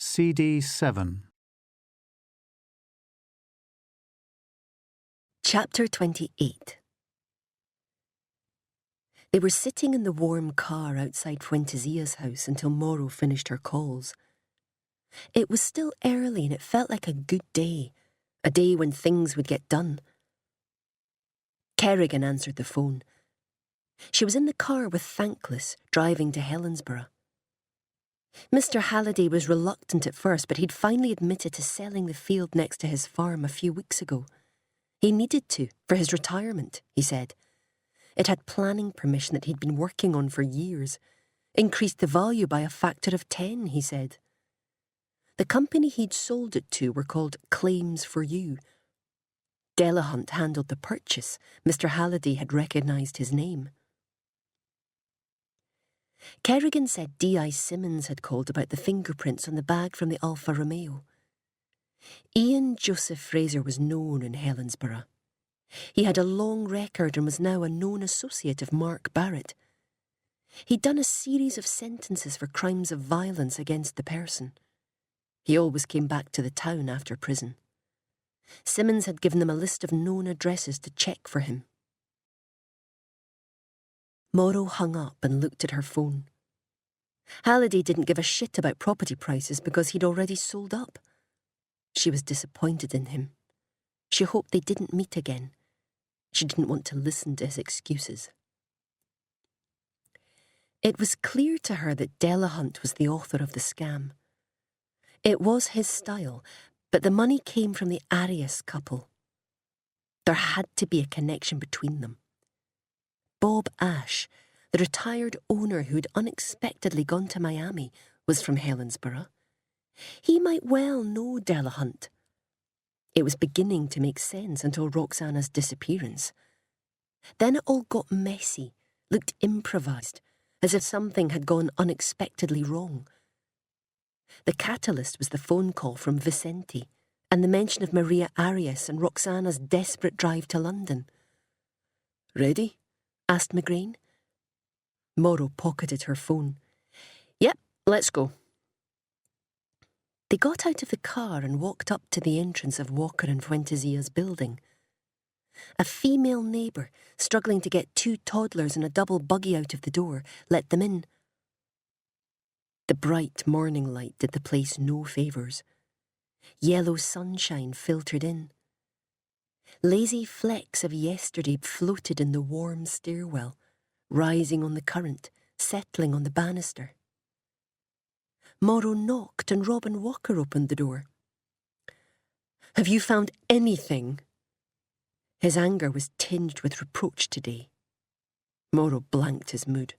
CD 7. Chapter 28. They were sitting in the warm car outside Fuentezia's house until Mauro finished her calls. It was still early and it felt like a good day, a day when things would get done. Kerrigan answered the phone. She was in the car with Thankless, driving to Helensburgh. Mr. Halliday was reluctant at first, but he'd finally admitted to selling the field next to his farm a few weeks ago. He needed to, for his retirement, he said. It had planning permission that he'd been working on for years. Increased the value by a factor of 10, he said. The company he'd sold it to were called Claims for You. Delahunt handled the purchase. Mr. Halliday had recognised his name. Kerrigan said D.I. Simmons had called about the fingerprints on the bag from the Alfa Romeo. Ian Joseph Fraser was known in Helensburgh. He had a long record and was now a known associate of Mark Barrett. He'd done a series of sentences for crimes of violence against the person. He always came back to the town after prison. Simmons had given them a list of known addresses to check for him. Mauro hung up and looked at her phone. Halliday didn't give a shit about property prices because he'd already sold up. She was disappointed in him. She hoped they didn't meet again. She didn't want to listen to his excuses. It was clear to her that Delahunt was the author of the scam. It was his style, but the money came from the Arias couple. There had to be a connection between them. Bob Ash, the retired owner who'd unexpectedly gone to Miami, was from Helensburgh. He might well know Delahunt. It was beginning to make sense until Roxana's disappearance. Then it all got messy, looked improvised, as if something had gone unexpectedly wrong. The catalyst was the phone call from Vicente and the mention of Maria Arias and Roxana's desperate drive to London. "Ready?" asked McGrain. Mauro pocketed her phone. "Yep, let's go." They got out of the car and walked up to the entrance of Walker and Fuentezia's building. A female neighbour, struggling to get 2 toddlers and a double buggy out of the door, let them in. The bright morning light did the place no favours. Yellow sunshine filtered in. Lazy flecks of yesterday floated in the warm stairwell, rising on the current, settling on the banister. Mauro knocked and Robin Walker opened the door. "Have you found anything?" His anger was tinged with reproach today. Mauro blanked his mood.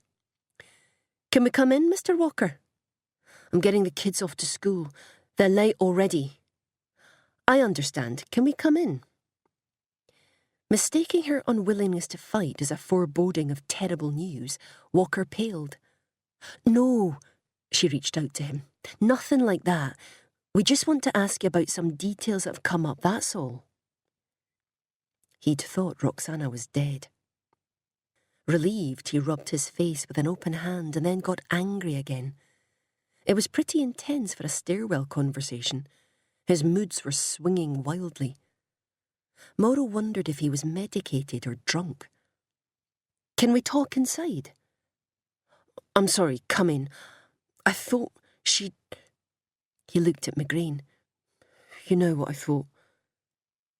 "Can we come in, Mr. Walker? I'm getting the kids off to school. They're late already." "I understand. Can we come in?" Mistaking her unwillingness to fight as a foreboding of terrible news, Walker paled. "No," she reached out to him. "Nothing like that. We just want to ask you about some details that have come up, that's all." He'd thought Roxana was dead. Relieved, he rubbed his face with an open hand and then got angry again. It was pretty intense for a stairwell conversation. His moods were swinging wildly. Mauro wondered if he was medicated or drunk. "Can we talk inside?" "I'm sorry, come in. I thought she'd..." He looked at McGrain. "You know what I thought.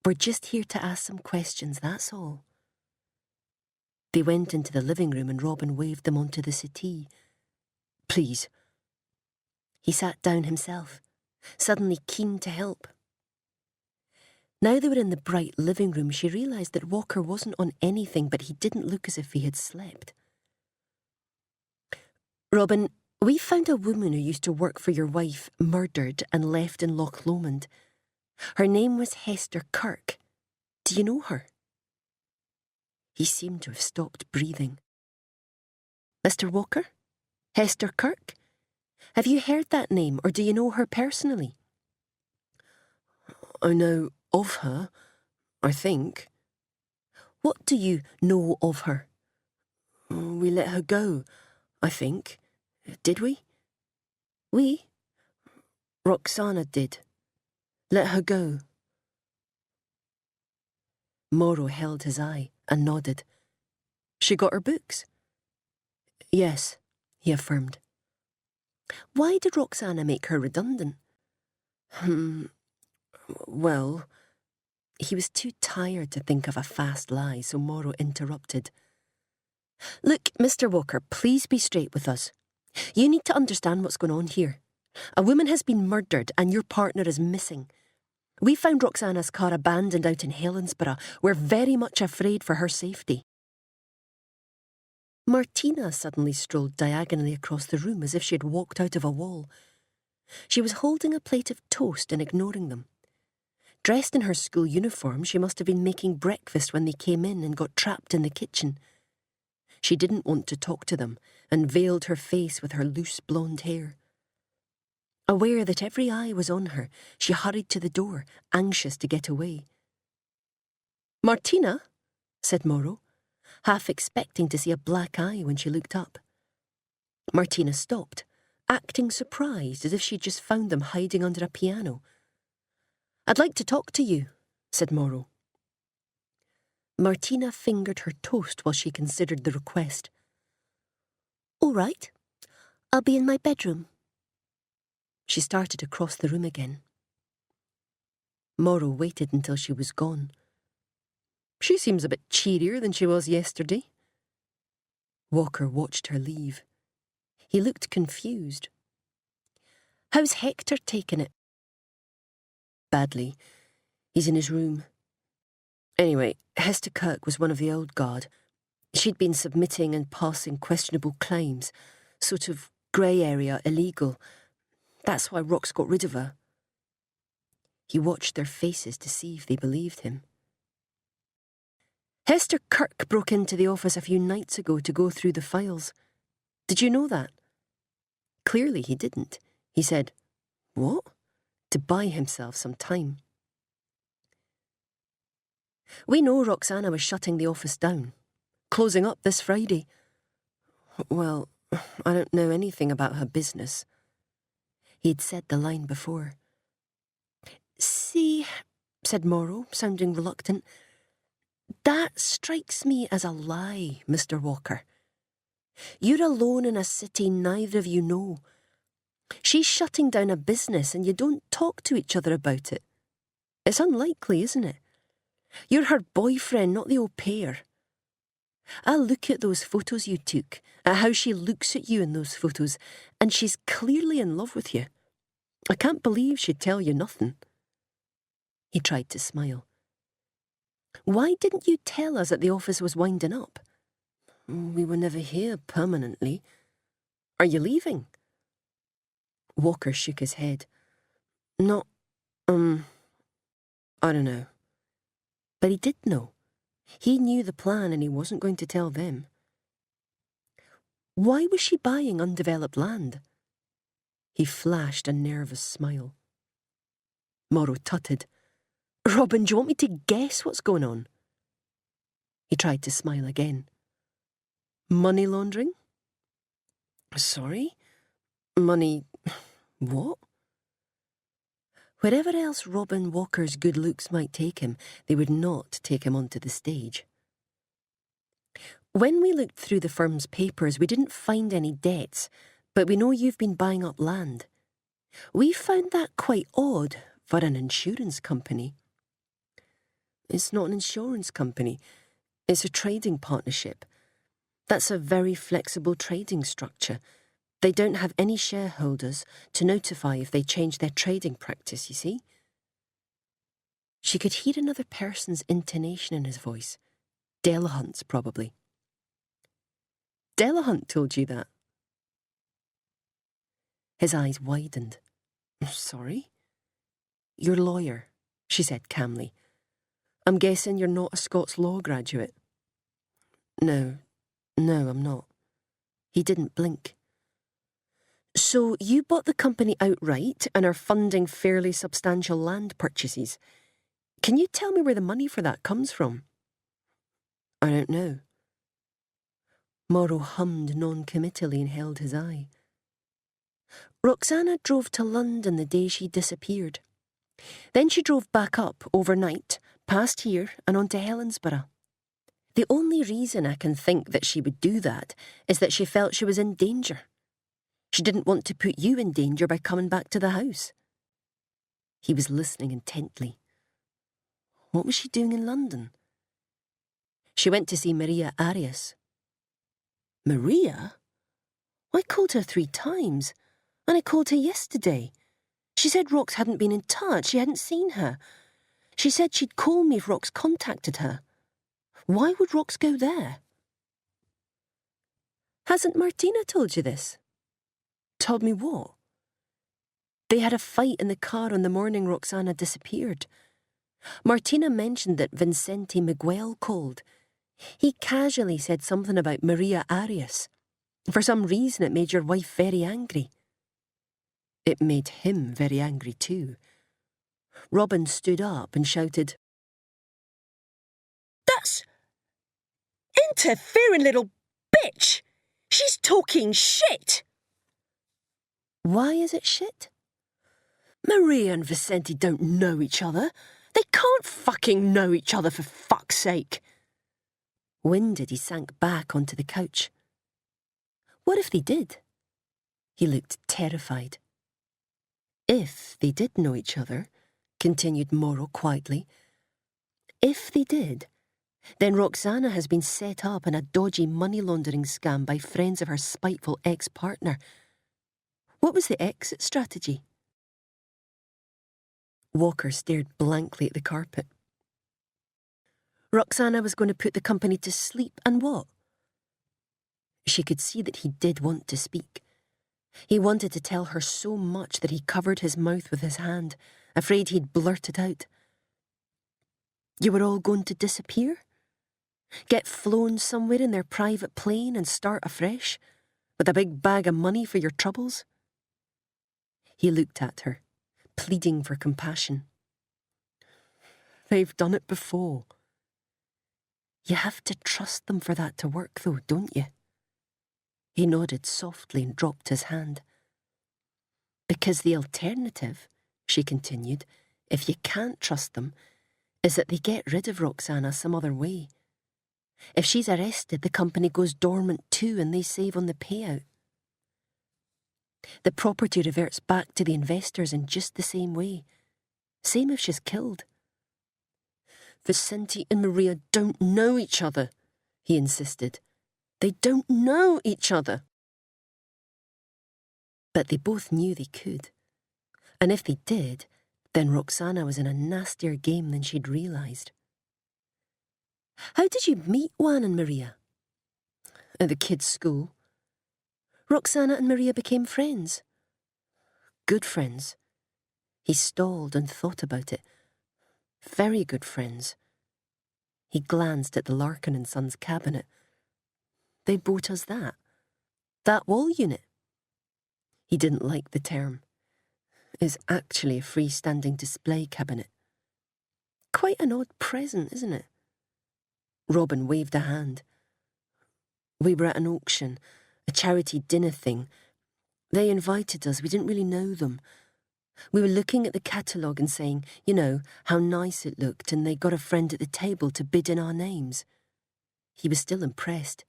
We're just here to ask some questions, that's all." They went into the living room and Robin waved them onto the settee. "Please." He sat down himself, suddenly keen to help. Now they were in the bright living room, she realised that Walker wasn't on anything, but he didn't look as if he had slept. "Robin, we found a woman who used to work for your wife murdered and left in Loch Lomond. Her name was Hester Kirk. Do you know her?" He seemed to have stopped breathing. "Mr. Walker? Hester Kirk? Have you heard that name, or do you know her personally?" "I know of her, I think." "What do you know of her?" "We let her go, I think. Did we?" "We?" Roxana did. Let her go. Morrow held his eye and nodded. She got her books? Yes, he affirmed. Why did Roxana make her redundant? Well... He was too tired to think of a fast lie, so Morrow interrupted. Look, Mr. Walker, please be straight with us. You need to understand what's going on here. A woman has been murdered and your partner is missing. We found Roxana's car abandoned out in Helensburgh. We're very much afraid for her safety. Martina suddenly strolled diagonally across the room as if she had walked out of a wall. She was holding a plate of toast and ignoring them. Dressed in her school uniform, she must have been making breakfast when they came in and got trapped in the kitchen. She didn't want to talk to them and veiled her face with her loose blonde hair. Aware that every eye was on her, she hurried to the door, anxious to get away. Martina, said Morrow, half expecting to see a black eye when she looked up. Martina stopped, acting surprised as if she'd just found them hiding under a piano. I'd like to talk to you, said Morrow. Martina fingered her toast while she considered the request. All right, I'll be in my bedroom. She started to cross the room again. Morrow waited until she was gone. She seems a bit cheerier than she was yesterday. Walker watched her leave. He looked confused. How's Hector taking it? Badly. He's in his room. Anyway, Hester Kirk was one of the old guard. She'd been submitting and passing questionable claims, sort of grey area illegal. That's why Rox got rid of her. He watched their faces to see if they believed him. Hester Kirk broke into the office a few nights ago to go through the files. Did you know that? Clearly he didn't. He said, what? To buy himself some time. We know Roxana was shutting the office down, closing up this Friday. Well, I don't know anything about her business. He'd said the line before. See, said Morrow, sounding reluctant, that strikes me as a lie, Mr. Walker. You're alone in a city neither of you know. She's shutting down a business and you don't talk to each other about it. It's unlikely, isn't it? You're her boyfriend, not the au pair. I look at those photos you took, at how she looks at you in those photos, and she's clearly in love with you. I can't believe she'd tell you nothing. He tried to smile. Why didn't you tell us that the office was winding up? We were never here permanently. Are you leaving? Walker shook his head. Not, I don't know. But he did know. He knew the plan and he wasn't going to tell them. Why was she buying undeveloped land? He flashed a nervous smile. Morrow tutted. Robin, do you want me to guess what's going on? He tried to smile again. Money laundering? Sorry? Money... what? Wherever else Robin Walker's good looks might take him, they would not take him onto the stage. When we looked through the firm's papers, we didn't find any debts, but we know you've been buying up land. We found that quite odd for an insurance company. It's not an insurance company. It's a trading partnership. That's a very flexible trading structure. They don't have any shareholders to notify if they change their trading practice, you see? She could hear another person's intonation in his voice. Delahunt's, probably. Delahunt told you that? His eyes widened. Sorry? Your lawyer, she said calmly. I'm guessing you're not a Scots law graduate. No, I'm not. He didn't blink. So you bought the company outright and are funding fairly substantial land purchases. Can you tell me where the money for that comes from? I don't know. Morrow hummed non-committally and held his eye. Roxana drove to London the day she disappeared. Then she drove back up overnight, past here and on to Helensburgh. The only reason I can think that she would do that is that she felt she was in danger. She didn't want to put you in danger by coming back to the house. He was listening intently. What was she doing in London? She went to see Maria Arias. Maria? I called her 3 times, and I called her yesterday. She said Rox hadn't been in touch, she hadn't seen her. She said she'd call me if Rox contacted her. Why would Rox go there? Hasn't Martina told you this? Told me what? They had a fight in the car on the morning Roxana disappeared. Martina mentioned that Vincente Miguel called. He casually said something about Maria Arias. For some reason it made your wife very angry. It made him very angry too. Robin stood up and shouted, "That's interfering little bitch! She's talking shit!" Why is it shit? Maria and Vicente don't know each other. They can't fucking know each other, for fuck's sake. Winded, he sank back onto the couch. What if they did? He looked terrified. If they did know each other, continued Morrow quietly, if they did, then Roxana has been set up in a dodgy money laundering scam by friends of her spiteful ex-partner. What was the exit strategy? Walker stared blankly at the carpet. Roxana was going to put the company to sleep, and what? She could see that he did want to speak. He wanted to tell her so much that he covered his mouth with his hand, afraid he'd blurt it out. You were all going to disappear? Get flown somewhere in their private plane and start afresh, with a big bag of money for your troubles? He looked at her, pleading for compassion. They've done it before. You have to trust them for that to work, though, don't you? He nodded softly and dropped his hand. Because the alternative, she continued, if you can't trust them, is that they get rid of Roxana some other way. If she's arrested, the company goes dormant too and they save on the payout. The property reverts back to the investors in just the same way. Same if she's killed. Vicente and Maria don't know each other, he insisted. They don't know each other. But they both knew they could. And if they did, then Roxana was in a nastier game than she'd realised. How did you meet Juan and Maria? At the kids' school. Roxana and Maria became friends. Good friends. He stalled and thought about it. Very good friends. He glanced at the Larkin and Sons cabinet. They bought us that. That wall unit. He didn't like the term. It's actually a freestanding display cabinet. Quite an odd present, isn't it? Robin waved a hand. We were at an auction, a charity dinner thing. They invited us, we didn't really know them. We were looking at the catalogue and saying, you know, how nice it looked, and they got a friend at the table to bid in our names. He was still impressed.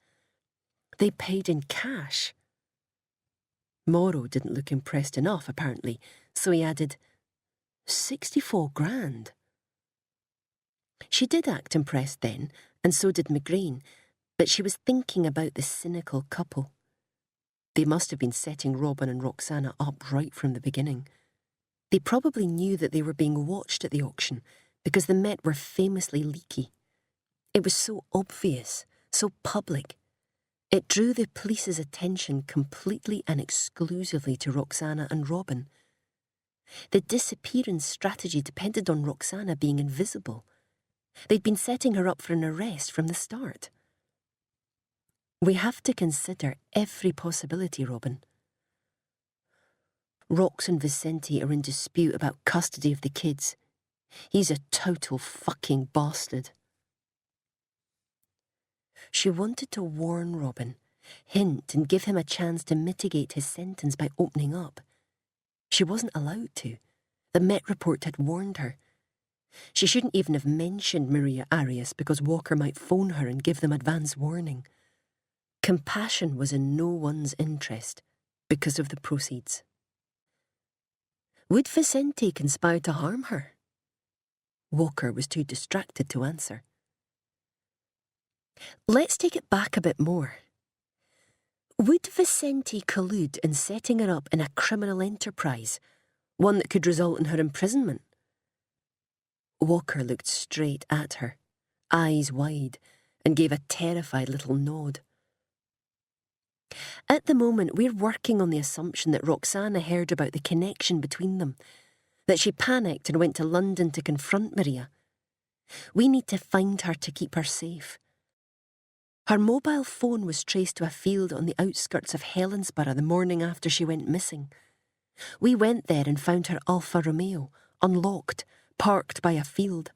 They paid in cash. Morrow didn't look impressed enough, apparently, so he added, 64 grand. She did act impressed then, and so did McGreen, but she was thinking about the cynical couple. They must have been setting Robin and Roxana up right from the beginning. They probably knew that they were being watched at the auction, because the Met were famously leaky. It was so obvious, so public. It drew the police's attention completely and exclusively to Roxana and Robin. The disappearance strategy depended on Roxana being invisible. They'd been setting her up for an arrest from the start. We have to consider every possibility, Robin. Rox and Vicente are in dispute about custody of the kids. He's a total fucking bastard. She wanted to warn Robin, hint and give him a chance to mitigate his sentence by opening up. She wasn't allowed to. The Met report had warned her. She shouldn't even have mentioned Maria Arias because Walker might phone her and give them advance warning. Compassion was in no one's interest because of the proceeds. Would Vicente conspire to harm her? Walker was too distracted to answer. Let's take it back a bit more. Would Vicente collude in setting her up in a criminal enterprise, one that could result in her imprisonment? Walker looked straight at her, eyes wide, and gave a terrified little nod. At the moment, we're working on the assumption that Roxana heard about the connection between them, that she panicked and went to London to confront Maria. We need to find her to keep her safe. Her mobile phone was traced to a field on the outskirts of Helensburgh the morning after she went missing. We went there and found her Alfa Romeo, unlocked, parked by a field.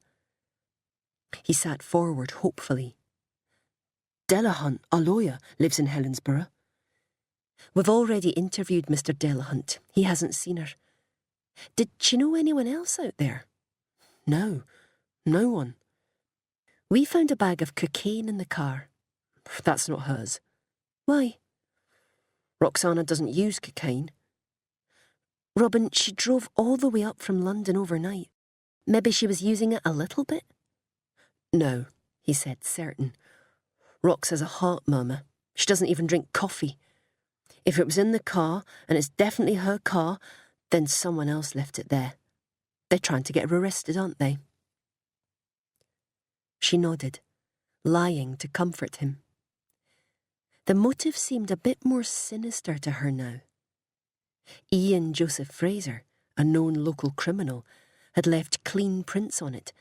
He sat forward hopefully. Delahunt, a lawyer, lives in Helensburgh. We've already interviewed Mr. Delahunt. He hasn't seen her. Did she know anyone else out there? No one. We found a bag of cocaine in the car. That's not hers. Why? Roxana doesn't use cocaine. Robin, she drove all the way up from London overnight. Maybe she was using it a little bit? No, he said, certain. Rox has a heart murmur. She doesn't even drink coffee. If it was in the car, and it's definitely her car, then someone else left it there. They're trying to get her arrested, aren't they? She nodded, lying to comfort him. The motive seemed a bit more sinister to her now. Ian Joseph Fraser, a known local criminal, had left clean prints on it,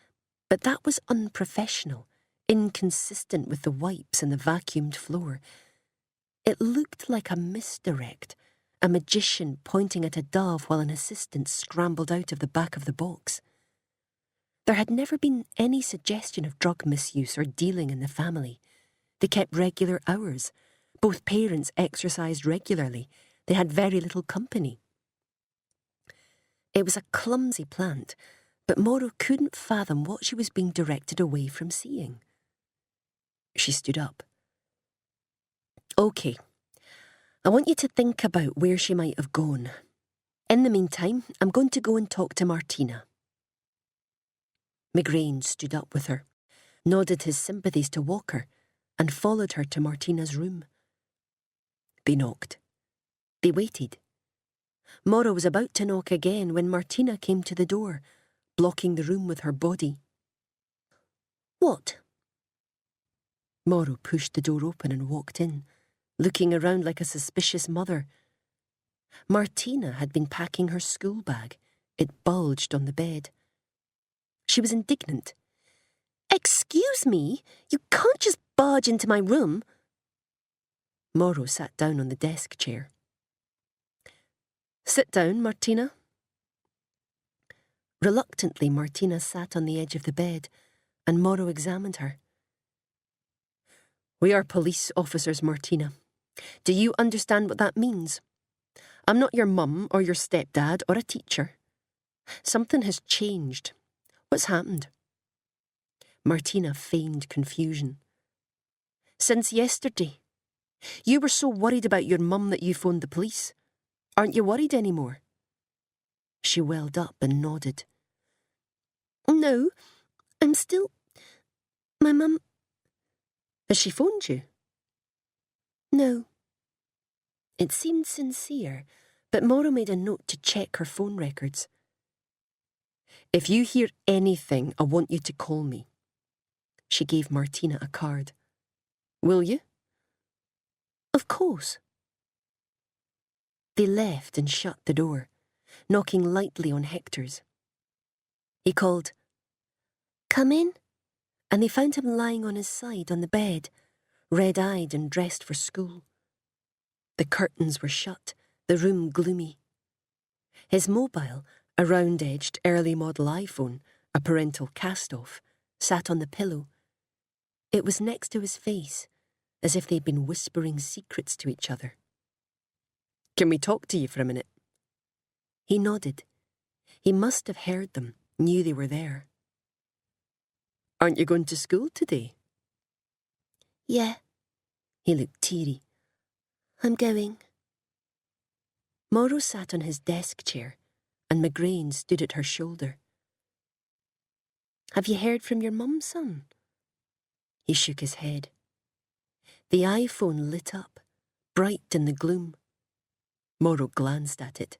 but that was unprofessional, inconsistent with the wipes and the vacuumed floor. It looked like a misdirect, a magician pointing at a dove while an assistant scrambled out of the back of the box. There had never been any suggestion of drug misuse or dealing in the family. They kept regular hours. Both parents exercised regularly. They had very little company. It was a clumsy plant, but Mauro couldn't fathom what she was being directed away from seeing. She stood up. OK, I want you to think about where she might have gone. In the meantime, I'm going to go and talk to Martina. McGrain stood up with her, nodded his sympathies to Walker, and followed her to Martina's room. They knocked. They waited. Mauro was about to knock again when Martina came to the door, blocking the room with her body. What? Mauro pushed the door open and walked in, looking around like a suspicious mother. Martina had been packing her school bag. It bulged on the bed. She was indignant. Excuse me, you can't just barge into my room. Mauro sat down on the desk chair. Sit down, Martina. Reluctantly, Martina sat on the edge of the bed, and Mauro examined her. We are police officers, Martina. Do you understand what that means? I'm not your mum or your stepdad or a teacher. Something has changed. What's happened? Martina feigned confusion. Since yesterday. You were so worried about your mum that you phoned the police. Aren't you worried anymore? She welled up and nodded. No, I'm still... My mum... Has she phoned you? No. It seemed sincere, but Mauro made a note to check her phone records. If you hear anything, I want you to call me. She gave Martina a card. Will you? Of course. They left and shut the door, knocking lightly on Hector's. He called, Come in, and they found him lying on his side on the bed, red-eyed and dressed for school. The curtains were shut, the room gloomy. His mobile, a round-edged early model iPhone, a parental cast-off, sat on the pillow. It was next to his face, as if they'd been whispering secrets to each other. Can we talk to you for a minute? He nodded. He must have heard them, knew they were there. Aren't you going to school today? Yeah. He looked teary. I'm going. Morrow sat on his desk chair, and McGrain stood at her shoulder. Have you heard from your mum, son? He shook his head. The iPhone lit up, bright in the gloom. Morrow glanced at it.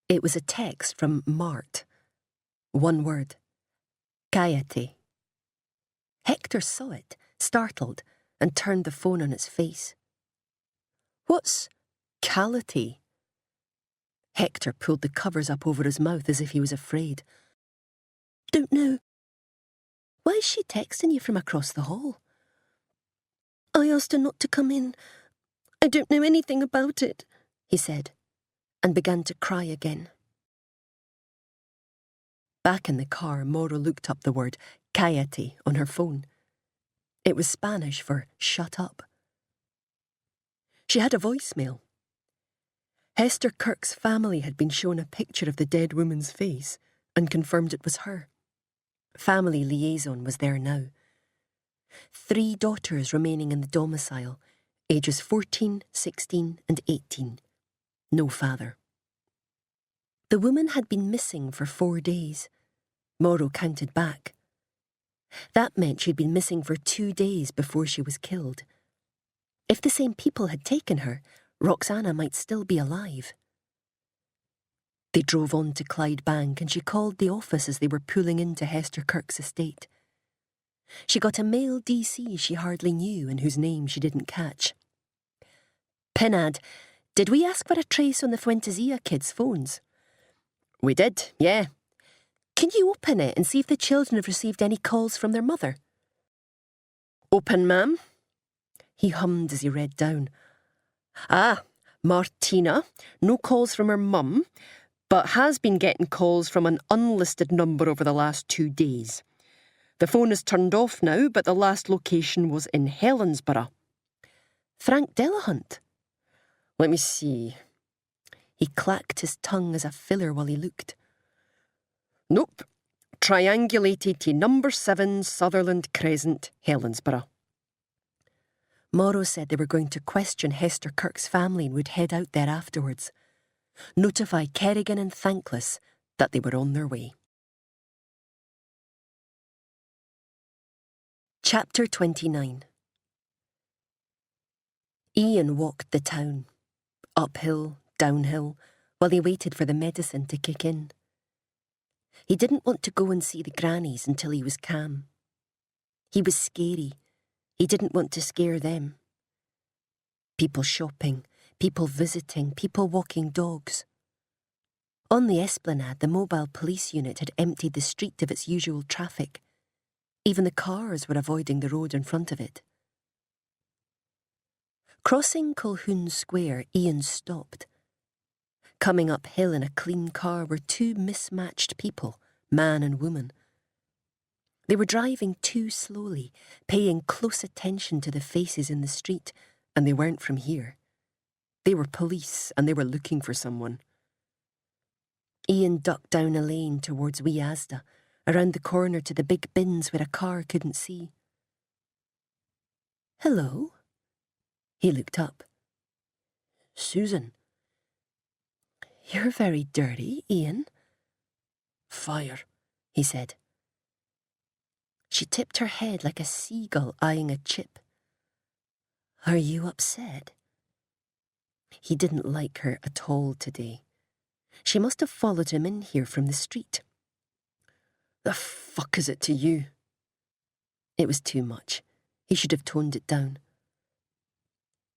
It was a text from Mart. One word. Kayate. Hector saw it, startled, and turned the phone on its face. What's Kality? Hector pulled the covers up over his mouth as if he was afraid. Don't know. Why is she texting you from across the hall? I asked her not to come in. I don't know anything about it, he said, and began to cry again. Back in the car, Morrow looked up the word Cállate on her phone. It was Spanish for shut up. She had a voicemail. Hester Kirk's family had been shown a picture of the dead woman's face and confirmed it was her. Family liaison was there now. 3 daughters remaining in the domicile, ages 14, 16 and 18. No father. The woman had been missing for 4 days. Morrow counted back. That meant she'd been missing for 2 days before she was killed. If the same people had taken her, Roxana might still be alive. They drove on to Clydebank and she called the office as they were pulling into Hester Kirk's estate. She got a male DC she hardly knew and whose name she didn't catch. Pinad, did we ask for a trace on the Fuentesilla kids' phones? We did, yeah. Can you open it and see if the children have received any calls from their mother? Open, ma'am. He hummed as he read down. Ah, Martina, no calls from her mum, but has been getting calls from an unlisted number over the last 2 days. The phone is turned off now, but the last location was in Helensburgh. Frank Delahunt? Let me see. He clacked his tongue as a filler while he looked. Nope. Triangulated to number 7 Sutherland Crescent, Helensburgh. Morrow said they were going to question Hester Kirk's family and would head out there afterwards. Notify Kerrigan and Thankless that they were on their way. Chapter 29. Ian walked the town, uphill, downhill, while he waited for the medicine to kick in. He didn't want to go and see the grannies until he was calm. He was scary. He didn't want to scare them. People shopping, people visiting, people walking dogs. On the esplanade, the mobile police unit had emptied the street of its usual traffic. Even the cars were avoiding the road in front of it. Crossing Colquhoun Square, Ian stopped. Coming uphill in a clean car were 2 mismatched people, man and woman. They were driving too slowly, paying close attention to the faces in the street, and they weren't from here. They were police, and they were looking for someone. Ian ducked down a lane towards Wee Asda, around the corner to the big bins where a car couldn't see. Hello? He looked up. Susan. You're very dirty, Ian. Fire, he said. She tipped her head like a seagull eyeing a chip. Are you upset? He didn't like her at all today. She must have followed him in here from the street. The fuck is it to you? It was too much. He should have toned it down.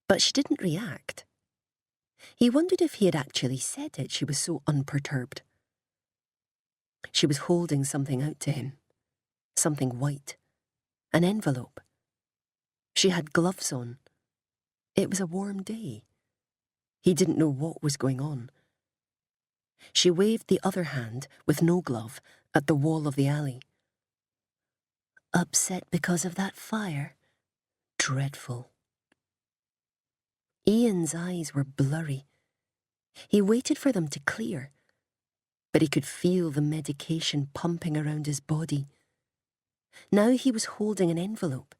But she didn't react. He wondered if he had actually said it, she was so unperturbed. She was holding something out to him. Something white. An envelope. She had gloves on. It was a warm day. He didn't know what was going on. She waved the other hand, with no glove, at the wall of the alley. Upset because of that fire? Dreadful. Ian's eyes were blurry. He waited for them to clear, but he could feel the medication pumping around his body. Now he was holding an envelope.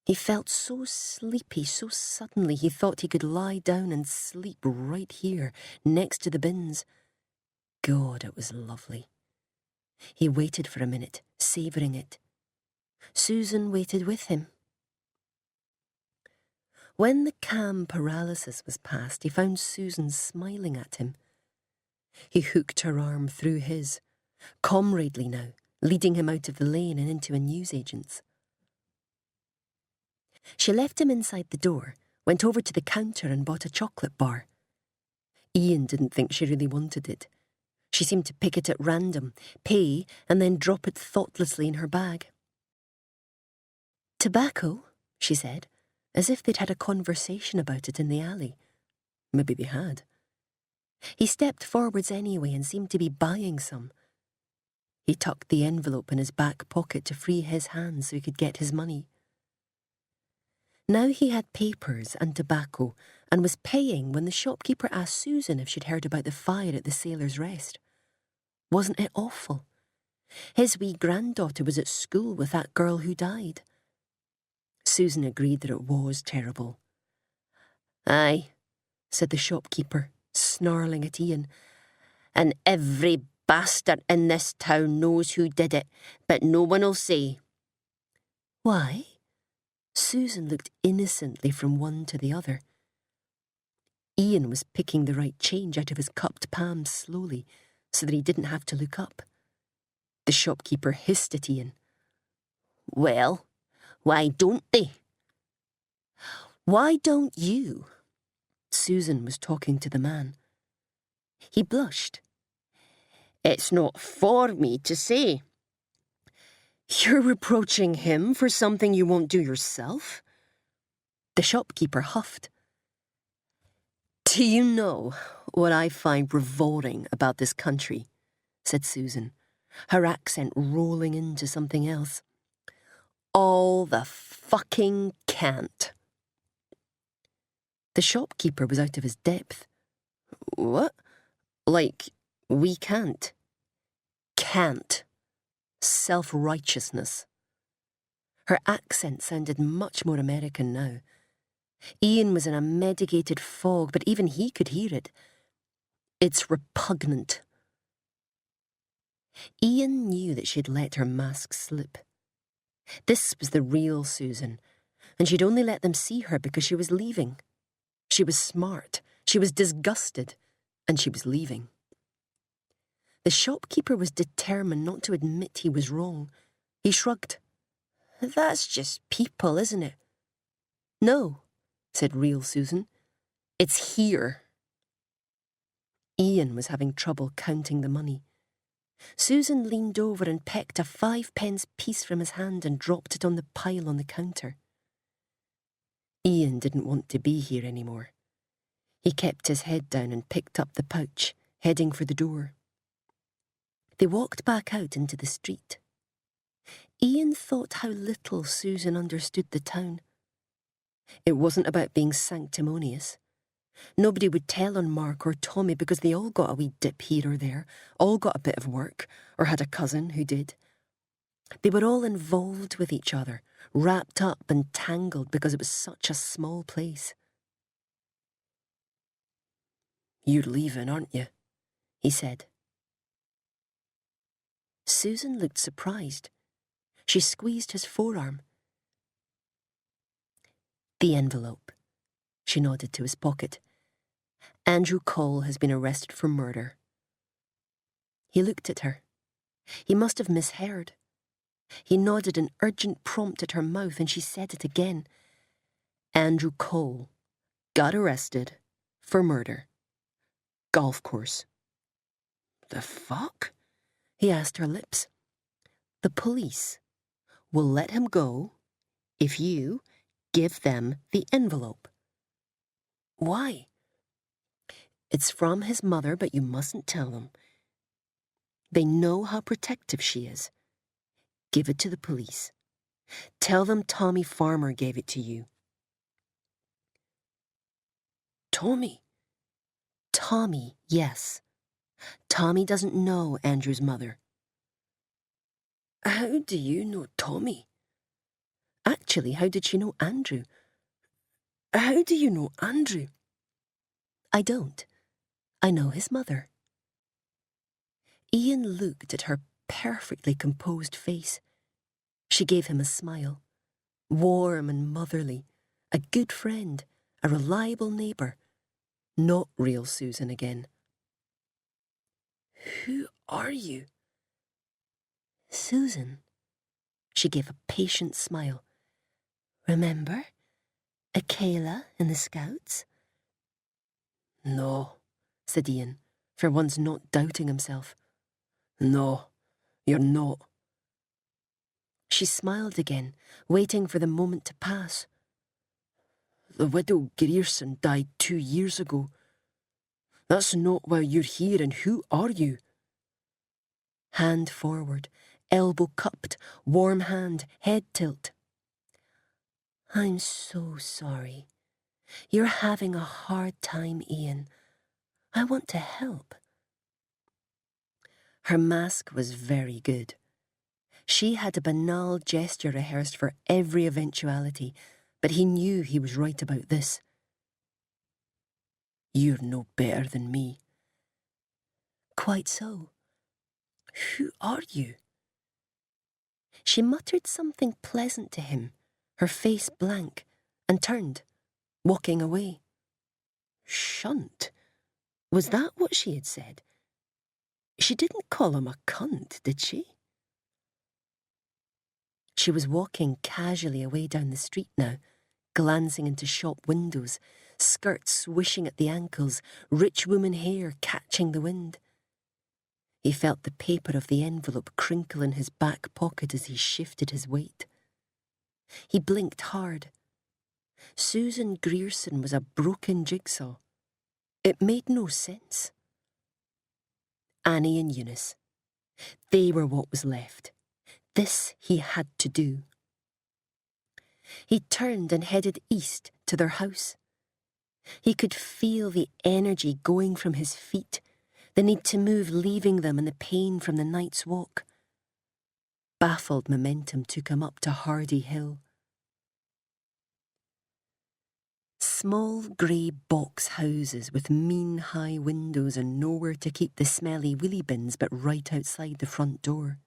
He felt so sleepy so suddenly he thought he could lie down and sleep right here, next to the bins. God, it was lovely. He waited for a minute, savouring it. Susan waited with him. When the calm paralysis was past, he found Susan smiling at him. He hooked her arm through his, comradely now, leading him out of the lane and into a newsagent's. She left him inside the door, went over to the counter and bought a chocolate bar. Ian didn't think she really wanted it. She seemed to pick it at random, pay, and then drop it thoughtlessly in her bag. "Tobacco?" she said, as if they'd had a conversation about it in the alley. Maybe they had. He stepped forwards anyway and seemed to be buying some. He tucked the envelope in his back pocket to free his hands so he could get his money. Now he had papers and tobacco and was paying when the shopkeeper asked Susan if she'd heard about the fire at the Sailor's Rest. Wasn't it awful? His wee granddaughter was at school with that girl who died. Susan agreed that it was terrible. "Aye," said the shopkeeper, snarling at Ian, "and every bastard in this town knows who did it, but no one'll say." "Why?" Susan looked innocently from one to the other. Ian was picking the right change out of his cupped palms slowly, so that he didn't have to look up. The shopkeeper hissed at Ian. "Well, why don't they?" "Why don't you?" Susan was talking to the man. He blushed. "It's not for me to say." "You're reproaching him for something you won't do yourself?" The shopkeeper huffed. "Do you know what I find revolting about this country?" said Susan, her accent rolling into something else. "All the fucking can't." The shopkeeper was out of his depth. "What? Like, we can't?" "Can't. Self-righteousness." Her accent sounded much more American now. Ian was in a medicated fog, but even he could hear it. "It's repugnant." Ian knew that she'd let her mask slip. This was the real Susan, and she'd only let them see her because she was leaving. She was smart, she was disgusted, and she was leaving. The shopkeeper was determined not to admit he was wrong. He shrugged. "That's just people, isn't it?" "No," said real Susan. "It's here." Ian was having trouble counting the money. Susan leaned over and pecked a 5-pence piece from his hand and dropped it on the pile on the counter. Ian didn't want to be here anymore. He kept his head down and picked up the pouch, heading for the door. They walked back out into the street. Ian thought how little Susan understood the town. It wasn't about being sanctimonious. Nobody would tell on Mark or Tommy because they all got a wee dip here or there, all got a bit of work, or had a cousin who did. They were all involved with each other, wrapped up and tangled because it was such a small place. "You're leaving, aren't you?" he said. Susan looked surprised. She squeezed his forearm. "The envelope." She nodded to his pocket. "Andrew Cole has been arrested for murder." He looked at her. He must have misheard. He nodded an urgent prompt at her mouth and she said it again. "Andrew Cole got arrested for murder. Golf course." "The fuck?" he asked her lips. "The police will let him go if you give them the envelope." "Why?" "It's from his mother, but you mustn't tell them. They know how protective she is. Give it to the police. Tell them Tommy Farmer gave it to you." "Tommy?" "Tommy, yes. Tommy doesn't know Andrew's mother. How do you know Tommy? Actually, how did she know Andrew? How do you know Andrew? I don't. I know his mother. Ian looked at her perfectly composed face. She gave him a smile, warm and motherly, a good friend, a reliable neighbour, not real Susan again. Who are you? Susan. She gave a patient smile. Remember? Akela in the Scouts? No, said Ian, for once not doubting himself. No, you're not. She smiled again, waiting for the moment to pass. The widow Grierson died 2 years ago. That's not why you're here, and who are you? Hand forward, elbow cupped, warm hand, head tilt. I'm so sorry. You're having a hard time, Ian. I want to help. Her mask was very good. She had a banal gesture rehearsed for every eventuality, but he knew he was right about this. You're no better than me. Quite so. Who are you? She muttered something pleasant to him, her face blank, and turned, walking away. Shunt? Was that what she had said? She didn't call him a cunt, did she? She was walking casually away down the street now, glancing into shop windows, skirts swishing at the ankles, rich woman hair catching the wind. He felt the paper of the envelope crinkle in his back pocket as he shifted his weight. He blinked hard. Susan Grierson was a broken jigsaw. It made no sense. Annie and Eunice. They were what was left. This he had to do. He turned and headed east to their house. He could feel the energy going from his feet, the need to move leaving them and the pain from the night's walk. Baffled momentum took him up to Hardy Hill. Small grey box houses with mean high windows and nowhere to keep the smelly wheelie bins but right outside the front door.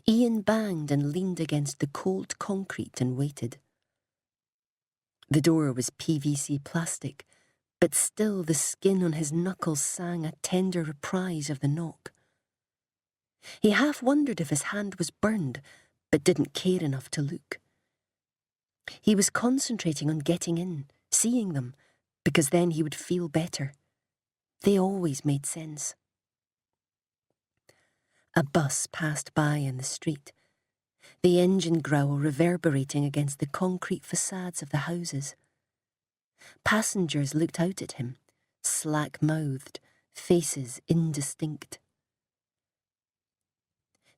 Ian banged and leaned against the cold concrete and waited. The door was PVC plastic, but still the skin on his knuckles sang a tender reprise of the knock. He half wondered if his hand was burned, but didn't care enough to look. He was concentrating on getting in, seeing them, because then he would feel better. They always made sense. A bus passed by in the street, the engine growl reverberating against the concrete facades of the houses. Passengers looked out at him, slack-mouthed, faces indistinct.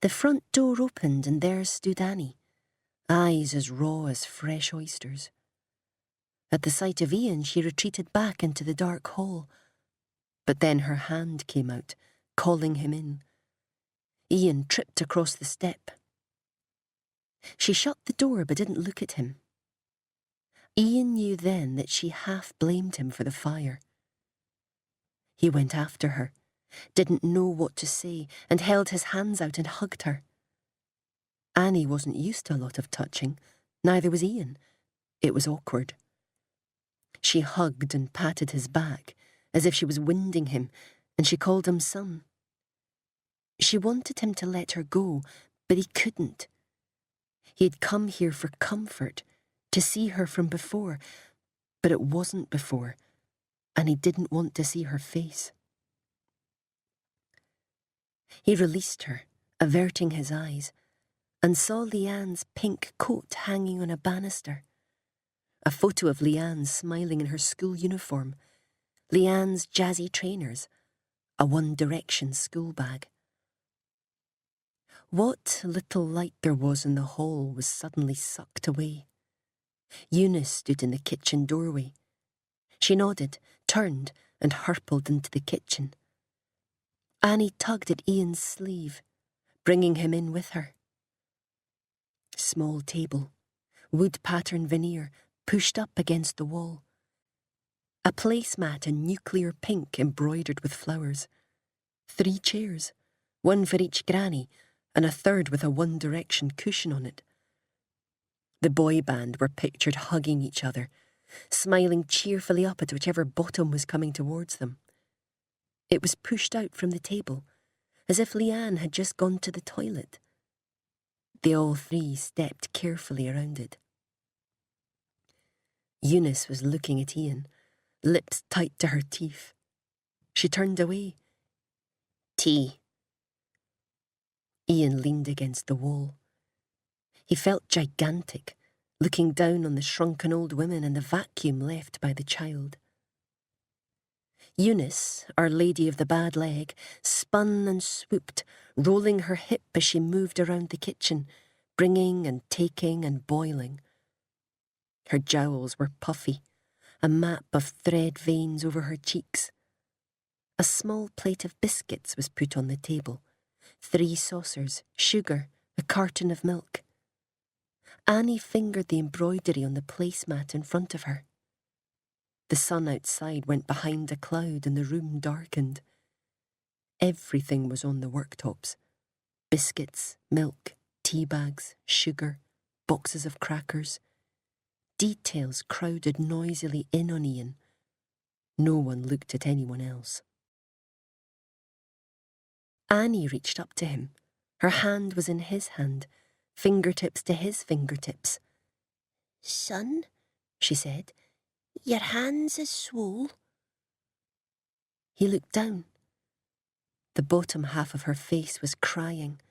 The front door opened and there stood Annie, eyes as raw as fresh oysters. At the sight of Ian, she retreated back into the dark hall, but then her hand came out, calling him in. Ian tripped across the step. She shut the door but didn't look at him. Ian knew then that she half blamed him for the fire. He went after her, didn't know what to say, and held his hands out and hugged her. Annie wasn't used to a lot of touching, neither was Ian. It was awkward. She hugged and patted his back, as if she was winding him, and she called him son. She wanted him to let her go, but he couldn't. He had come here for comfort, to see her from before, but it wasn't before, and he didn't want to see her face. He released her, averting his eyes, and saw Leanne's pink coat hanging on a banister. A photo of Leanne smiling in her school uniform, Leanne's jazzy trainers, a One Direction school bag. What little light there was in the hall was suddenly sucked away. Eunice stood in the kitchen doorway. She nodded, turned, and hurpled into the kitchen, Annie tugged at Ian's sleeve, bringing him in with her. Small table, wood-pattern veneer pushed up against the wall. A placemat in nuclear pink embroidered with flowers. 3 chairs, one for each granny, and a third with a One Direction cushion on it. The boy band were pictured hugging each other, smiling cheerfully up at whichever bottom was coming towards them. It was pushed out from the table, as if Leanne had just gone to the toilet. They all 3 stepped carefully around it. Eunice was looking at Ian, lips tight to her teeth. She turned away. Tea. Ian leaned against the wall. He felt gigantic, looking down on the shrunken old women and the vacuum left by the child. Eunice, Our Lady of the Bad Leg, spun and swooped, rolling her hip as she moved around the kitchen, bringing and taking and boiling. Her jowls were puffy, a map of thread veins over her cheeks. A small plate of biscuits was put on the table, 3 saucers, sugar, a carton of milk. Annie fingered the embroidery on the placemat in front of her. The sun outside went behind a cloud and the room darkened. Everything was on the worktops. Biscuits, milk, tea bags, sugar, boxes of crackers. Details crowded noisily in on Ian. No one looked at anyone else. Annie reached up to him. Her hand was in his hand, fingertips to his fingertips. "Son," she said, "your hands is swole." He looked down. The bottom half of her face was crying,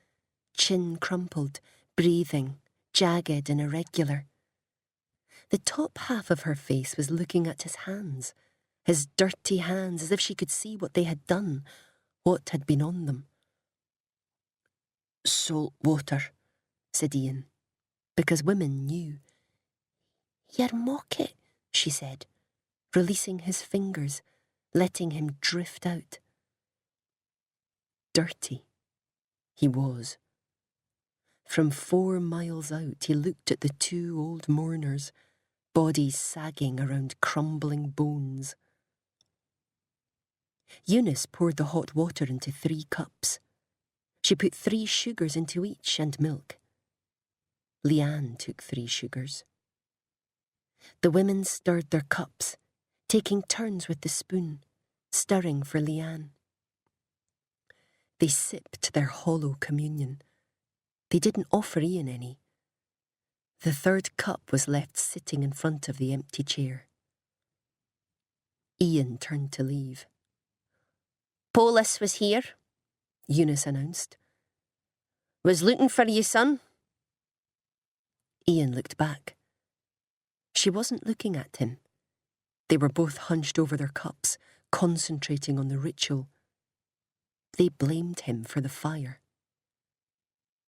chin crumpled, breathing, jagged and irregular. The top half of her face was looking at his hands, his dirty hands, as if she could see what they had done, what had been on them. "Salt water," said Ian, because women knew. "Yer mock it," she said, releasing his fingers, letting him drift out. Dirty. He was. From 4 miles out, he looked at the 2 old mourners, bodies sagging around crumbling bones. Eunice poured the hot water into 3 cups. She put 3 sugars into each and milk. Leanne took 3 sugars. The women stirred their cups, taking turns with the spoon, stirring for Leanne. They sipped their hollow communion. They didn't offer Ian any. The 3rd cup was left sitting in front of the empty chair. Ian turned to leave. "Polis was here," Eunice announced. "Was looking for you, son." Ian looked back. She wasn't looking at him. They were both hunched over their cups, concentrating on the ritual. They blamed him for the fire.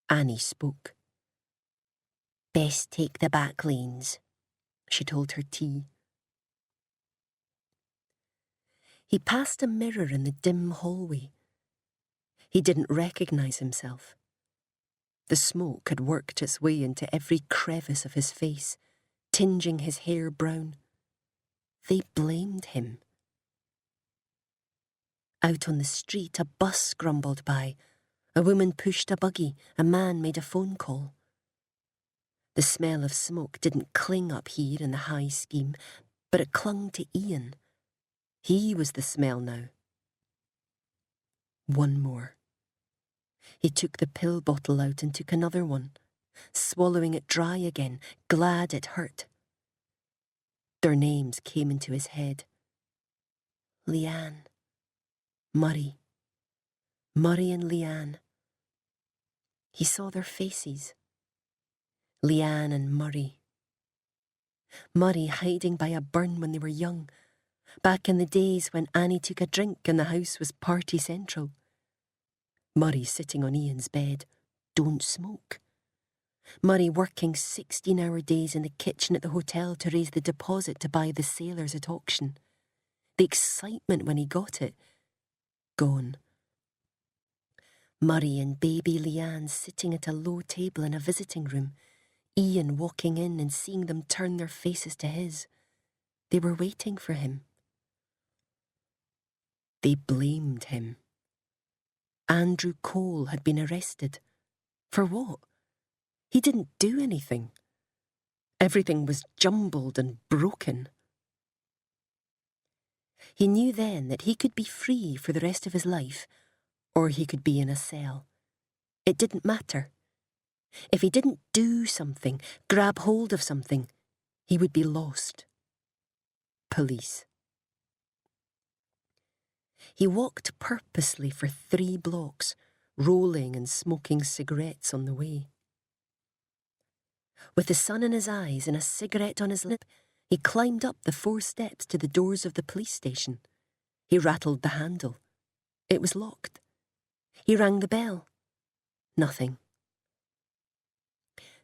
Annie spoke. "Best take the back lanes," she told her tea. He passed a mirror in the dim hallway. He didn't recognise himself. The smoke had worked its way into every crevice of his face, tinging his hair brown. They blamed him. Out on the street, a bus grumbled by. A woman pushed a buggy. A man made a phone call. The smell of smoke didn't cling up here in the high scheme, but it clung to Ian. He was the smell now. One more. He took the pill bottle out and took another one, swallowing it dry again, glad it hurt. Their names came into his head. Leanne. Murray. Murray and Leanne. He saw their faces. Leanne and Murray. Murray hiding by a burn when they were young, back in the days when Annie took a drink and the house was party central. Murray sitting on Ian's bed. Don't smoke. Murray working 16-hour days in the kitchen at the hotel to raise the deposit to buy the sailors at auction. The excitement when he got it. Gone. Murray and baby Leanne sitting at a low table in a visiting room, Ian walking in and seeing them turn their faces to his. They were waiting for him. They blamed him. Andrew Cole had been arrested. For what? He didn't do anything. Everything was jumbled and broken. He knew then that he could be free for the rest of his life, or he could be in a cell. It didn't matter. If he didn't do something, grab hold of something, he would be lost. Police. He walked purposely for 3 blocks, rolling and smoking cigarettes on the way. With the sun in his eyes and a cigarette on his lip, he climbed up the 4 steps to the doors of the police station. He rattled the handle. It was locked. He rang the bell. Nothing.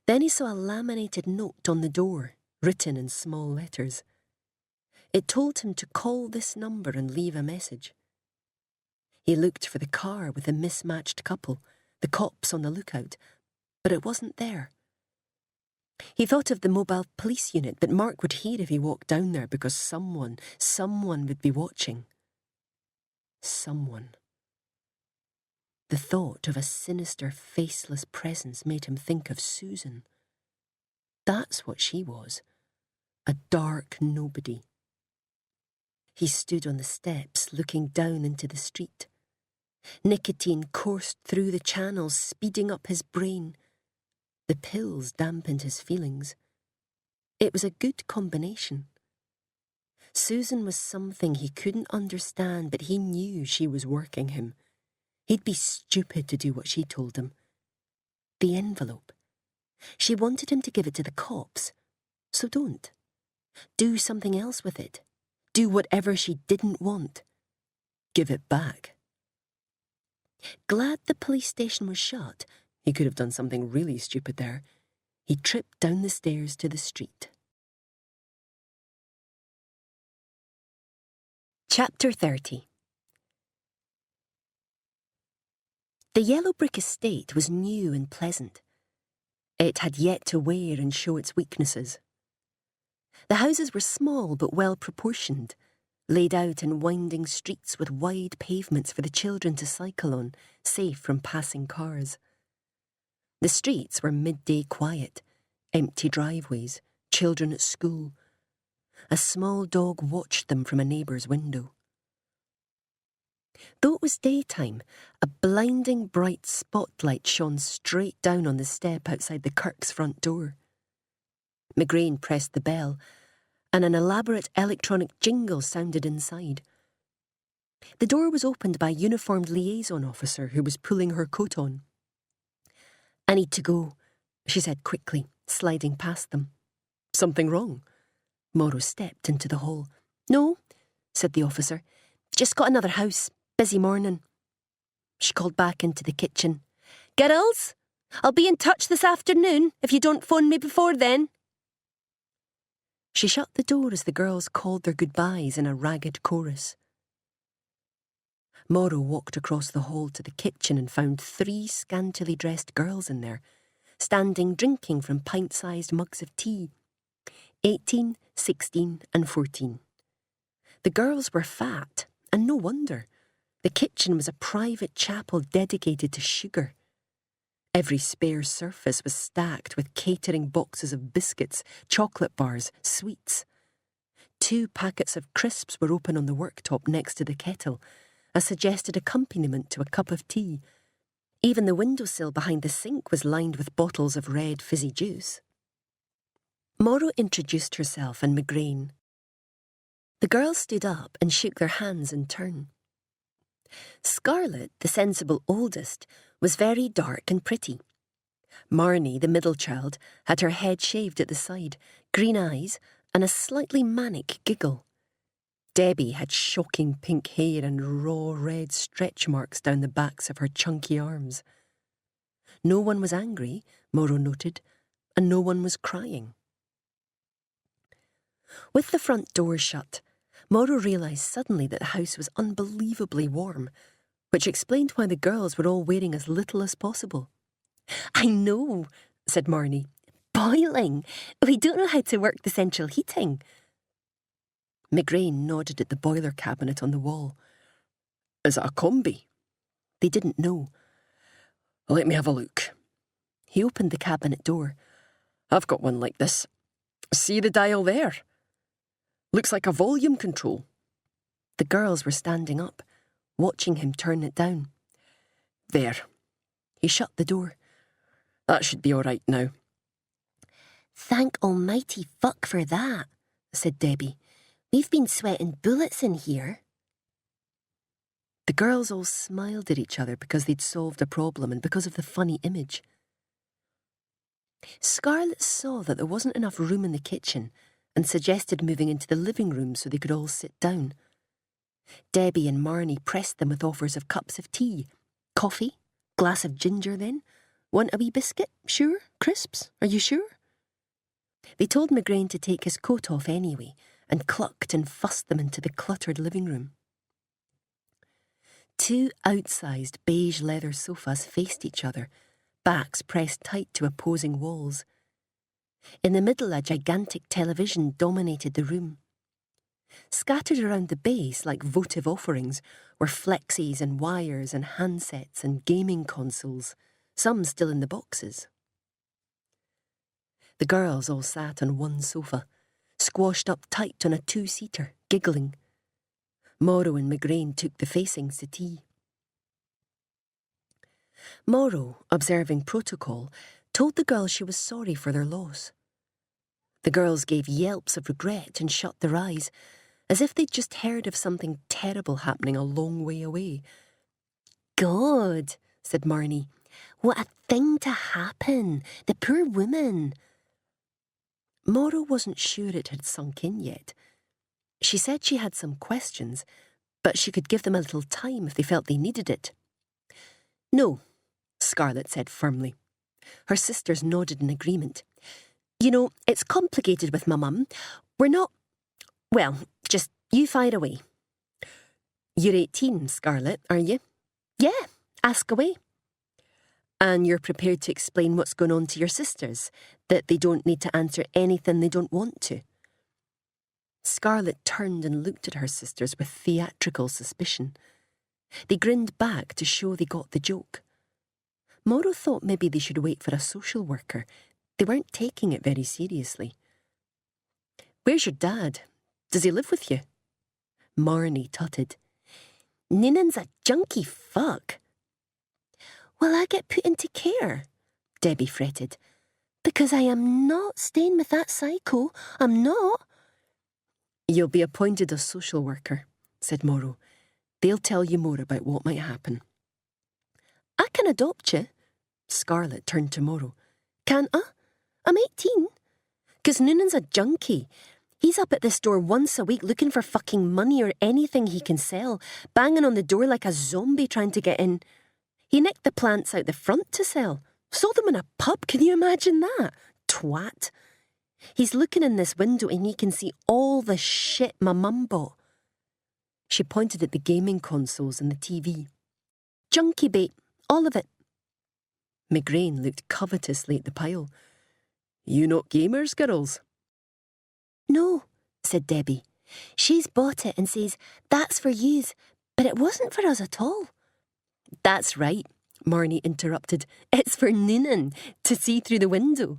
Then he saw a laminated note on the door, written in small letters. It told him to call this number and leave a message. He looked for the car with the mismatched couple, the cops on the lookout, but it wasn't there. He thought of the mobile police unit, but Mark would hear if he walked down there because someone would be watching. Someone. The thought of a sinister, faceless presence made him think of Susan. That's what she was. A dark nobody. He stood on the steps, looking down into the street. Nicotine coursed through the channels, speeding up his brain. The pills dampened his feelings. It was a good combination. Susan was something he couldn't understand, but he knew she was working him. He'd be stupid to do what she told him. The envelope. She wanted him to give it to the cops, so don't. Do something else with it. Do whatever she didn't want. Give it back. Glad the police station was shut. He could have done something really stupid there. He tripped down the stairs to the street. Chapter 30. The yellow brick estate was new and pleasant. It had yet to wear and show its weaknesses. The houses were small but well proportioned, laid out in winding streets with wide pavements for the children to cycle on, safe from passing cars. The streets were midday quiet, empty driveways, children at school. A small dog watched them from a neighbour's window. Though it was daytime, a blinding bright spotlight shone straight down on the step outside the Kirk's front door. McGrain pressed the bell, and an elaborate electronic jingle sounded inside. The door was opened by a uniformed liaison officer who was pulling her coat on. "I need to go," she said quickly, sliding past them. "Something wrong?" Morrow stepped into the hall. "No," said the officer. "Just got another house. Busy morning." She called back into the kitchen. "Girls, I'll be in touch this afternoon if you don't phone me before then." She shut the door as the girls called their goodbyes in a ragged chorus. Morrow walked across the hall to the kitchen and found 3 scantily dressed girls in there, standing drinking from pint-sized mugs of tea. 18, 16 and 14. The girls were fat, and no wonder. The kitchen was a private chapel dedicated to sugar. Every spare surface was stacked with catering boxes of biscuits, chocolate bars, sweets. 2 packets of crisps were open on the worktop next to the kettle, a suggested accompaniment to a cup of tea. Even the windowsill behind the sink was lined with bottles of red fizzy juice. Morrow introduced herself and McGrain. The girls stood up and shook their hands in turn. Scarlett, the sensible oldest, was very dark and pretty. Marnie, the middle child, had her head shaved at the side, green eyes, and a slightly manic giggle. Debbie had shocking pink hair and raw red stretch marks down the backs of her chunky arms. No one was angry, Morrow noted, and no one was crying. With the front door shut, Morrow realised suddenly that the house was unbelievably warm, which explained why the girls were all wearing as little as possible. I know, said Marnie. Boiling. We don't know how to work the central heating. McGrain nodded at the boiler cabinet on the wall. Is it a combi? They didn't know. Let me have a look. He opened the cabinet door. I've got one like this. See the dial there? Looks like a volume control. The girls were standing up, watching him turn it down. There. He shut the door. That should be all right now. Thank almighty fuck for that, said Debbie. We've been sweating bullets in here. The girls all smiled at each other because they'd solved a problem and because of the funny image. Scarlett saw that there wasn't enough room in the kitchen and suggested moving into the living room so they could all sit down. Debbie and Marnie pressed them with offers of cups of tea. Coffee? Glass of ginger then? Want a wee biscuit? Sure? Crisps? Are you sure? They told McGrain to take his coat off anyway and clucked and fussed them into the cluttered living room. 2 outsized beige leather sofas faced each other, backs pressed tight to opposing walls. In the middle, a gigantic television dominated the room. Scattered around the base like votive offerings were flexies and wires and handsets and gaming consoles, some still in the boxes. The girls all sat on one sofa, squashed up tight on a 2-seater, giggling. Morrow and McGrain took the facing settee. Morrow, observing protocol, told the girls she was sorry for their loss. The girls gave yelps of regret and shut their eyes, as if they'd just heard of something terrible happening a long way away. God, said Marnie. What a thing to happen. The poor woman. Morrow wasn't sure it had sunk in yet. She said she had some questions, but she could give them a little time if they felt they needed it. No, Scarlett said firmly. Her sisters nodded in agreement. You know, it's complicated with my mum. We're not... Well, just you fire away. You're 18, Scarlett, are you? Yeah, ask away. And you're prepared to explain what's going on to your sisters, that they don't need to answer anything they don't want to? Scarlett turned and looked at her sisters with theatrical suspicion. They grinned back to show they got the joke. Morrow thought maybe they should wait for a social worker. They weren't taking it very seriously. Where's your dad? Does he live with you? Marnie tutted. Ninan's a junkie fuck. Well, I get put into care, Debbie fretted. Because I am not staying with that psycho. I'm not. You'll be appointed a social worker, said Morrow. They'll tell you more about what might happen. I can adopt you. Scarlett turned to Morrow. Can't I? I'm 18. 'Cause Noonan's a junkie. He's up at this door once a week looking for fucking money or anything he can sell, banging on the door like a zombie trying to get in. He nicked the plants out the front to sell. Sold them in a pub, can you imagine that? Twat. He's looking in this window and he can see all the shit my mum bought. She pointed at the gaming consoles and the TV. Junkie bait, all of it. McGrain looked covetously at the pile. You not gamers, girls? No, said Debbie. She's bought it and says, that's for yous, but it wasn't for us at all. That's right, Marnie interrupted. It's for Noonan, to see through the window.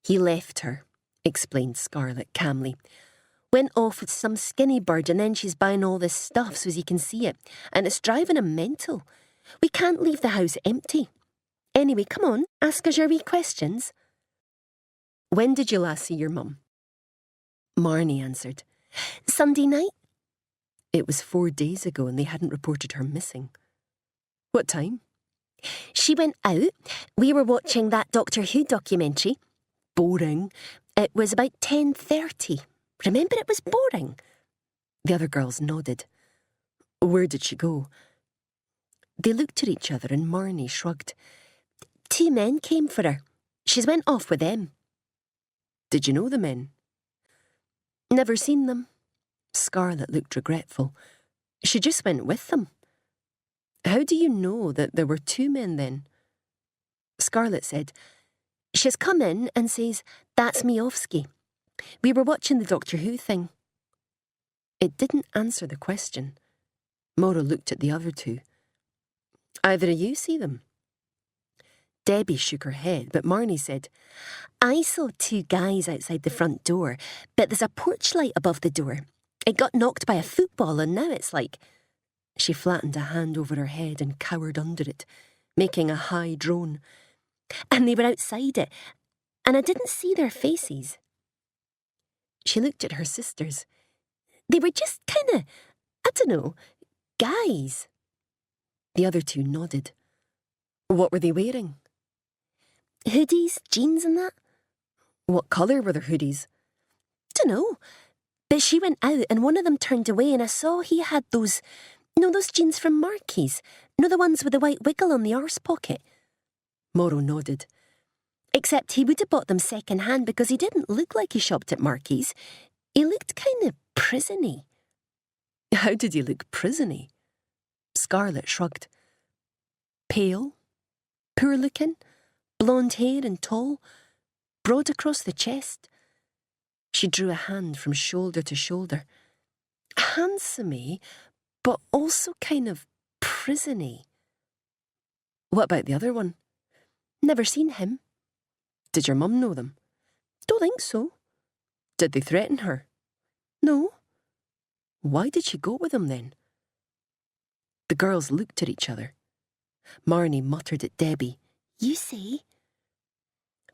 He left her, explained Scarlett calmly. Went off with some skinny bird and then she's buying all this stuff so as he can see it, and it's driving him mental. We can't leave the house empty. Anyway, come on, ask us your wee questions. When did you last see your mum? Marnie answered. Sunday night. It was 4 days ago and they hadn't reported her missing. What time? She went out. We were watching that Doctor Who documentary. Boring. It was about 10:30. Remember it was boring? The other girls nodded. Where did she go? They looked at each other and Marnie shrugged. 2 men came for her. She's went off with them. Did you know the men? Never seen them. Scarlett looked regretful. She just went with them. How do you know that there were two men then? Scarlett said, She's come in and says, That's Miofsky. We were watching the Doctor Who thing. It didn't answer the question. Mauro looked at the other two. Either of you see them? Debbie shook her head, but Marnie said, I saw two guys outside the front door, but there's a porch light above the door. It got knocked by a football and now it's like... She flattened a hand over her head and cowered under it, making a high drone. And they were outside it, and I didn't see their faces. She looked at her sisters. They were just kinda, I don't know, guys. The other two nodded. What were they wearing? Hoodies, jeans and that. What colour were their hoodies? Dunno. But she went out and one of them turned away and I saw he had those jeans from Marky's. The ones with the white wiggle on the arse pocket. Mauro nodded. Except he would have bought them second hand because he didn't look like he shopped at Marky's. He looked kind of prison-y. How did he look prison-y? Scarlett shrugged. Pale, poor-looking, blonde hair and tall, broad across the chest. She drew a hand from shoulder to shoulder. Handsome-y, but also kind of prison-y. What about the other one? Never seen him. Did your mum know them? Don't think so. Did they threaten her? No. Why did she go with him then? The girls looked at each other. Marnie muttered at Debbie, You see?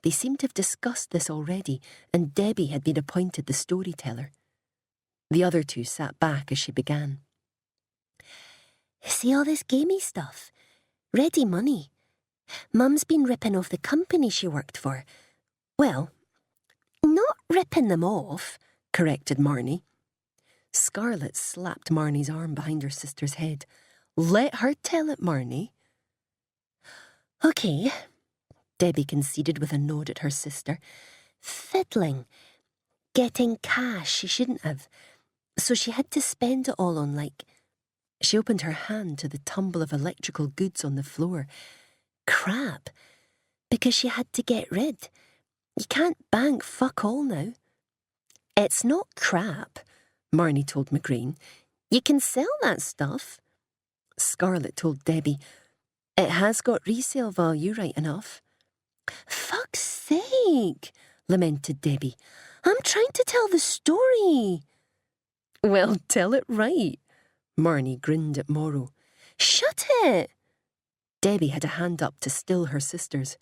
They seemed to have discussed this already, and Debbie had been appointed the storyteller. The other two sat back as she began. See all this gamey stuff? Ready money. Mum's been ripping off the company she worked for. Well, not ripping them off, corrected Marnie. Scarlett slapped Marnie's arm behind her sister's head. Let her tell it, Marnie. OK, Debbie conceded with a nod at her sister. Fiddling. Getting cash she shouldn't have. So she had to spend it all on, like... She opened her hand to the tumble of electrical goods on the floor. Crap. Because she had to get rid. You can't bank fuck all now. It's not crap, Marnie told McGreen. You can sell that stuff. Scarlett told Debbie, It has got resale value right enough. Fuck's sake, lamented Debbie. I'm trying to tell the story. Well, tell it right. Marnie grinned at Mauro. Shut it! Debbie had a hand up to still her sisters.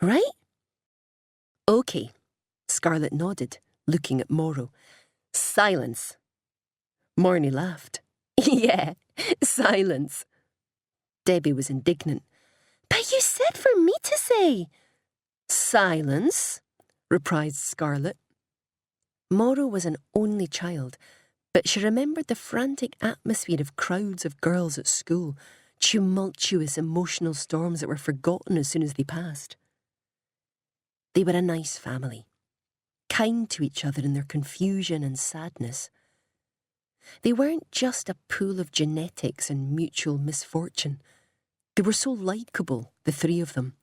Right? OK. Scarlett nodded, looking at Mauro. Silence. Marnie laughed. Yeah, silence. Debbie was indignant. But you said for me to say. Silence, reprised Scarlett. Mauro was an only child, but she remembered the frantic atmosphere of crowds of girls at school, tumultuous emotional storms that were forgotten as soon as they passed. They were a nice family, kind to each other in their confusion and sadness. They weren't just a pool of genetics and mutual misfortune. They were so likeable, the three of them.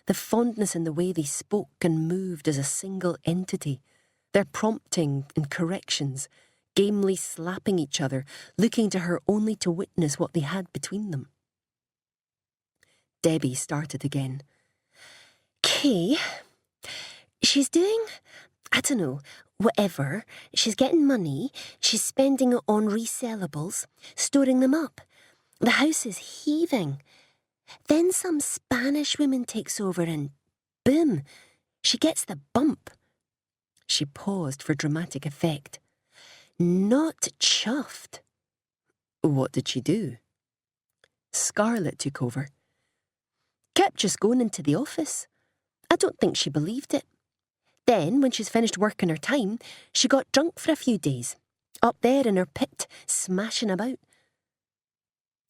The fondness in the way they spoke and moved as a single entity, their prompting and corrections, gamely slapping each other, looking to her only to witness what they had between them. Debbie started again. Kay, she's doing, I don't know, whatever. She's getting money, she's spending it on resellables, storing them up. The house is heaving. Then some Spanish woman takes over and, boom, she gets the bump. She paused for dramatic effect. Not chuffed. What did she do? Scarlett took over. Kept just going into the office. I don't think she believed it. Then, when she's finished working her time, she got drunk for a few days. Up there in her pit, smashing about.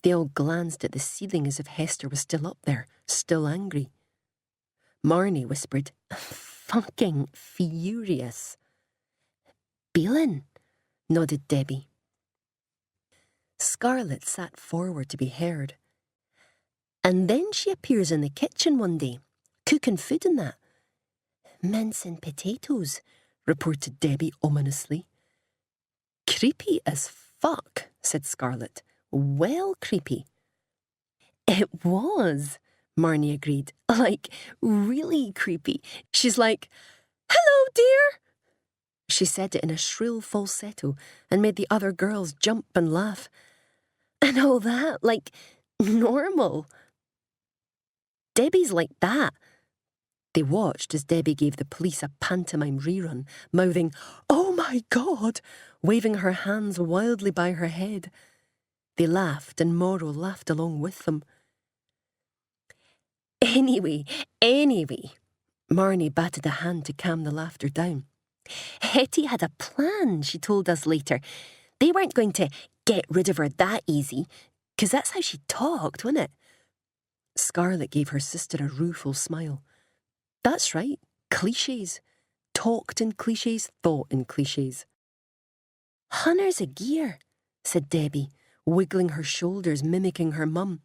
They all glanced at the ceiling as if Hester was still up there, still angry. Marnie whispered, Fucking furious. Beelin', nodded Debbie. Scarlett sat forward to be heard, And then she appears in the kitchen one day, cooking food and that. "Mince and potatoes," reported Debbie ominously. "Creepy as fuck," said Scarlett. "Well creepy." "It was," Marnie agreed. "Like, really creepy. She's like, 'Hello, dear!' She said it in a shrill falsetto and made the other girls jump and laugh. And all that, like, normal. Debbie's like that. They watched as Debbie gave the police a pantomime rerun, mouthing, "Oh my God," waving her hands wildly by her head. They laughed, and Morrow laughed along with them. Anyway, Marnie batted a hand to calm the laughter down. "Hetty had a plan," she told us later. "They weren't going to get rid of her that easy, 'cause that's how she talked, wasn't it?" Scarlett gave her sister a rueful smile. "That's right, clichés. Talked in clichés, thought in clichés." "Hunters of gear," said Debbie, wiggling her shoulders, mimicking her mum.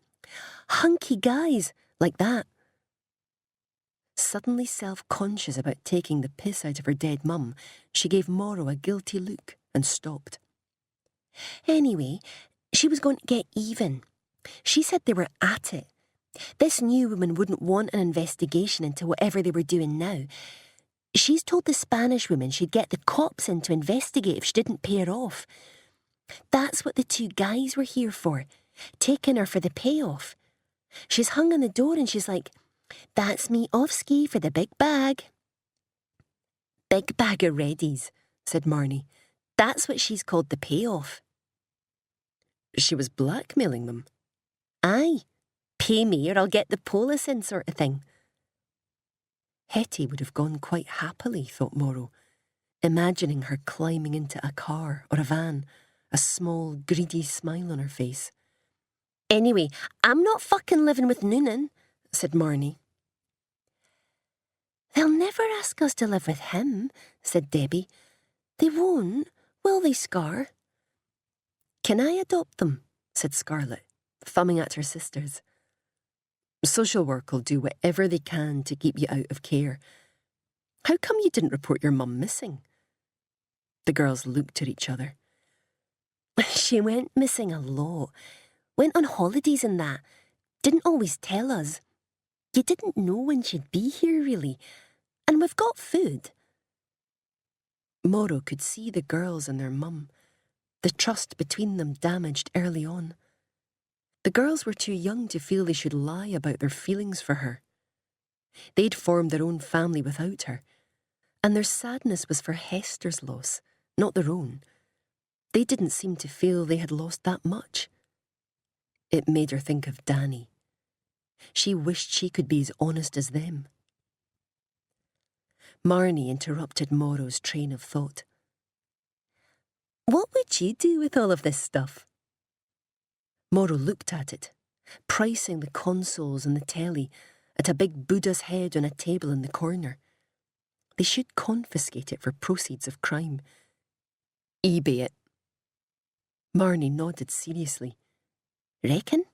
"Hunky guys, like that." Suddenly self-conscious about taking the piss out of her dead mum, she gave Morrow a guilty look and stopped. "Anyway, she was going to get even. She said they were at it. This new woman wouldn't want an investigation into whatever they were doing now. She's told the Spanish woman she'd get the cops in to investigate if she didn't pay her off. That's what the two guys were here for, taking her for the payoff. She's hung on the door and she's like, 'That's me off ski for the big bag.'" "Big bag of readies," said Marnie. "That's what she's called the payoff." She was blackmailing them. "Aye. Pay me or I'll get the police in, sort of thing." Hetty would have gone quite happily, thought Morrow, imagining her climbing into a car or a van, a small, greedy smile on her face. "Anyway, I'm not fucking living with Noonan," said Marnie. "They'll never ask us to live with him," said Debbie. "They won't, will they, Scar?" "Can I adopt them?" said Scarlett, thumbing at her sisters. "Social work will do whatever they can to keep you out of care. How come you didn't report your mum missing?" The girls looked at each other. "She went missing a lot. Went on holidays and that. Didn't always tell us. You didn't know when she'd be here, really. And we've got food." Morrow could see the girls and their mum, the trust between them damaged early on. The girls were too young to feel they should lie about their feelings for her. They'd formed their own family without her, and their sadness was for Hester's loss, not their own. They didn't seem to feel they had lost that much. It made her think of Danny. She wished she could be as honest as them. Marnie interrupted Morrow's train of thought. "What would you do with all of this stuff?" Morrow looked at it, pricing the consoles and the telly, at a big Buddha's head on a table in the corner. They should confiscate it for proceeds of crime. "eBay it." Marnie nodded seriously. "Reckon?"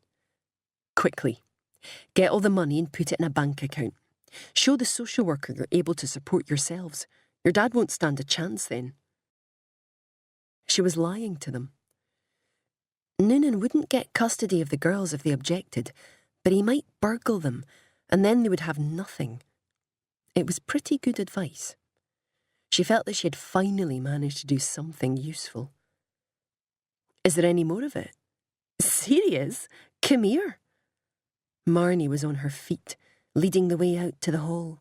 "Quickly. Get all the money and put it in a bank account. Show the social worker you're able to support yourselves. Your dad won't stand a chance then." She was lying to them. Noonan wouldn't get custody of the girls if they objected, but he might burgle them, and then they would have nothing. It was pretty good advice. She felt that she had finally managed to do something useful. "Is there any more of it?" "Serious? Come here." Marnie was on her feet, leading the way out to the hall.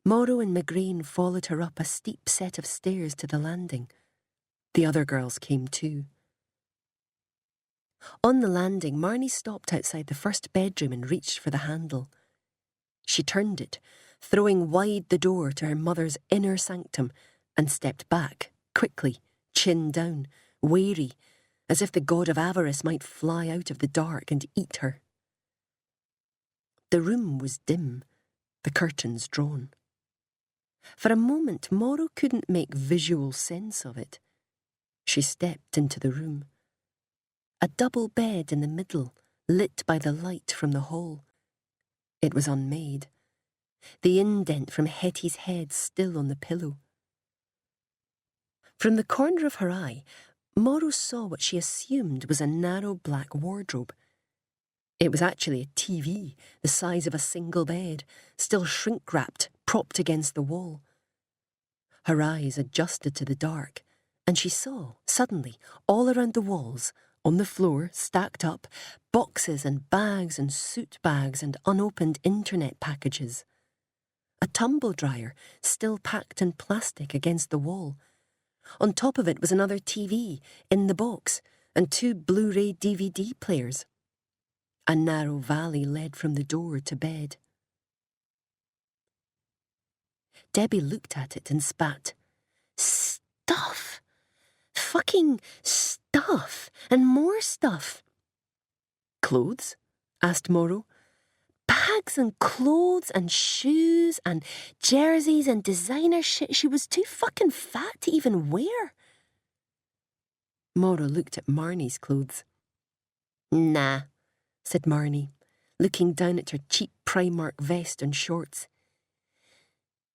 Morrow and McGrain followed her up a steep set of stairs to the landing. The other girls came too. On the landing, Marnie stopped outside the first bedroom and reached for the handle. She turned it, throwing wide the door to her mother's inner sanctum, and stepped back, quickly, chin down, wary, as if the god of avarice might fly out of the dark and eat her. The room was dim, the curtains drawn. For a moment, Morrow couldn't make visual sense of it. She stepped into the room. A double bed in the middle, lit by the light from the hall. It was unmade, the indent from Hetty's head still on the pillow. From the corner of her eye, Morrow saw what she assumed was a narrow black wardrobe. It was actually a TV, the size of a single bed, still shrink-wrapped, propped against the wall. Her eyes adjusted to the dark, and she saw, suddenly, all around the walls, on the floor, stacked up, boxes and bags and suit bags and unopened internet packages. A tumble dryer, still packed in plastic against the wall. On top of it was another TV, in the box, and 2 Blu-ray DVD players. A narrow valley led from the door to bed. Debbie looked at it and spat. Stuff! Fucking stuff! And more stuff! Clothes? Asked Morrow. Bags and clothes and shoes and jerseys and designer shit she was too fucking fat to even wear. Morrow looked at Marnie's clothes. Nah, said Marnie, looking down at her cheap Primark vest and shorts.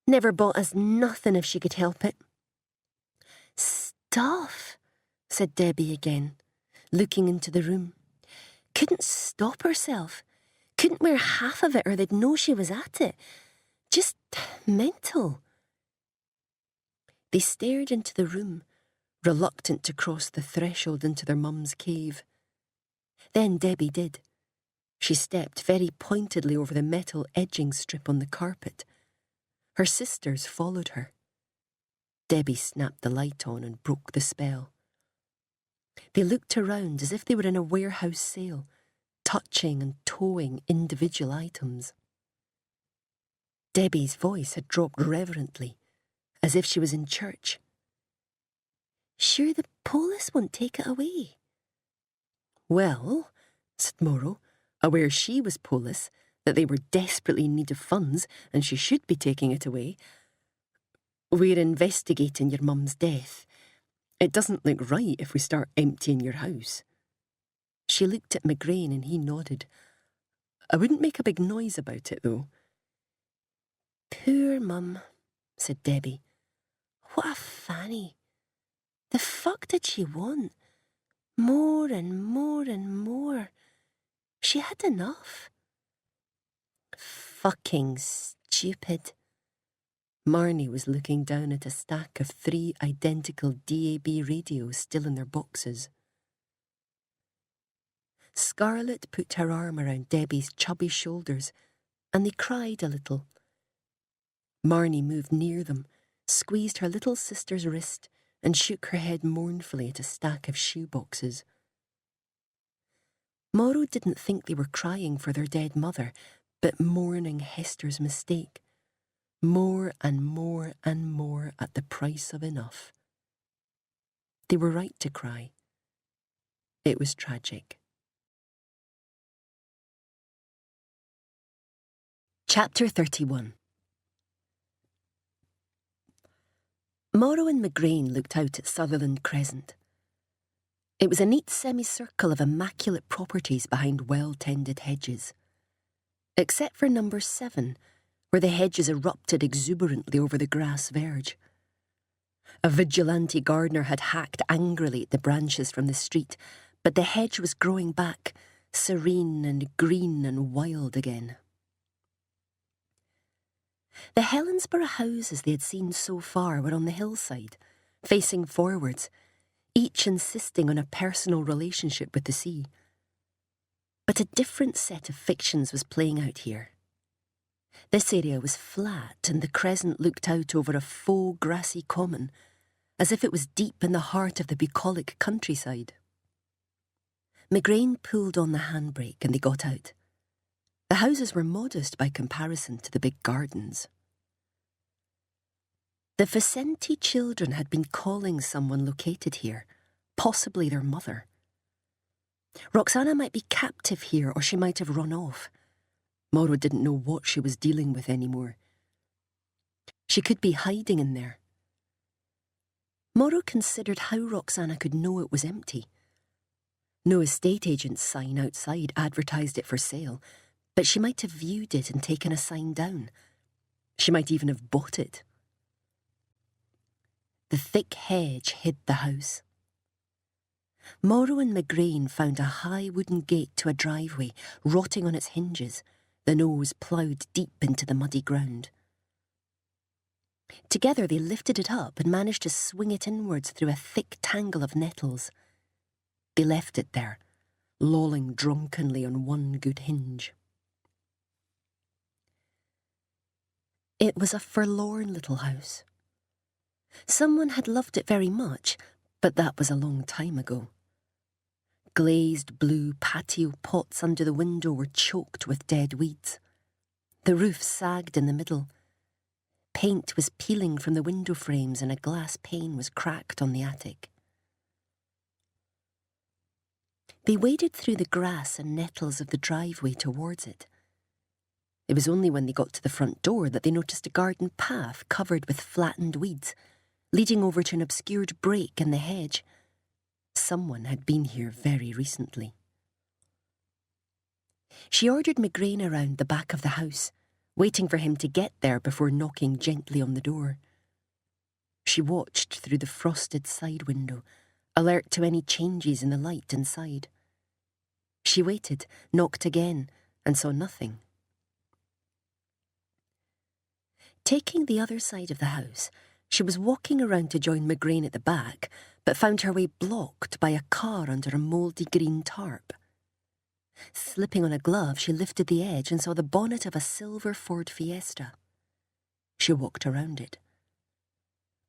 Never bought us nothing if she could help it. Stuff, said Debbie again, looking into the room. Couldn't stop herself. Couldn't wear half of it or they'd know she was at it. Just mental. They stared into the room, reluctant to cross the threshold into their mum's cave. Then Debbie did. She stepped very pointedly over the metal edging strip on the carpet. Her sisters followed her. Debbie snapped the light on and broke the spell. They looked around as if they were in a warehouse sale, touching and towing individual items. Debbie's voice had dropped reverently, as if she was in church. Sure the police won't take it away? Well, said Morrow, aware she was police, that they were desperately in need of funds and she should be taking it away. We're investigating your mum's death. It doesn't look right if we start emptying your house. She looked at McGrain and he nodded. I wouldn't make a big noise about it, though. Poor mum, said Debbie. What a fanny. The fuck did she want? More and more and more. She had enough. Fucking stupid. Marnie was looking down at a stack of 3 identical DAB radios still in their boxes. Scarlett put her arm around Debbie's chubby shoulders, and they cried a little. Marnie moved near them, squeezed her little sister's wrist, and shook her head mournfully at a stack of shoe boxes. Morrow didn't think they were crying for their dead mother, but mourning Hester's mistake. More and more and more at the price of enough. They were right to cry. It was tragic. Chapter 31. Morrow and McGrain looked out at Sutherland Crescent. It was a neat semicircle of immaculate properties behind well-tended hedges. Except for number 7, where the hedges erupted exuberantly over the grass verge. A vigilante gardener had hacked angrily at the branches from the street, but the hedge was growing back, serene and green and wild again. The Helensburgh houses they had seen so far were on the hillside, facing forwards, each insisting on a personal relationship with the sea. But a different set of fictions was playing out here. This area was flat, and the crescent looked out over a faux grassy common, as if it was deep in the heart of the bucolic countryside. McGrain pulled on the handbrake and they got out. The houses were modest by comparison to the big gardens. The Vicenti children had been calling someone located here, possibly their mother. Roxana might be captive here, or she might have run off. Morrow didn't know what she was dealing with anymore. She could be hiding in there. Morrow considered how Roxana could know it was empty. No estate agent's sign outside advertised it for sale, but she might have viewed it and taken a sign down. She might even have bought it. The thick hedge hid the house. Morrow and McGrain found a high wooden gate to a driveway, rotting on its hinges, the nose ploughed deep into the muddy ground. Together they lifted it up and managed to swing it inwards through a thick tangle of nettles. They left it there, lolling drunkenly on one good hinge. It was a forlorn little house. Someone had loved it very much, but that was a long time ago. Glazed blue patio pots under the window were choked with dead weeds. The roof sagged in the middle. Paint was peeling from the window frames and a glass pane was cracked on the attic. They waded through the grass and nettles of the driveway towards it. It was only when they got to the front door that they noticed a garden path covered with flattened weeds, leading over to an obscured break in the hedge. Someone had been here very recently. She ordered McGrain around the back of the house, waiting for him to get there before knocking gently on the door. She watched through the frosted side window, alert to any changes in the light inside. She waited, knocked again, and saw nothing. Taking the other side of the house, she was walking around to join McGrain at the back, but found her way blocked by a car under a mouldy green tarp. Slipping on a glove, she lifted the edge and saw the bonnet of a silver Ford Fiesta. She walked around it.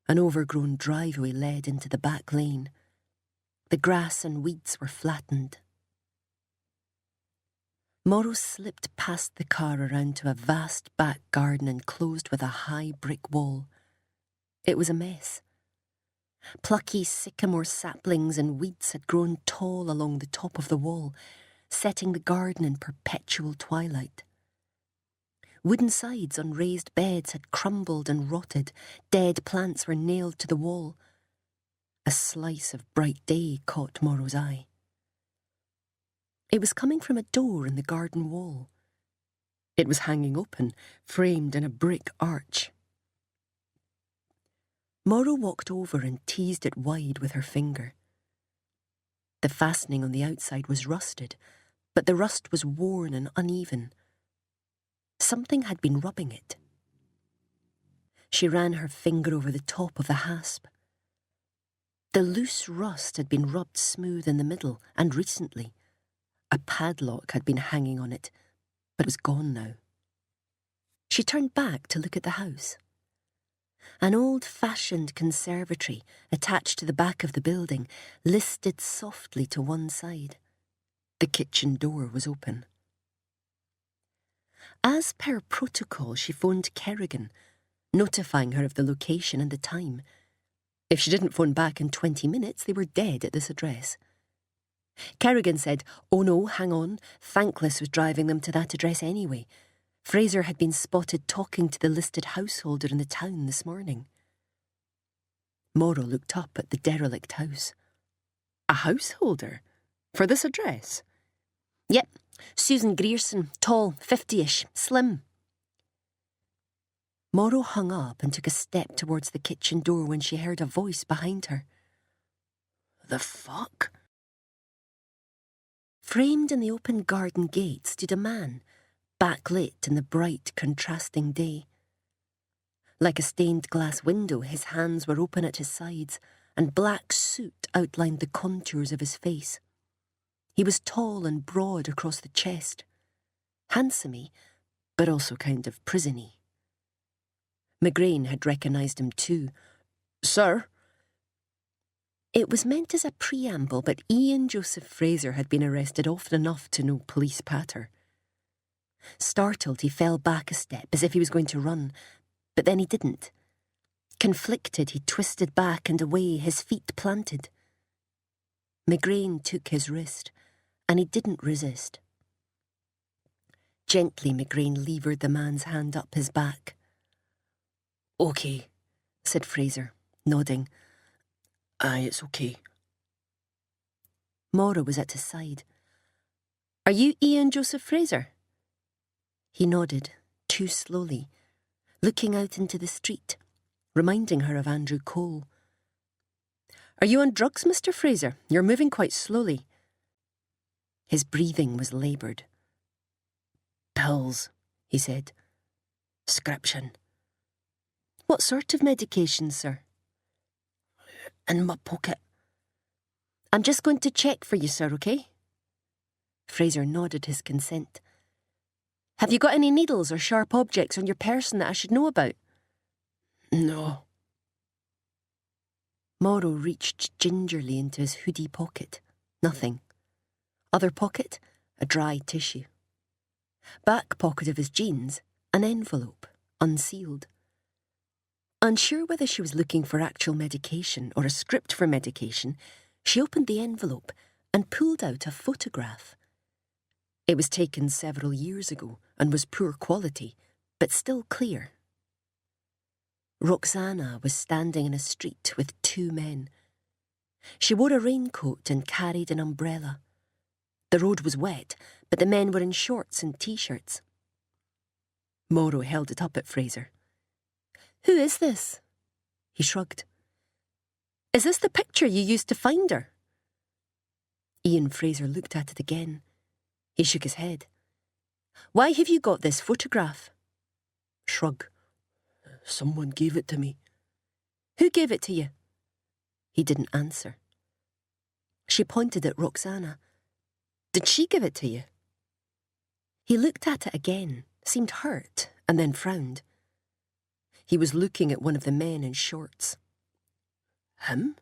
An overgrown driveway led into the back lane. The grass and weeds were flattened. Morrow slipped past the car around to a vast back garden enclosed with a high brick wall. It was a mess. Plucky sycamore saplings and weeds had grown tall along the top of the wall, setting the garden in perpetual twilight. Wooden sides on raised beds had crumbled and rotted. Dead plants were nailed to the wall. A slice of bright day caught Morrow's eye. It was coming from a door in the garden wall. It was hanging open, framed in a brick arch. Morrow walked over and teased it wide with her finger. The fastening on the outside was rusted, but the rust was worn and uneven. Something had been rubbing it. She ran her finger over the top of the hasp. The loose rust had been rubbed smooth in the middle, and recently. A padlock had been hanging on it, but it was gone now. She turned back to look at the house. An old-fashioned conservatory, attached to the back of the building, listed softly to one side. The kitchen door was open. As per protocol, she phoned Kerrigan, notifying her of the location and the time. If she didn't phone back in 20 minutes, they were dead at this address. Kerrigan said, "Oh no, hang on, Thankless was driving them to that address anyway. Fraser had been spotted talking to the listed householder in the town this morning." Morrow looked up at the derelict house. "A householder? For this address?" "Yep, Susan Grierson, tall, 50-ish, slim." Morrow hung up and took a step towards the kitchen door when she heard a voice behind her. "The fuck?" Framed in the open garden gate stood a man, backlit in the bright, contrasting day. Like a stained glass window, his hands were open at his sides, and black soot outlined the contours of his face. He was tall and broad across the chest, handsome-y, but also kind of prison-y. McGrain had recognised him too. "Sir?" It was meant as a preamble, but Ian Joseph Fraser had been arrested often enough to know police patter. Startled, he fell back a step as if he was going to run, but then he didn't. Conflicted, he twisted back and away, his feet planted. McGrain took his wrist, and he didn't resist. Gently, McGrain levered the man's hand up his back. "Okay," said Fraser, nodding. "Aye, it's okay." Maura was at his side. "Are you Ian Joseph Fraser?" He nodded, too slowly, looking out into the street, reminding her of Andrew Cole. "Are you on drugs, Mr. Fraser? You're moving quite slowly." His breathing was laboured. "Pills," he said. "Scription." "What sort of medication, sir?" "In my pocket." "I'm just going to check for you, sir, OK?" Fraser nodded his consent. "Have you got any needles or sharp objects on your person that I should know about?" "No." Morrow reached gingerly into his hoodie pocket. Nothing. Other pocket, a dry tissue. Back pocket of his jeans, an envelope, unsealed. Unsure whether she was looking for actual medication or a script for medication, she opened the envelope and pulled out a photograph. It was taken several years ago and was poor quality, but still clear. Roxana was standing in a street with two men. She wore a raincoat and carried an umbrella. The road was wet, but the men were in shorts and t-shirts. Morrow held it up at Fraser. "Who is this?" He shrugged. "Is this the picture you used to find her?" Ian Fraser looked at it again. He shook his head. "Why have you got this photograph?" Shrug. "Someone gave it to me." "Who gave it to you?" He didn't answer. She pointed at Roxana. "Did she give it to you?" He looked at it again, seemed hurt, and then frowned. He was looking at one of the men in shorts. "Him?"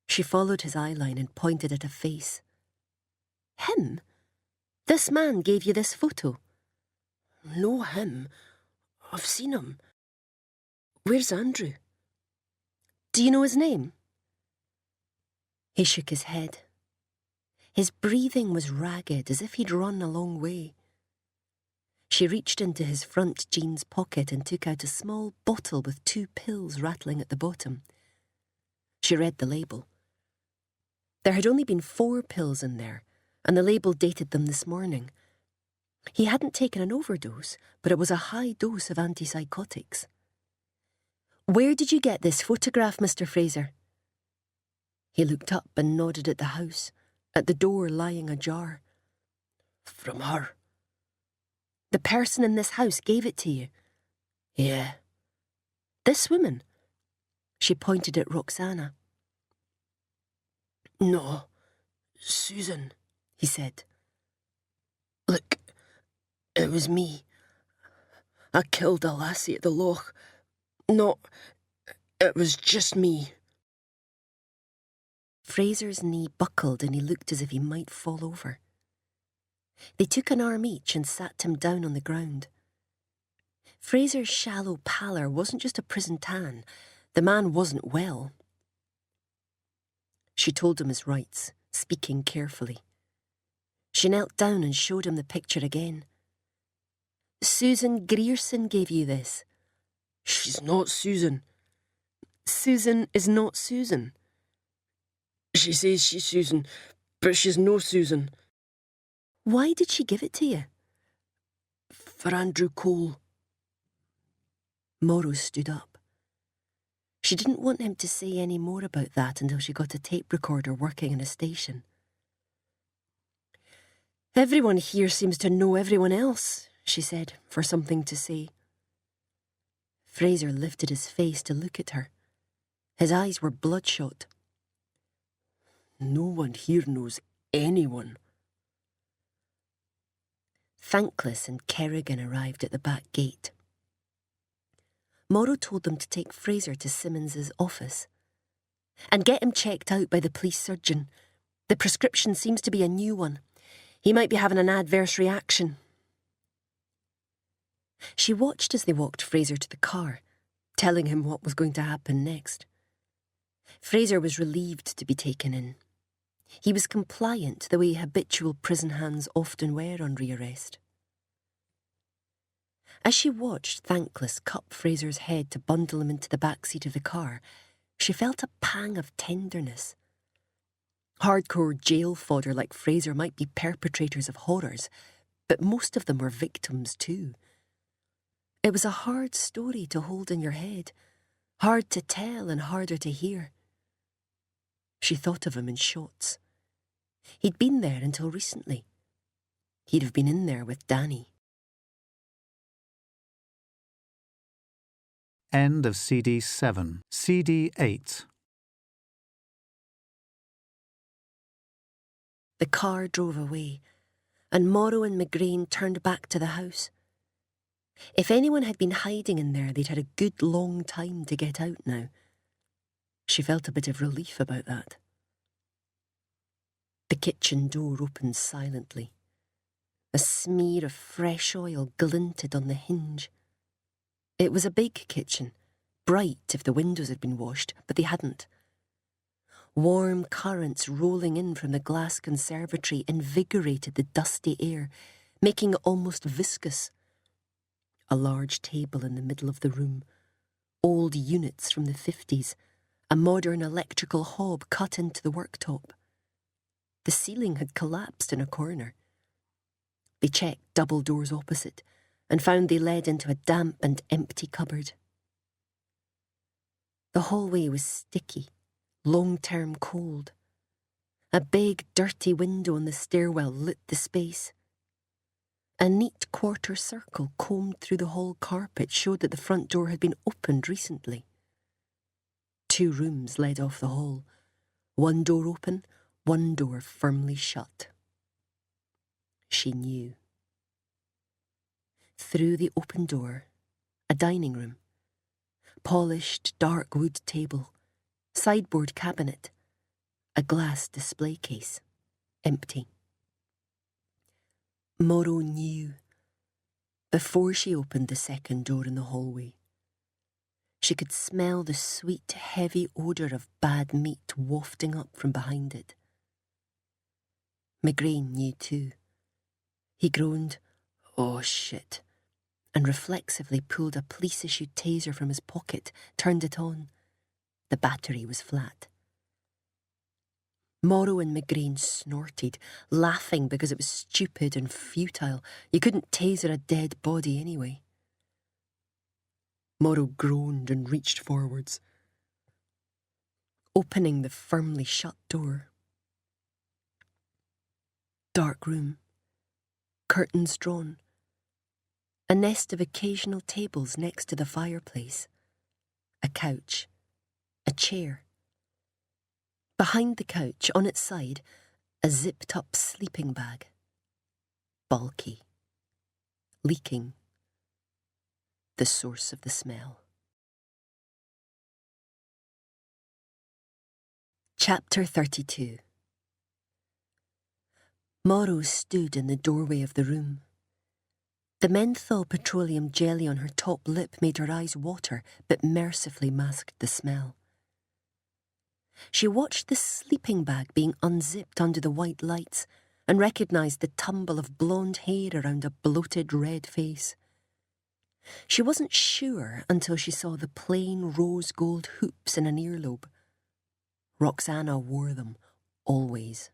She followed his eyeline and pointed at a face. "Him? This man gave you this photo?" "No, him. I've seen him. Where's Andrew?" "Do you know his name?" He shook his head. His breathing was ragged, as if he'd run a long way. She reached into his front jeans pocket and took out a small bottle with 2 pills rattling at the bottom. She read the label. There had only been 4 pills in there, and the label dated them this morning. He hadn't taken an overdose, but it was a high dose of antipsychotics. "Where did you get this photograph, Mr. Fraser?" He looked up and nodded at the house, at the door lying ajar. "From her." "The person in this house gave it to you?" "Yeah." "This woman?" She pointed at Roxana. "No, Susan," he said. "Look, it was me. I killed a lassie at the loch. No, it was just me." Fraser's knee buckled and he looked as if he might fall over. They took an arm each and sat him down on the ground. Fraser's shallow pallor wasn't just a prison tan. The man wasn't well. She told him his rights, speaking carefully. She knelt down and showed him the picture again. "Susan Grierson gave you this." "She's not Susan." "Susan is not Susan." "She says she's Susan, but she's no Susan." "Why did she give it to you?" "For Andrew Cole." Morrow stood up. She didn't want him to say any more about that until she got a tape recorder working in a station. "Everyone here seems to know everyone else," she said, for something to say. Fraser lifted his face to look at her. His eyes were bloodshot. "No one here knows anyone." Thankless and Kerrigan arrived at the back gate. Morrow told them to take Fraser to Simmons's office and get him checked out by the police surgeon. The prescription seems to be a new one. He might be having an adverse reaction. She watched as they walked Fraser to the car, telling him what was going to happen next. Fraser was relieved to be taken in. He was compliant the way habitual prison hands often were on rearrest. As she watched Thankless cup Fraser's head to bundle him into the back seat of the car, she felt a pang of tenderness. Hardcore jail fodder like Fraser might be perpetrators of horrors, but most of them were victims too. It was a hard story to hold in your head, hard to tell and harder to hear. She thought of him in shots. He'd been there until recently. He'd have been in there with Danny. End of CD 7. CD 8. The car drove away, and Morrow and McGrain turned back to the house. If anyone had been hiding in there, they'd had a good long time to get out now. She felt a bit of relief about that. The kitchen door opened silently. A smear of fresh oil glinted on the hinge. It was a big kitchen, bright if the windows had been washed, but they hadn't. Warm currents rolling in from the glass conservatory invigorated the dusty air, making it almost viscous. A large table in the middle of the room, old units from the 50s, a modern electrical hob cut into the worktop. The ceiling had collapsed in a corner. They checked double doors opposite and found they led into a damp and empty cupboard. The hallway was sticky, long-term cold. A big, dirty window on the stairwell lit the space. A neat quarter circle combed through the hall carpet showed that the front door had been opened recently. 2 rooms led off the hall, one door open, one door firmly shut. She knew. Through the open door, a dining room. Polished, dark wood table, sideboard cabinet, a glass display case, empty. Morrow knew. Before she opened the second door in the hallway, she could smell the sweet, heavy odour of bad meat wafting up from behind it. McGrain knew too. He groaned, "Oh shit," and reflexively pulled a police-issued taser from his pocket, turned it on. The battery was flat. Morrow and McGrain snorted, laughing because it was stupid and futile. You couldn't taser a dead body anyway. Morrow groaned and reached forwards, opening the firmly shut door. Dark room, curtains drawn, a nest of occasional tables next to the fireplace, a couch, a chair. Behind the couch, on its side, a zipped-up sleeping bag. Bulky. Leaking. The source of the smell. Chapter 32. Morrow stood in the doorway of the room. The menthol petroleum jelly on her top lip made her eyes water, but mercifully masked the smell. She watched the sleeping bag being unzipped under the white lights and recognised the tumble of blonde hair around a bloated red face. She wasn't sure until she saw the plain rose gold hoops in an earlobe. Roxana wore them, always.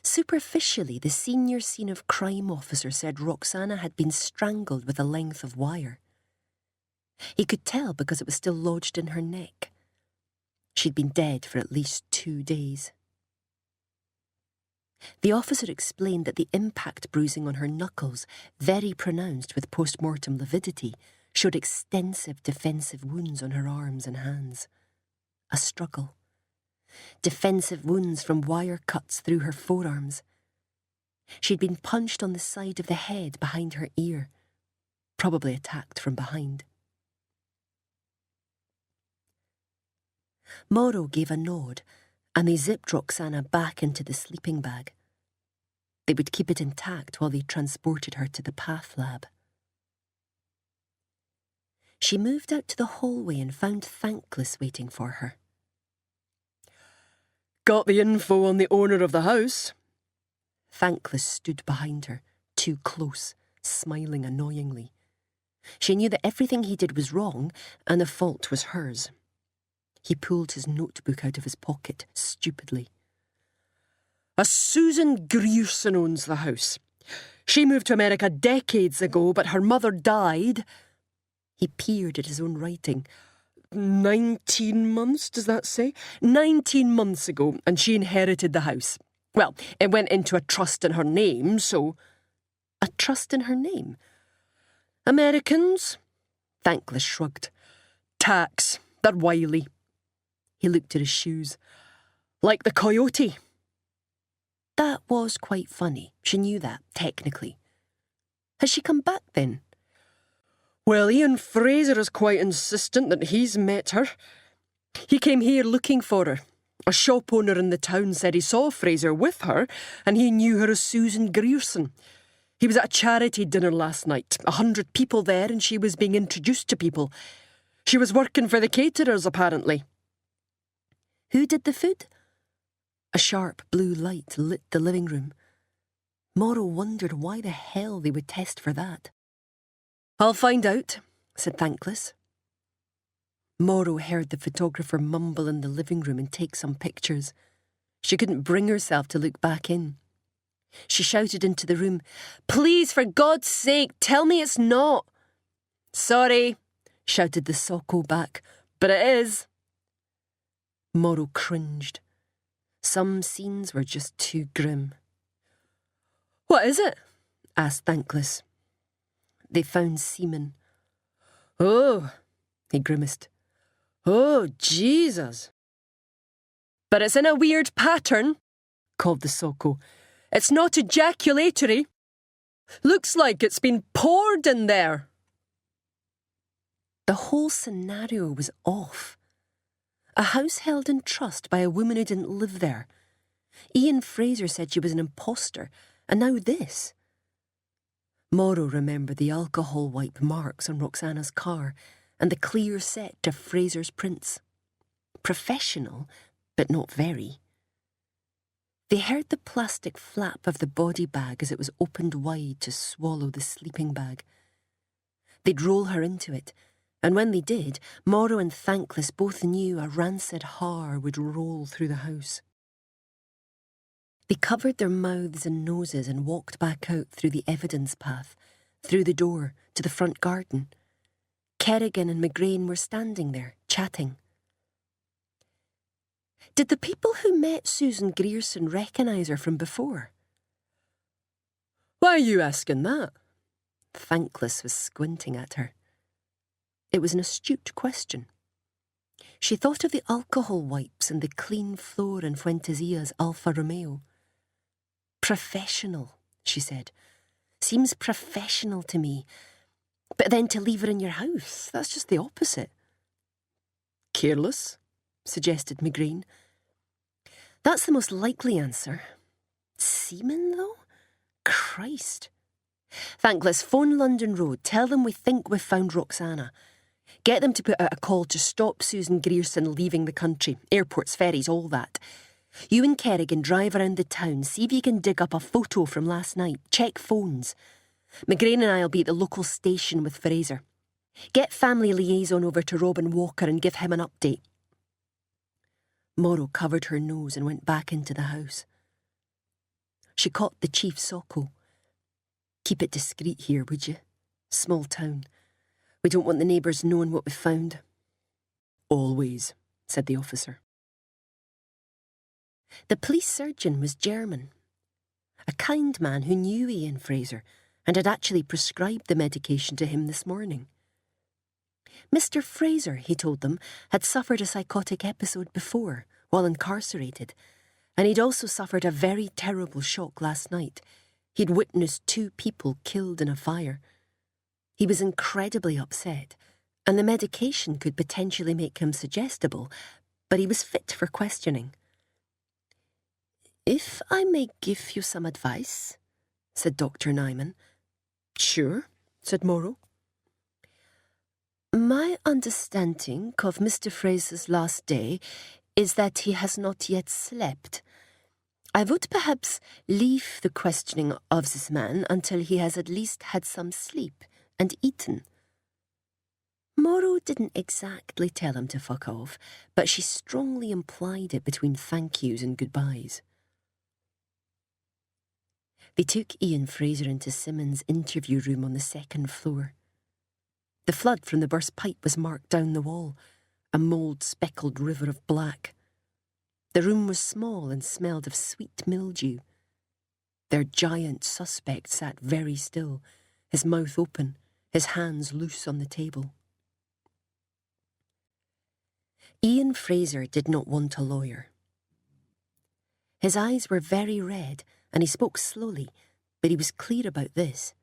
Superficially, the senior scene of crime officer said Roxana had been strangled with a length of wire. He could tell because it was still lodged in her neck. She'd been dead for at least 2 days. The officer explained that the impact bruising on her knuckles, very pronounced with post-mortem lividity, showed extensive defensive wounds on her arms and hands. A struggle. Defensive wounds from wire cuts through her forearms. She'd been punched on the side of the head behind her ear, probably attacked from behind. Morrow gave a nod, and they zipped Roxana back into the sleeping bag. They would keep it intact while they transported her to the Path Lab. She moved out to the hallway and found Thankless waiting for her. Got the info on the owner of the house? Thankless stood behind her, too close, smiling annoyingly. She knew that everything he did was wrong, and the fault was hers. He pulled his notebook out of his pocket, stupidly. A Susan Grierson owns the house. She moved to America decades ago, but her mother died. He peered at his own writing. 19 months, does that say? 19 months ago, and she inherited the house. Well, it went into a trust in her name, so... A trust in her name? Americans? Thankless shrugged. Tax. They're wily. He looked at his shoes. Like the coyote. That was quite funny. She knew that, technically. Has she come back, then? Well, Ian Fraser is quite insistent that he's met her. He came here looking for her. A shop owner in the town said he saw Fraser with her, and he knew her as Susan Grierson. He was at a charity dinner last night. 100 people there, and she was being introduced to people. She was working for the caterers, apparently. Who did the food? A sharp blue light lit the living room. Morrow wondered why the hell they would test for that. I'll find out, said Thankless. Morrow heard the photographer mumble in the living room and take some pictures. She couldn't bring herself to look back in. She shouted into the room, "Please, for God's sake, tell me it's not." "Sorry," shouted the Socko back, "but it is." Morrow cringed. Some scenes were just too grim. "What is it?" asked Thankless. They found semen. "Oh," he grimaced. "Oh, Jesus." "But it's in a weird pattern," called the Socko. "It's not ejaculatory. Looks like it's been poured in there." The whole scenario was off. A house held in trust by a woman who didn't live there. Ian Fraser said she was an imposter, and now this. Morrow remembered the alcohol wipe marks on Roxana's car and the clear set of Fraser's prints. Professional, but not very. They heard the plastic flap of the body bag as it was opened wide to swallow the sleeping bag. They'd roll her into it, and when they did, Morrow and Thankless both knew a rancid har would roll through the house. They covered their mouths and noses and walked back out through the evidence path, through the door, to the front garden. Kerrigan and McGrain were standing there, chatting. Did the people who met Susan Grierson recognise her from before? "Why are you asking that?" Thankless was squinting at her. It was an astute question. She thought of the alcohol wipes and the clean floor in Fuentesilla's Alfa Romeo. Professional, she said. Seems professional to me. But then to leave her in your house, that's just the opposite. "Careless," suggested McGrain. That's the most likely answer. Semen, though? Christ. Thankless, phone London Road. Tell them we think we've found Roxana. Get them to put out a call to stop Susan Grierson leaving the country. Airports, ferries, all that. You and Kerrigan drive around the town, see if you can dig up a photo from last night. Check phones. McGrain and I'll be at the local station with Fraser. Get family liaison over to Robin Walker and give him an update. Morrow covered her nose and went back into the house. She caught the chief Socko. Keep it discreet here, would you? Small town. We don't want the neighbours knowing what we've found. "Always," said the officer. The police surgeon was German. A kind man who knew Ian Fraser and had actually prescribed the medication to him this morning. Mr. Fraser, he told them, had suffered a psychotic episode before, while incarcerated, and he'd also suffered a very terrible shock last night. He'd witnessed 2 people killed in a fire. He was incredibly upset, and the medication could potentially make him suggestible, but he was fit for questioning. "If I may give you some advice," said Dr. Nyman. "Sure," said Morrow. "My understanding of Mr. Fraser's last day is that he has not yet slept. I would perhaps leave the questioning of this man until he has at least had some sleep and eaten." Morrow didn't exactly tell him to fuck off, but she strongly implied it between thank yous and goodbyes. They took Ian Fraser into Simmons' interview room on the second floor. The flood from the burst pipe was marked down the wall, a mould-speckled river of black. The room was small and smelled of sweet mildew. Their giant suspect sat very still, his mouth open, his hands loose on the table. Ian Fraser did not want a lawyer. His eyes were very red, and he spoke slowly, but he was clear about this.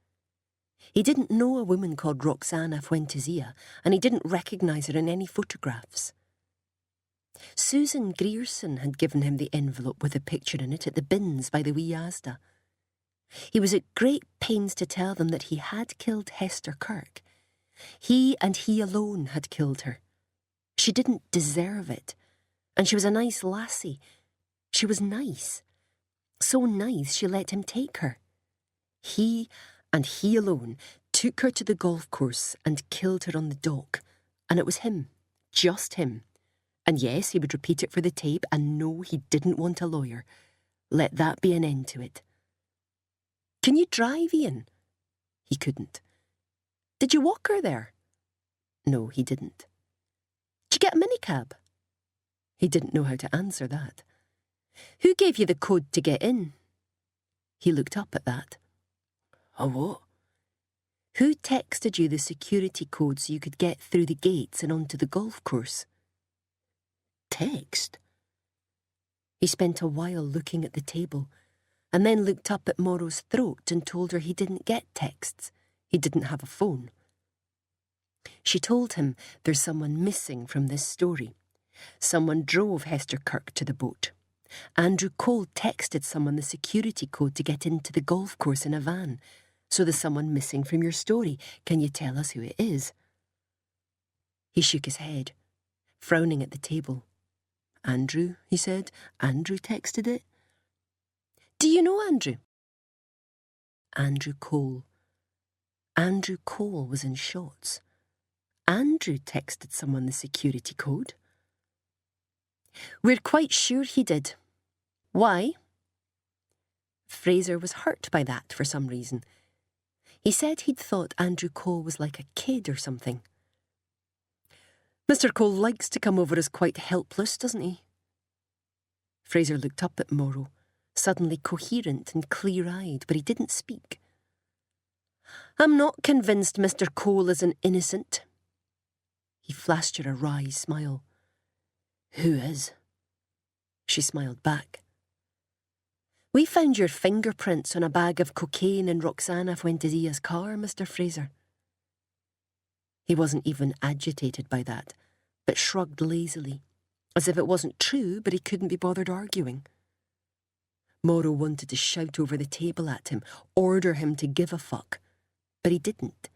He didn't know a woman called Roxana Fuentesilla, and he didn't recognise her in any photographs. Susan Grierson had given him the envelope with a picture in it at the bins by the wee Asda. He was at great pains to tell them that he had killed Hester Kirk. He and he alone had killed her. She didn't deserve it, and she was a nice lassie. She was nice. So nice she let him take her. He and he alone took her to the golf course and killed her on the dock, and it was him, just him. And yes, he would repeat it for the tape, and no, he didn't want a lawyer. Let that be an end to it. Can you drive, Ian? He couldn't. Did you walk her there? No, he didn't. Did you get a minicab? He didn't know how to answer that. Who gave you the code to get in? He looked up at that. A what? Who texted you the security code so you could get through the gates and onto the golf course? Text? He spent a while looking at the table, and then looked up at Morrow's throat and told her he didn't get texts. He didn't have a phone. She told him there's someone missing from this story. Someone drove Hester Kirk to the boat. Andrew Cole texted someone the security code to get into the golf course in a van. So there's someone missing from your story. Can you tell us who it is? He shook his head, frowning at the table. Andrew, he said. Andrew texted it. Do you know Andrew? Andrew Cole. Andrew Cole was in shots. Andrew texted someone the security code. We're quite sure he did. Why? Fraser was hurt by that for some reason. He said he'd thought Andrew Cole was like a kid or something. Mr. Cole likes to come over as quite helpless, doesn't he? Fraser looked up at Morrow, suddenly coherent and clear-eyed, but he didn't speak. I'm not convinced Mr. Cole is an innocent. He flashed her a wry smile. Who is? She smiled back. We found your fingerprints on a bag of cocaine in Roxana Fuentesilla's car, Mr. Fraser. He wasn't even agitated by that, but shrugged lazily, as if it wasn't true, but he couldn't be bothered arguing. Morrow wanted to shout over the table at him, order him to give a fuck, but he didn't.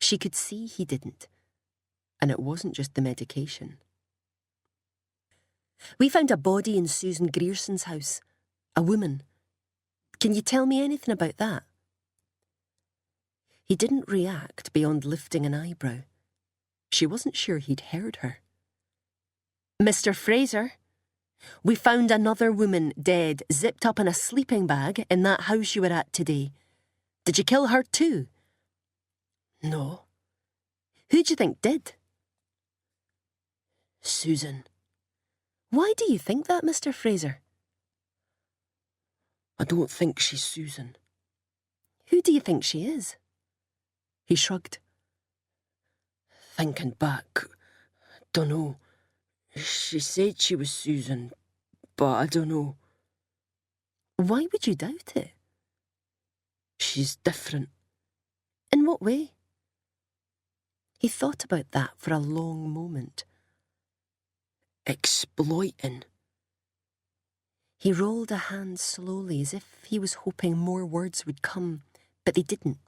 She could see he didn't. And it wasn't just the medication. We found a body in Susan Grierson's house. A woman. Can you tell me anything about that? He didn't react beyond lifting an eyebrow. She wasn't sure he'd heard her. Mr. Fraser, we found another woman dead, zipped up in a sleeping bag in that house you were at today. Did you kill her too? No. Who do you think did? Susan. Why do you think that, Mr. Fraser? I don't think she's Susan. Who do you think she is? He shrugged. Thinking back, dunno. She said she was Susan, but I don't know. Why would you doubt it? She's different. In what way? He thought about that for a long moment. Exploiting. He rolled a hand slowly as if he was hoping more words would come, but they didn't.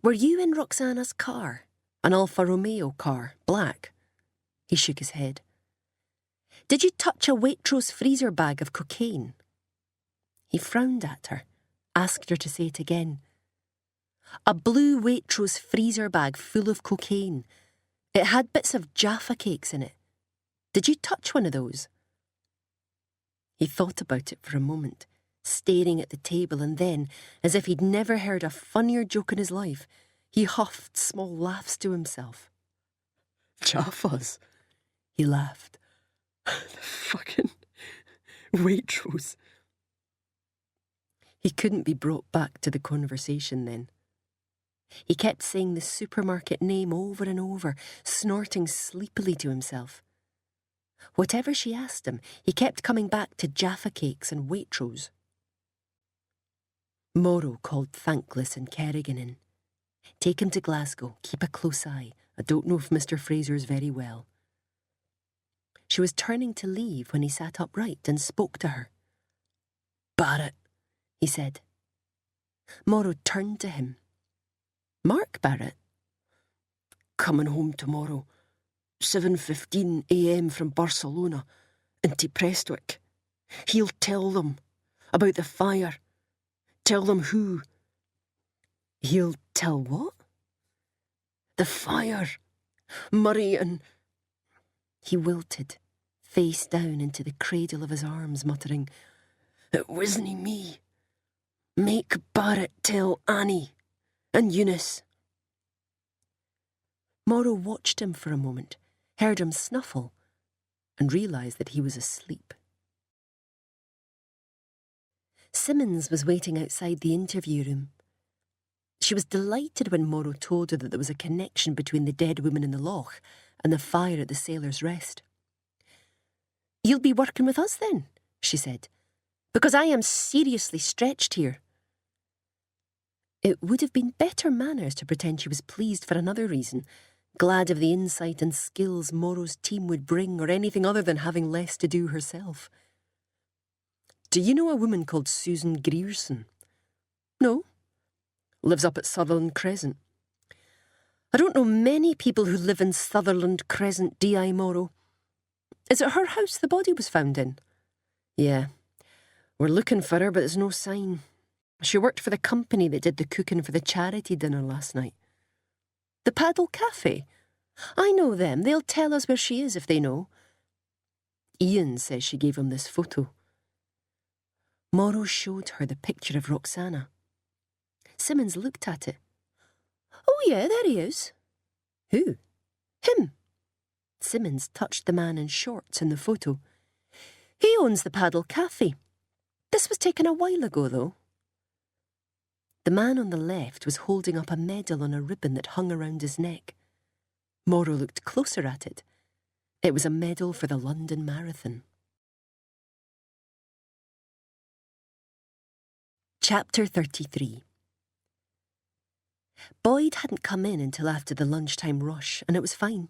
Were you in Roxana's car? An Alfa Romeo car, black? He shook his head. Did you touch a Waitrose freezer bag of cocaine? He frowned at her, asked her to say it again. A blue Waitrose freezer bag full of cocaine. It had bits of Jaffa cakes in it. Did you touch one of those? He thought about it for a moment, staring at the table, and then, as if he'd never heard a funnier joke in his life, he huffed small laughs to himself. Jaffas? He laughed. The fucking Waitrose. He couldn't be brought back to the conversation then. He kept saying the supermarket name over and over, snorting sleepily to himself. Whatever she asked him, he kept coming back to Jaffa cakes and Waitrose. Morrow called Thankless and Kerrigan in. Take him to Glasgow, keep a close eye. I don't know if Mr. Fraser's very well. She was turning to leave when he sat upright and spoke to her. Barrett, he said. Morrow turned to him. Mark Barrett? Coming home tomorrow. 7:15 a.m. from Barcelona into Prestwick. He'll tell them about the fire. Tell them who. He'll tell what? The fire. Murray and... He wilted, face down into the cradle of his arms, muttering, It wasn't me. Make Barrett tell Annie and Eunice. Morrow watched him for a moment, heard him snuffle, and realised that he was asleep. Simmons was waiting outside the interview room. She was delighted when Morrow told her that there was a connection between the dead woman in the loch and the fire at the Sailor's Rest. You'll be working with us then, she said, because I am seriously stretched here. It would have been better manners to pretend she was pleased for another reason, glad of the insight and skills Morrow's team would bring, or anything other than having less to do herself. Do you know a woman called Susan Grierson? No. Lives up at Sutherland Crescent. I don't know many people who live in Sutherland Crescent, D.I. Morrow. Is it her house the body was found in? Yeah. We're looking for her, but there's no sign. She worked for the company that did the cooking for the charity dinner last night. The Paddle Cafe? I know them. They'll tell us where she is if they know. Ian says she gave him this photo. Morrow showed her the picture of Roxana. Simmons looked at it. Oh yeah, there he is. Who? Him. Simmons touched the man in shorts in the photo. He owns the Paddle Cafe. This was taken a while ago, though. The man on the left was holding up a medal on a ribbon that hung around his neck. Morrow looked closer at it. It was a medal for the London Marathon. Chapter 33. Boyd hadn't come in until after the lunchtime rush, and it was fine.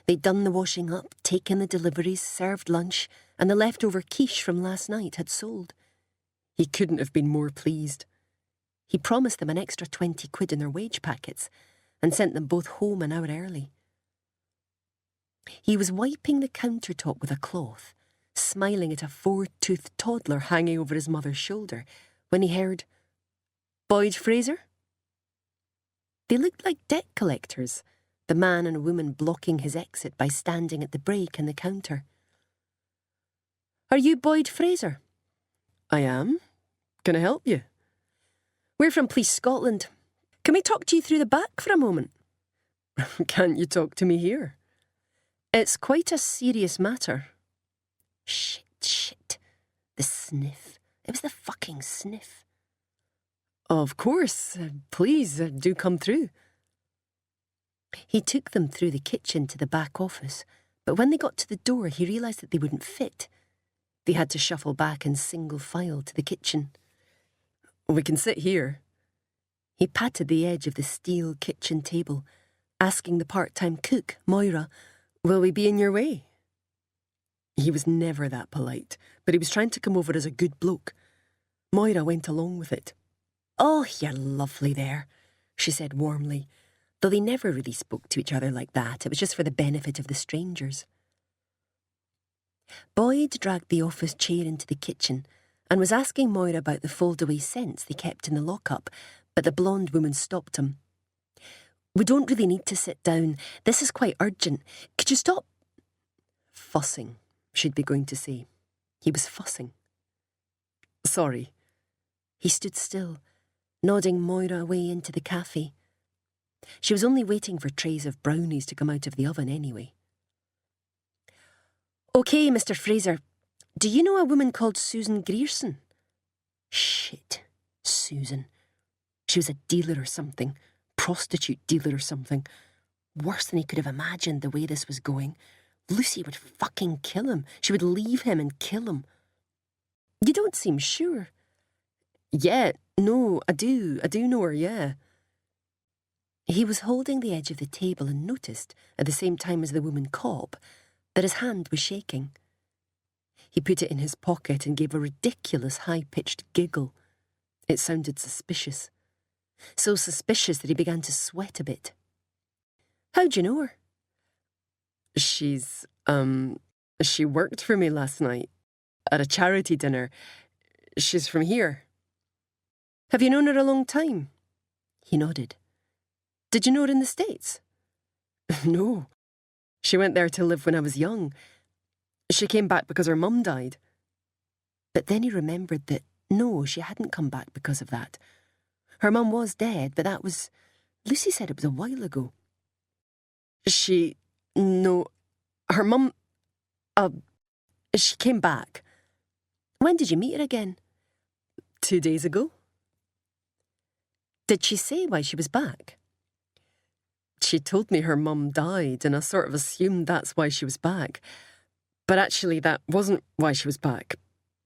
They'd done the washing up, taken the deliveries, served lunch, and the leftover quiche from last night had sold. He couldn't have been more pleased. He promised them an extra 20 quid in their wage packets and sent them both home an hour early. He was wiping the countertop with a cloth, smiling at a 4-toothed toddler hanging over his mother's shoulder, when he heard, Boyd Fraser? They looked like debt collectors, the man and woman blocking his exit by standing at the break in the counter. Are you Boyd Fraser? I am. Can I help you? We're from Police Scotland. Can we talk to you through the back for a moment? Can't you talk to me here? It's quite a serious matter. Shit. The sniff. It was the fucking sniff. Of course. Please, do come through. He took them through the kitchen to the back office, but when they got to the door, he realised that they wouldn't fit. They had to shuffle back in single file to the kitchen. We can sit here. He patted the edge of the steel kitchen table, asking the part-time cook, Moira, will we be in your way? He was never that polite, but he was trying to come over as a good bloke. Moira went along with it. Oh, you're lovely there, she said warmly, though they never really spoke to each other like that. It was just for the benefit of the strangers. Boyd dragged the office chair into the kitchen and was asking Moira about the foldaway scents they kept in the lockup, But the blonde woman stopped him. "We don't really need to sit down. This is quite urgent. Could you stop?" Fussing, she'd be going to say. He was fussing. "Sorry." He stood still, nodding Moira away into the cafe. She was only waiting for trays of brownies to come out of the oven anyway. "OK, Mr. Fraser, do you know a woman called Susan Grierson?" Shit, Susan. She was a dealer or something, prostitute dealer or something. Worse than he could have imagined the way this was going. Lucy would fucking kill him. She would leave him and kill him. "You don't seem sure." "Yeah, no, I do know her, yeah." He was holding the edge of the table and noticed, at the same time as the woman cop, that his hand was shaking. He put it in his pocket and gave a ridiculous high-pitched giggle. It sounded suspicious. So suspicious that he began to sweat a bit. "How'd you know her?" She worked for me last night at a charity dinner. She's from here." "Have you known her a long time?" He nodded. "Did you know her in the States?" "No. She went there to live when I was young. She came back because her mum died." But then he remembered that, no, she hadn't come back because of that. Her mum was dead, but that was... Lucy said it was a while ago. No, her mum... she came back." "When did you meet her again?" 2 days ago." "Did she say why she was back?" "She told me her mum died, and I sort of assumed that's why she was back. But actually that wasn't why she was back.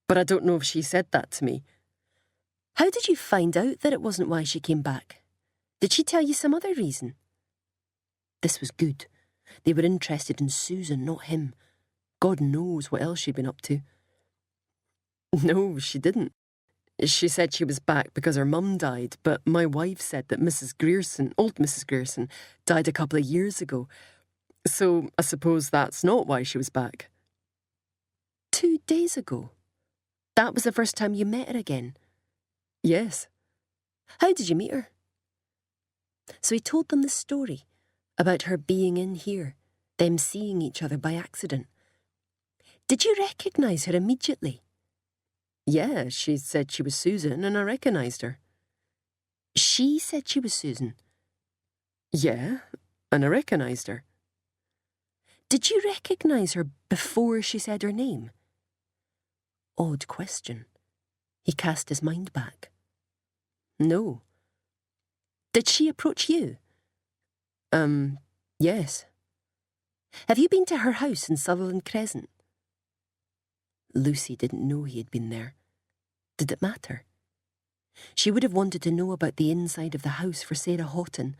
But I don't know if she said that to me." "How did you find out that it wasn't why she came back? Did she tell you some other reason?" This was good. They were interested in Susan, not him. God knows what else she'd been up to. "No, she didn't. She said she was back because her mum died, but my wife said that old Mrs. Grierson, died a couple of years ago. So I suppose that's not why she was back." 2 days ago? That was the first time you met her again? "Yes." "How did you meet her?" So he told them the story about her being in here, them seeing each other by accident. "Did you recognise her immediately?" "Yeah, she said she was Susan and I recognised her." "She said she was Susan?" "Yeah, and I recognised her." "Did you recognise her before she said her name?" Odd question. He cast his mind back. "No." "Did she approach you?" Yes." "Have you been to her house in Sutherland Crescent?" Lucy didn't know he had been there. Did it matter? She would have wanted to know about the inside of the house for Sarah Houghton.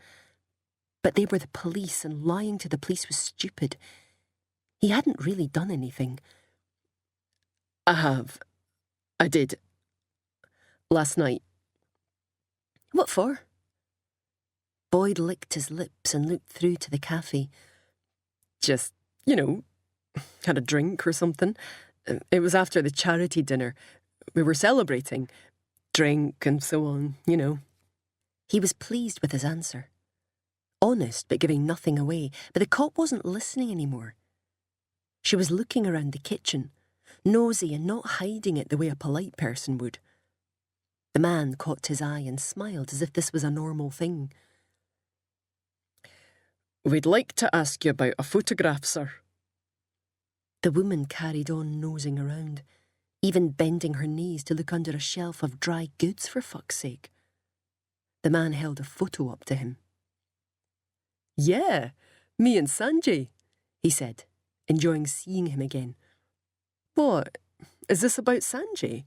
But they were the police, and lying to the police was stupid. He hadn't really done anything. I did. Last night." "What for?" Boyd licked his lips and looked through to the cafe. "Just, had a drink or something. It was after the charity dinner. We were celebrating. Drink and so on, He was pleased with his answer. Honest, but giving nothing away. But the cop wasn't listening anymore. She was looking around the kitchen, nosy and not hiding it the way a polite person would. The man caught his eye and smiled as if this was a normal thing. "We'd like to ask you about a photograph, sir." The woman carried on nosing around, even bending her knees to look under a shelf of dry goods, for fuck's sake. The man held a photo up to him. "Yeah, me and Sanjay," he said, enjoying seeing him again. "What? Is this about Sanjay?"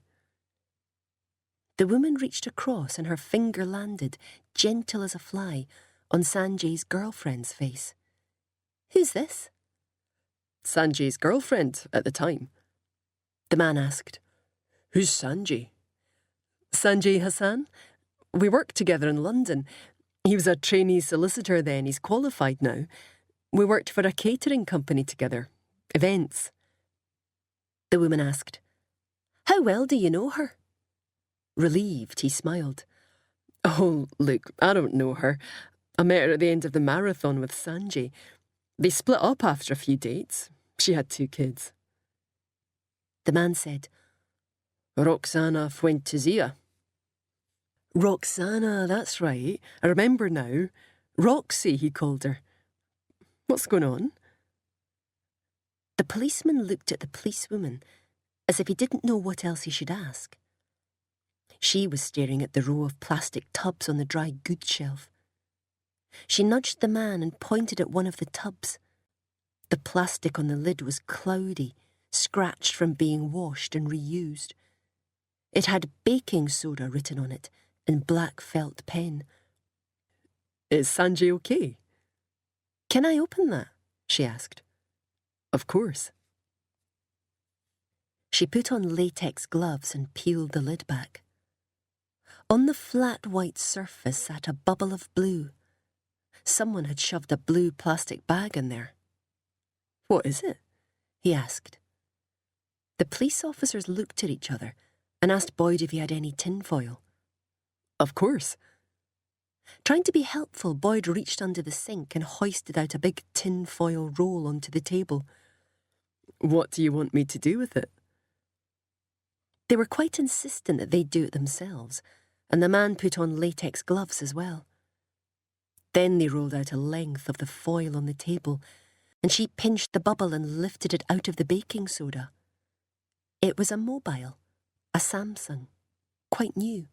The woman reached across and her finger landed, gentle as a fly, on Sanjay's girlfriend's face. "Who's this?" "Sanjay's girlfriend at the time." The man asked. "Who's Sanjay?" "Sanjay Hassan. We worked together in London. He was a trainee solicitor then, he's qualified now. We worked for a catering company together. Events." The woman asked, "How well do you know her?" Relieved, he smiled. Oh, look, I don't know her. I met her at the end of the marathon with Sanjay. They split up after a few dates. She had 2 kids. The man said, Roxana Fuentesilla. Roxana, that's right. I remember now. Roxy, he called her. What's going on? The policeman looked at the policewoman as if he didn't know what else he should ask. She was staring at the row of plastic tubs on the dry goods shelf. She nudged the man and pointed at one of the tubs. The plastic on the lid was cloudy, scratched from being washed and reused. It had baking soda written on it in black felt pen. Is Sanjay okay? Can I open that? She asked. Of course. She put on latex gloves and peeled the lid back. On the flat white surface sat a bubble of blue. Someone had shoved a blue plastic bag in there. What is it? He asked. The police officers looked at each other and asked Boyd if he had any tinfoil. Of course. Trying to be helpful, Boyd reached under the sink and hoisted out a big tinfoil roll onto the table. What do you want me to do with it? They were quite insistent that they'd do it themselves, and the man put on latex gloves as well. Then they rolled out a length of the foil on the table, and she pinched the bubble and lifted it out of the baking soda. It was a mobile, a Samsung, quite new.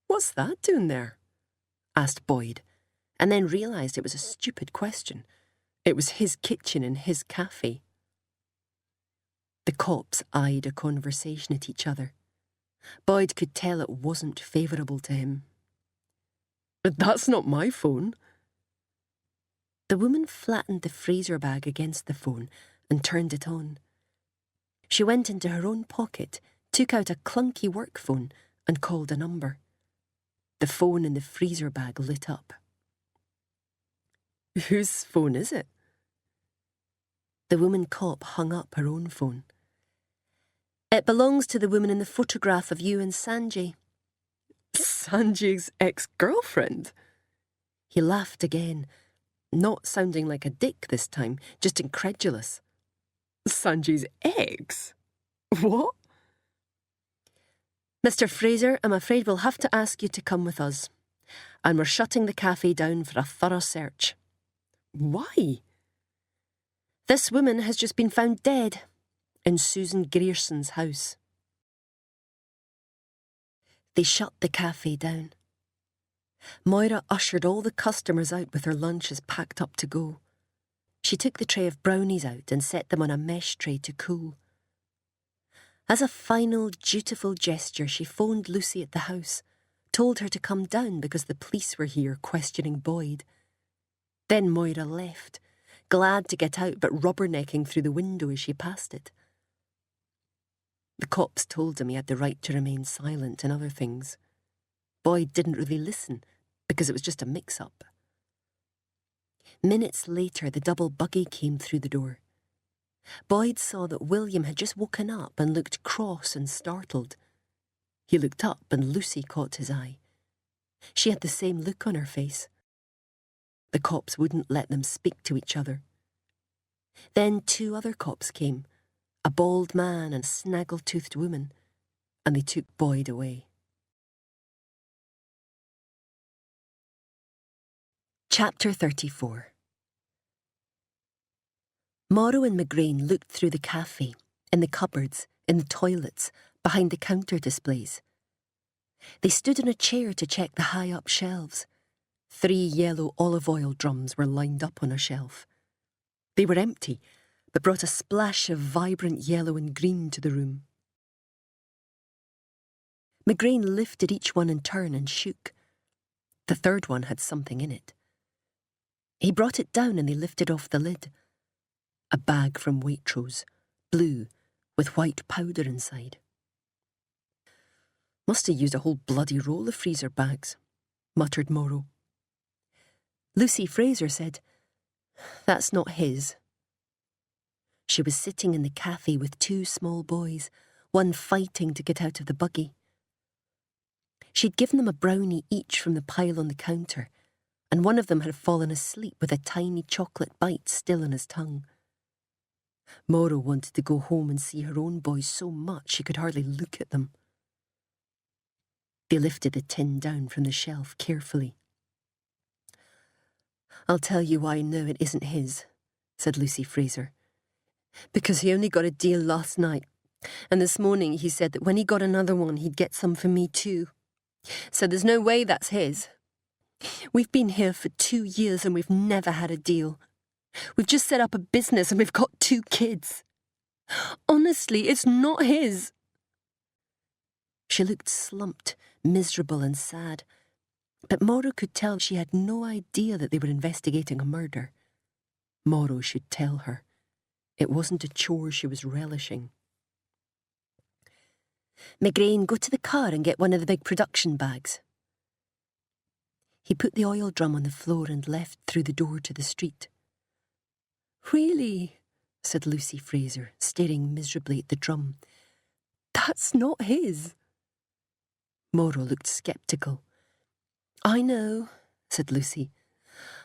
What's that doing there? Asked Boyd, and then realised it was a stupid question. It was his kitchen in his cafe. The cops eyed a conversation at each other. Boyd could tell it wasn't favourable to him. That's not my phone. The woman flattened the freezer bag against the phone and turned it on. She went into her own pocket, took out a clunky work phone and called a number. The phone in the freezer bag lit up. Whose phone is it? The woman cop hung up her own phone. It belongs to the woman in the photograph of you and Sanjay. Sanjay's ex-girlfriend? He laughed again, not sounding like a dick this time, just incredulous. Sanjay's ex? What? Mr. Fraser, I'm afraid we'll have to ask you to come with us. And we're shutting the cafe down for a thorough search. Why? This woman has just been found dead in Susan Grierson's house. They shut the cafe down. Moira ushered all the customers out with her lunches packed up to go. She took the tray of brownies out and set them on a mesh tray to cool. As a final, dutiful gesture, she phoned Lucy at the house, told her to come down because the police were here questioning Boyd. Then Moira left, glad to get out but rubbernecking through the window as she passed it. The cops told him he had the right to remain silent and other things. Boyd didn't really listen because it was just a mix-up. Minutes later, the double buggy came through the door. Boyd saw that William had just woken up and looked cross and startled. He looked up and Lucy caught his eye. She had the same look on her face. The cops wouldn't let them speak to each other. Then 2 other cops came, a bald man and a snaggle-toothed woman, and they took Boyd away. Chapter 34. Morrow and McGrain looked through the cafe, in the cupboards, in the toilets, behind the counter displays. They stood in a chair to check the high-up shelves. 3 yellow olive oil drums were lined up on a shelf. They were empty, but brought a splash of vibrant yellow and green to the room. McGrain lifted each one in turn and shook. The 3rd one had something in it. He brought it down and they lifted off the lid. A bag from Waitrose, blue, with white powder inside. Must have used a whole bloody roll of freezer bags, muttered Morrow. Lucy Fraser said, "That's not his." She was sitting in the cafe with 2 small boys, one fighting to get out of the buggy. She'd given them a brownie each from the pile on the counter, and one of them had fallen asleep with a tiny chocolate bite still on his tongue. Mauro wanted to go home and see her own boys so much she could hardly look at them. They lifted the tin down from the shelf carefully. "I'll tell you why I know it isn't his," said Lucy Fraser. "Because he only got a deal last night, and this morning he said that when he got another one he'd get some for me too. So there's no way that's his. We've been here for 2 years and we've never had a deal. We've just set up a business and we've got 2 kids. Honestly, it's not his." She looked slumped, miserable and sad, but Mauro could tell she had no idea that they were investigating a murder. Mauro should tell her. It wasn't a chore she was relishing. "McGrain, go to the car and get one of the big production bags." He put the oil drum on the floor and left through the door to the street. "Really?" said Lucy Fraser, staring miserably at the drum. "That's not his." Mauro looked sceptical. "I know," said Lucy.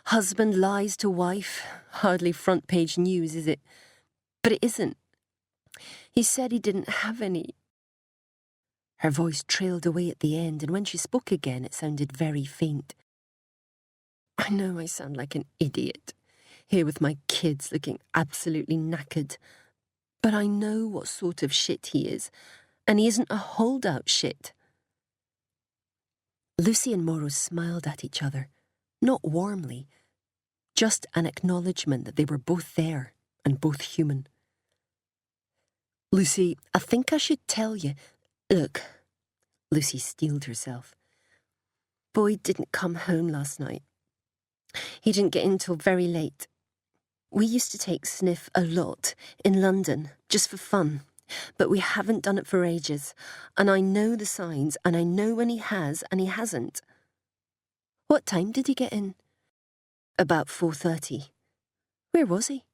"Husband lies to wife. Hardly front-page news, is it? But it isn't. He said he didn't have any." Her voice trailed away at the end, and when she spoke again it sounded very faint. "I know I sound like an idiot, here with my kids looking absolutely knackered, but I know what sort of shit he is, and he isn't a holdout shit." Lucy and Mauro smiled at each other, not warmly, just an acknowledgement that they were both there and both human. "Lucy, I think I should tell you. Look," Lucy steeled herself. "Boyd didn't come home last night. He didn't get in till very late. We used to take Sniff a lot in London, just for fun, but we haven't done it for ages, and I know the signs, and I know when he has and he hasn't." "What time did he get in?" "About 4:30. Where was he?"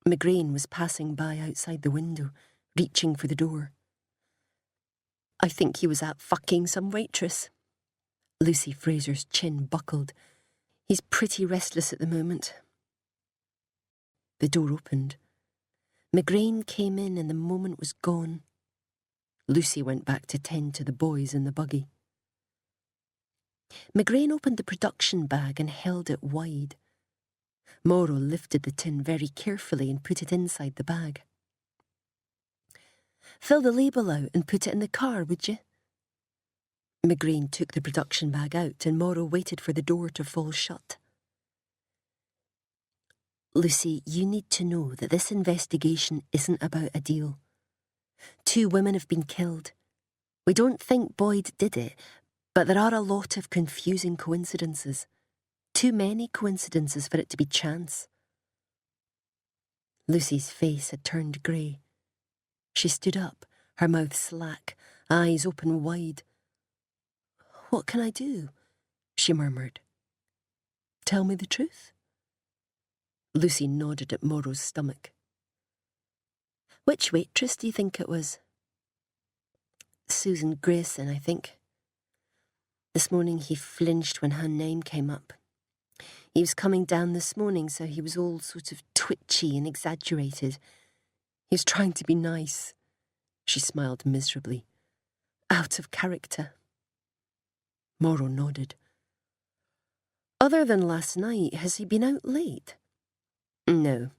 McGrain was passing by outside the window, reaching for the door. "I think he was out fucking some waitress." Lucy Fraser's chin buckled. "He's pretty restless at the moment." The door opened. McGrain came in and the moment was gone. Lucy went back to tend to the boys in the buggy. McGrain opened the production bag and held it wide. Mauro lifted the tin very carefully and put it inside the bag. "Fill the label out and put it in the car, would you?" McGrain took the production bag out and Mauro waited for the door to fall shut. "Lucy, you need to know that this investigation isn't about a deal. 2 women have been killed. We don't think Boyd did it, but there are a lot of confusing coincidences. Too many coincidences for it to be chance." Lucy's face had turned grey. She stood up, her mouth slack, eyes open wide. "What can I do?" she murmured. "Tell me the truth?" Lucy nodded at Mauro's stomach. "Which waitress do you think it was?" "Susan Grierson, I think. This morning he flinched when her name came up. He was coming down this morning, so he was all sort of twitchy and exaggerated. He was trying to be nice." She smiled miserably. "Out of character." Mauro nodded. "Other than last night, has he been out late?" "No.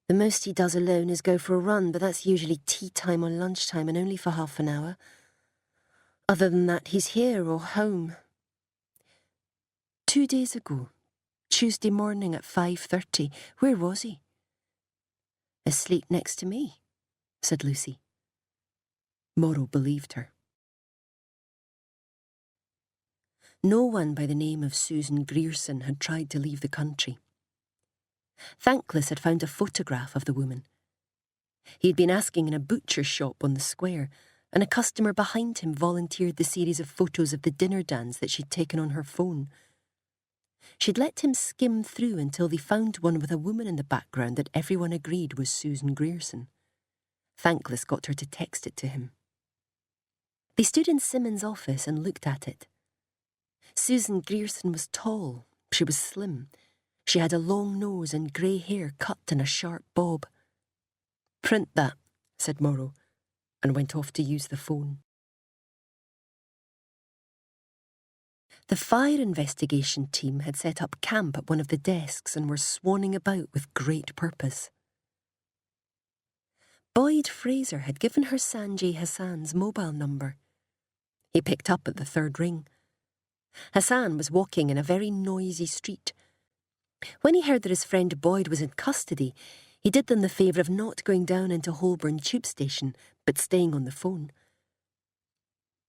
The most he does alone is go for a run, but that's usually tea time or lunchtime and only for half an hour. Other than that, he's here or home." 2 days ago, Tuesday morning at 5:30, where was he?" "Asleep next to me," said Lucy. Mauro believed her. No one by the name of Susan Grierson had tried to leave the country. Thankless had found a photograph of the woman. He had been asking in a butcher's shop on the square, and a customer behind him volunteered the series of photos of the dinner dance that she'd taken on her phone. She'd let him skim through until they found one with a woman in the background that everyone agreed was Susan Grierson. Thankless got her to text it to him. They stood in Simmons' office and looked at it. Susan Grierson was tall. She was slim. She had a long nose and grey hair cut in a sharp bob. "Print that," said Morrow, and went off to use the phone. The fire investigation team had set up camp at one of the desks and were swanning about with great purpose. Boyd Fraser had given her Sanjay Hassan's mobile number. He picked up at the third ring. Hassan was walking in a very noisy street. When he heard that his friend Boyd was in custody, he did them the favour of not going down into Holborn tube station, but staying on the phone.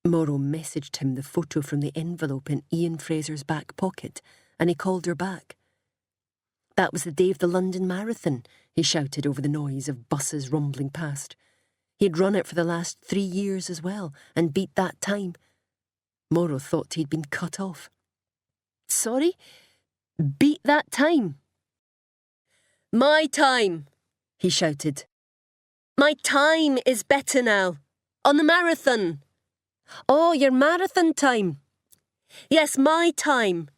Morrow messaged him the photo from the envelope in Ian Fraser's back pocket, and he called her back. That was the day of the London Marathon, he shouted over the noise of buses rumbling past. He had run it for the last 3 years as well, and beat that time. Morrow thought he'd been cut off. "Sorry? Beat that time?" "My time," he shouted. "My time is better now. On the marathon." "Oh, your marathon time." "Yes, my time."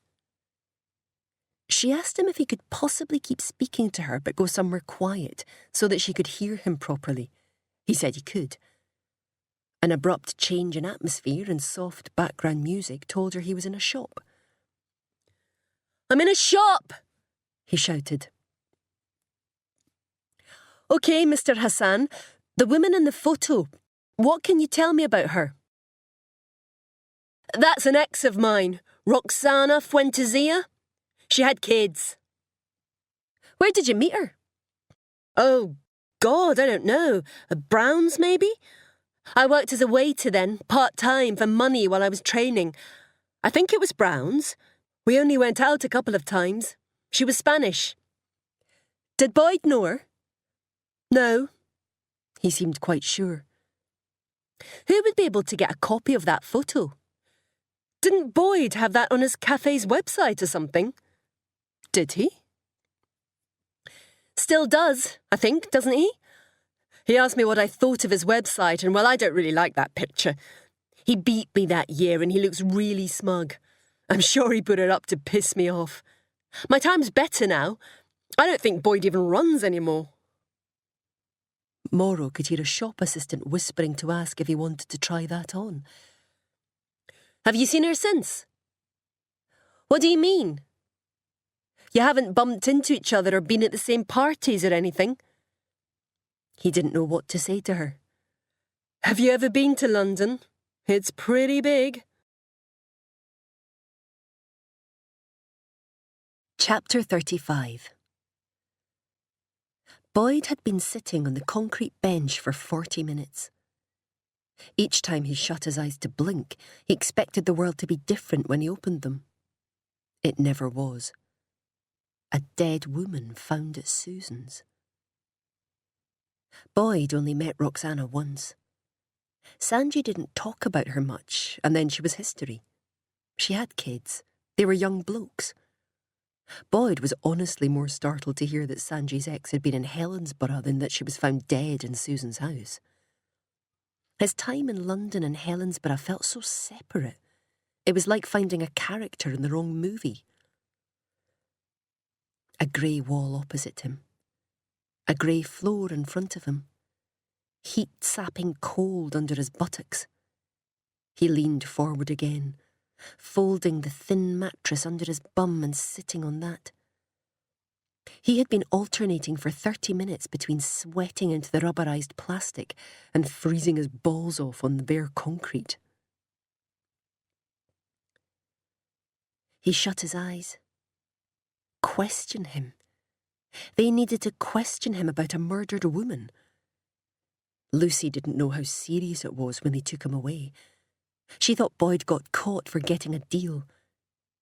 She asked him if he could possibly keep speaking to her but go somewhere quiet so that she could hear him properly. He said he could. An abrupt change in atmosphere and soft background music told her he was in a shop. "I'm in a shop," he shouted. "OK, Mr. Hassan, the woman in the photo, what can you tell me about her?" "That's an ex of mine, Roxana Fuentesilla. She had kids." "Where did you meet her?" "Oh, God, I don't know. Brown's, maybe? I worked as a waiter then, part-time, for money while I was training. I think it was Brown's. We only went out a couple of times. She was Spanish." "Did Boyd know her?" "No." He seemed quite sure. "Who would be able to get a copy of that photo? Didn't Boyd have that on his cafe's website or something?" "Did he?" "Still does, I think, doesn't he? He asked me what I thought of his website, and well, I don't really like that picture. He beat me that year and he looks really smug. I'm sure he put it up to piss me off. My time's better now. I don't think Boyd even runs anymore." Morrow could hear a shop assistant whispering to ask if he wanted to try that on. "Have you seen her since?" "What do you mean?" "You haven't bumped into each other or been at the same parties or anything?" He didn't know what to say to her. "Have you ever been to London? It's pretty big." Chapter 35. Boyd had been sitting on the concrete bench for 40 minutes. Each time he shut his eyes to blink, he expected the world to be different when he opened them. It never was. A dead woman found at Susan's. Boyd only met Roxana once. Sanjay didn't talk about her much, and then she was history. She had kids. They were young blokes. Boyd was honestly more startled to hear that Sanjay's ex had been in Helensburgh than that she was found dead in Susan's house. His time in London and Helensburgh felt so separate. It was like finding a character in the wrong movie. A grey wall opposite him. A grey floor in front of him. Heat sapping cold under his buttocks. He leaned forward again, folding the thin mattress under his bum and sitting on that. He had been alternating for 30 minutes between sweating into the rubberised plastic and freezing his balls off on the bare concrete. He shut his eyes. Question him. They needed to question him about a murdered woman. Lucy didn't know how serious it was when they took him away. She thought Boyd got caught for getting a deal.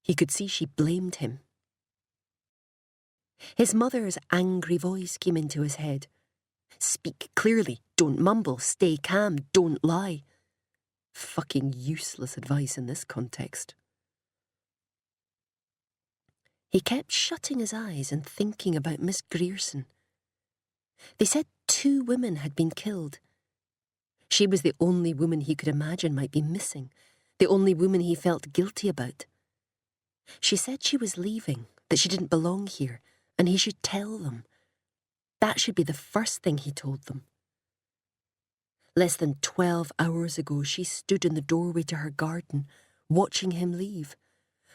He could see she blamed him. His mother's angry voice came into his head. "Speak clearly, don't mumble, stay calm, don't lie." Fucking useless advice in this context. He kept shutting his eyes and thinking about Miss Grierson. They said 2 women had been killed. She was the only woman he could imagine might be missing, the only woman he felt guilty about. She said she was leaving, that she didn't belong here, and he should tell them. That should be the first thing he told them. Less than 12 hours ago, she stood in the doorway to her garden, watching him leave,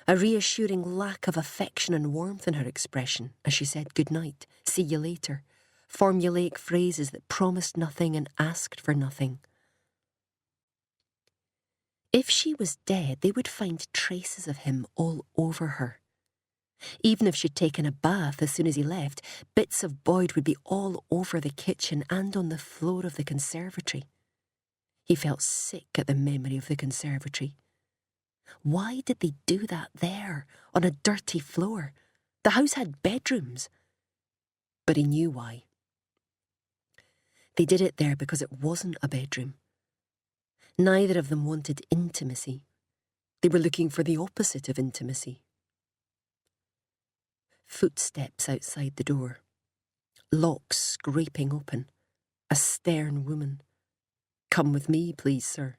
a reassuring lack of affection and warmth in her expression as she said goodnight, see you later, formulaic phrases that promised nothing and asked for nothing. If she was dead, they would find traces of him all over her. Even if she'd taken a bath as soon as he left, bits of Boyd would be all over the kitchen and on the floor of the conservatory. He felt sick at the memory of the conservatory. Why did they do that there, on a dirty floor? The house had bedrooms. But he knew why. They did it there because it wasn't a bedroom. Neither of them wanted intimacy. They were looking for the opposite of intimacy. Footsteps outside the door. Locks scraping open. A stern woman. "Come with me, please, sir."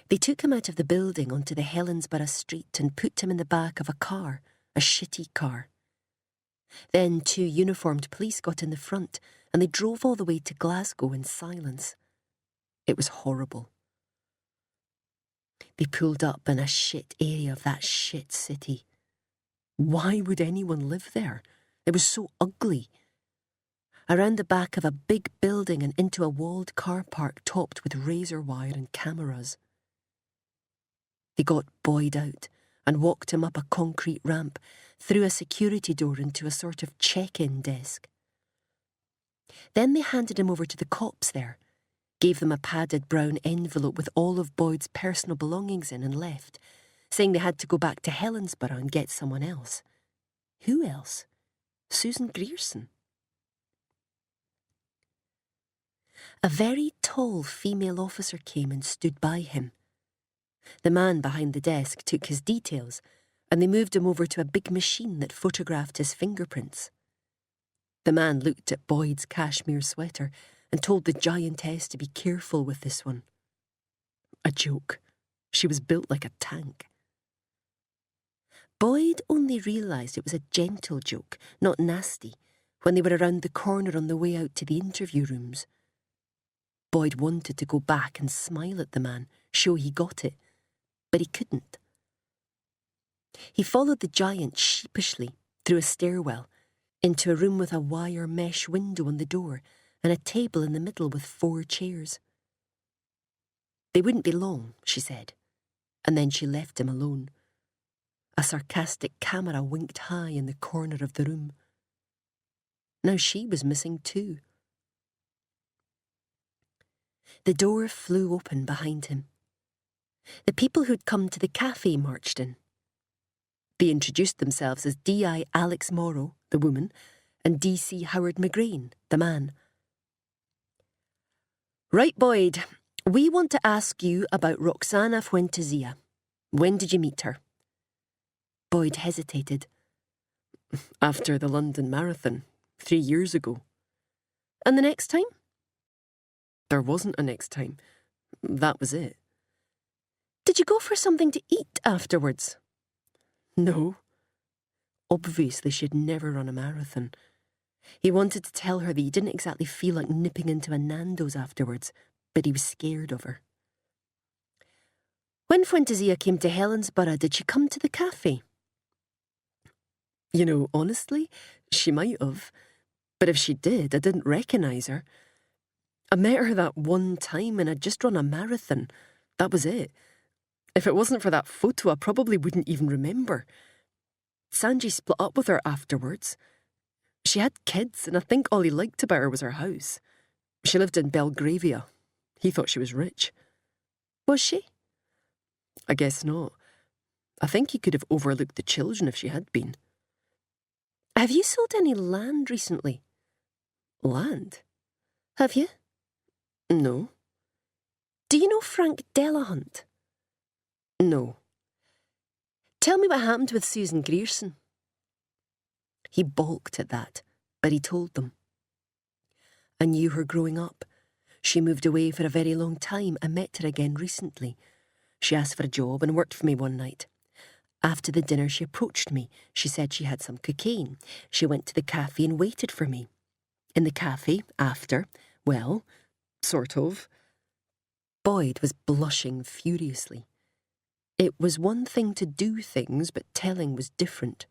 They took him out of the building onto the Helensburgh street and put him in the back of a car, a shitty car. Then 2 uniformed police got in the front and they drove all the way to Glasgow in silence. It was horrible. They pulled up in a shit area of that shit city. Why would anyone live there? It was so ugly. Around the back of a big building and into a walled car park topped with razor wire and cameras. They got Boyd out and walked him up a concrete ramp, through a security door into a sort of check-in desk. Then they handed him over to the cops there, gave them a padded brown envelope with all of Boyd's personal belongings in and left, saying they had to go back to Helensburgh and get someone else. Who else? Susan Grierson. A very tall female officer came and stood by him. The man behind the desk took his details, and they moved him over to a big machine that photographed his fingerprints. The man looked at Boyd's cashmere sweater and told the giantess to be careful with this one. A joke. She was built like a tank. Boyd only realised it was a gentle joke, not nasty, when they were around the corner on the way out to the interview rooms. Boyd wanted to go back and smile at the man, show he got it, but he couldn't. He followed the giant sheepishly through a stairwell into a room with a wire mesh window on the door and a table in the middle with 4 chairs. They wouldn't be long, she said, and then she left him alone. A sarcastic camera winked high in the corner of the room. Now she was missing too. The door flew open behind him. The people who'd come to the cafe marched in. They introduced themselves as D.I. Alex Morrow, the woman, and D.C. Howard McGrain, the man. "Right, Boyd, we want to ask you about Roxana Fuentesilla. When did you meet her?" Boyd hesitated. "After the London Marathon, 3 years ago." "And the next time?" "There wasn't a next time. That was it." "Did you go for something to eat afterwards?" "No." Obviously she'd never run a marathon. He wanted to tell her that he didn't exactly feel like nipping into a Nando's afterwards, but he was scared of her. "When Fuentesilla came to Helensburgh, did she come to the cafe?" "You know, honestly, she might have. But if she did, I didn't recognise her. I met her that one time and I'd just run a marathon. That was it. If it wasn't for that photo, I probably wouldn't even remember. Sanji split up with her afterwards. She had kids, and I think all he liked about her was her house. She lived in Belgravia. He thought she was rich." "Was she?" "I guess not. I think he could have overlooked the children if she had been." "Have you sold any land recently?" "Land? Have you? No." Do you know Frank Delahunt?" "No." "Tell me what happened with Susan Grierson." He balked at that, but he told them. "I knew her growing up. She moved away for a very long time. I met her again recently. She asked for a job and worked for me one night. After the dinner, she approached me. She said she had some cocaine. She went to the cafe and waited for me. In the cafe, after, well, sort of. Boyd was blushing furiously. It was one thing to do things, but telling was different.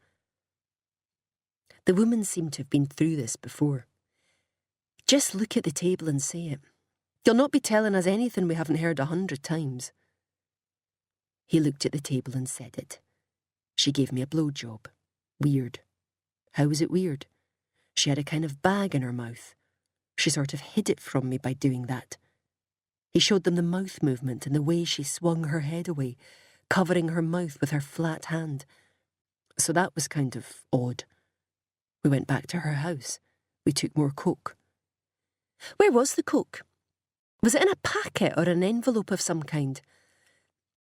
The woman seemed to have been through this before. Just look at the table and say it. You'll not be telling us anything we haven't heard 100 times. He looked at the table and said it. She gave me a blowjob. Weird. How was it weird? She had a kind of bag in her mouth. She sort of hid it from me by doing that. He showed them the mouth movement and the way she swung her head away, covering her mouth with her flat hand. So that was kind of odd. We went back to her house. We took more coke. Where was the coke? Was it in a packet or an envelope of some kind?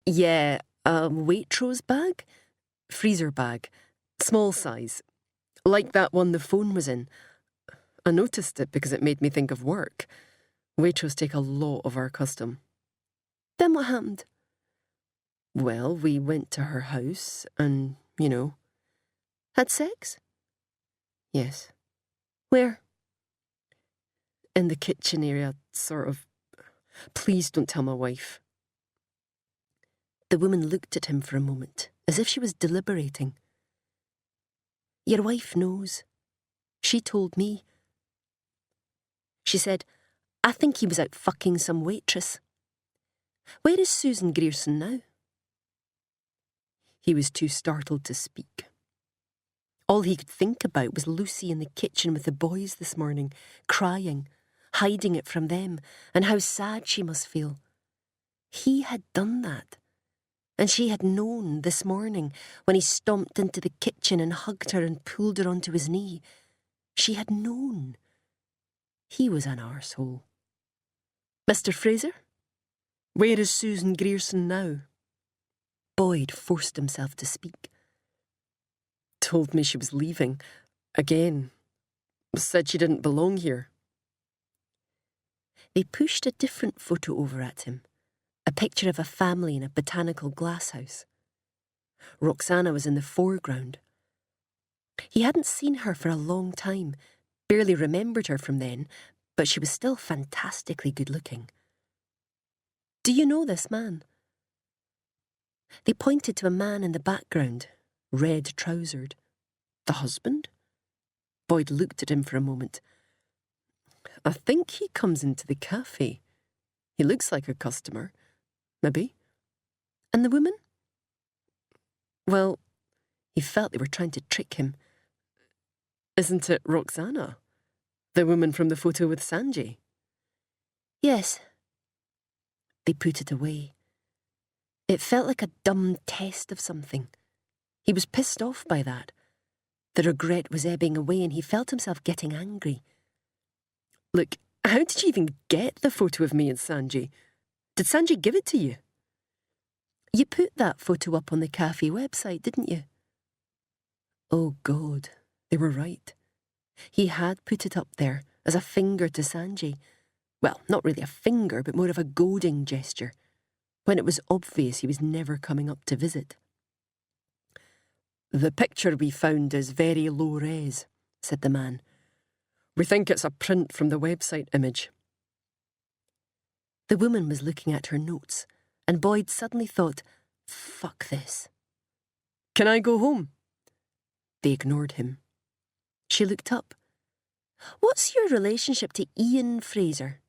Yeah, a Waitrose bag? Freezer bag. Small size. Like that one the phone was in. I noticed it because it made me think of work. Waitrose take a lot of our custom. Then what happened? Well, we went to her house and, had sex? Yes. Where? In the kitchen area, sort of. Please don't tell my wife. The woman looked at him for a moment, as if she was deliberating. Your wife knows. She told me. She said, I think he was out fucking some waitress. Where is Susan Grierson now? He was too startled to speak. All he could think about was Lucy in the kitchen with the boys this morning, crying, hiding it from them, and how sad she must feel. He had done that. And she had known this morning when he stomped into the kitchen and hugged her and pulled her onto his knee. She had known. He was an arsehole. Mr. Fraser? Where is Susan Grierson now? Boyd forced himself to speak. Told me she was leaving. Again. Said she didn't belong here. They pushed a different photo over at him. A picture of a family in a botanical glasshouse. Roxana was in the foreground. He hadn't seen her for a long time, barely remembered her from then, but she was still fantastically good-looking. Do you know this man? They pointed to a man in the background, red-trousered. The husband? Boyd looked at him for a moment. I think he comes into the cafe. He looks like a customer. Maybe. And the woman? Well, he felt they were trying to trick him. Isn't it Roxana? The woman from the photo with Sanjay? Yes. They put it away. It felt like a dumb test of something. He was pissed off by that. The regret was ebbing away and he felt himself getting angry. Look, how did you even get the photo of me and Sanjay? Did Sanjay give it to you? You put that photo up on the cafe website, didn't you? Oh God, they were right. He had put it up there as a finger to Sanjay. Well, not really a finger, but more of a goading gesture, when it was obvious he was never coming up to visit. The picture we found is very low res, said the man. We think it's a print from the website image. The woman was looking at her notes, and Boyd suddenly thought, fuck this. Can I go home? They ignored him. She looked up. What's your relationship to Ian Fraser?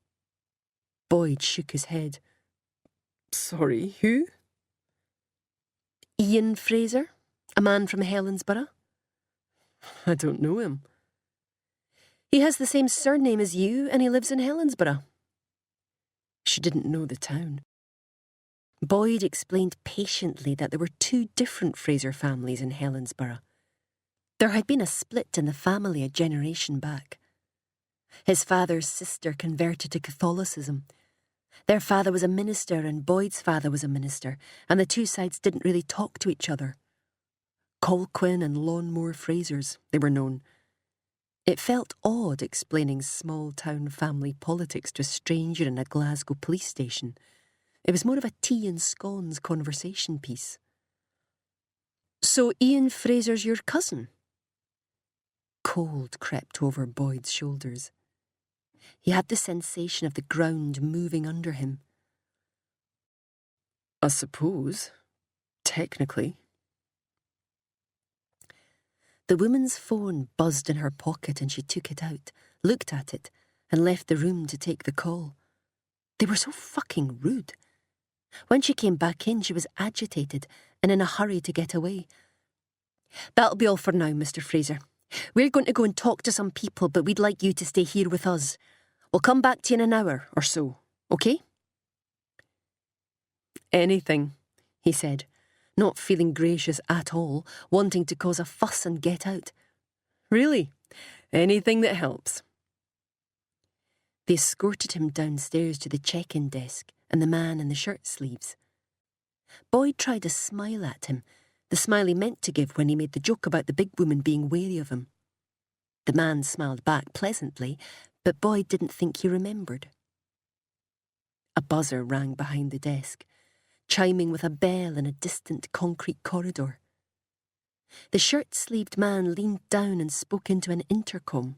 Boyd shook his head. Sorry, who? Ian Fraser, a man from Helensburgh. I don't know him. He has the same surname as you and he lives in Helensburgh. She didn't know the town. Boyd explained patiently that there were two different Fraser families in Helensburgh. There had been a split in the family a generation back. His father's sister converted to Catholicism. Their father was a minister and Boyd's father was a minister, and the two sides didn't really talk to each other. Colquhoun and Lawnmore Frasers, they were known. It felt odd explaining small-town family politics to a stranger in a Glasgow police station. It was more of a tea and scones conversation piece. So Ian Fraser's your cousin? Cold crept over Boyd's shoulders. He had the sensation of the ground moving under him. I suppose, technically. The woman's phone buzzed in her pocket and she took it out, looked at it, and left the room to take the call. They were so fucking rude. When she came back in, she was agitated and in a hurry to get away. That'll be all for now, Mr. Fraser. We're going to go and talk to some people, but we'd like you to stay here with us. We'll come back to you in an hour or so, okay? Anything, he said, not feeling gracious at all, wanting to cause a fuss and get out. Really, anything that helps. They escorted him downstairs to the check-in desk and the man in the shirt sleeves. Boyd tried to smile at him, the smile he meant to give when he made the joke about the big woman being wary of him. The man smiled back pleasantly, but Boyd didn't think he remembered. A buzzer rang behind the desk, chiming with a bell in a distant concrete corridor. The shirt-sleeved man leaned down and spoke into an intercom.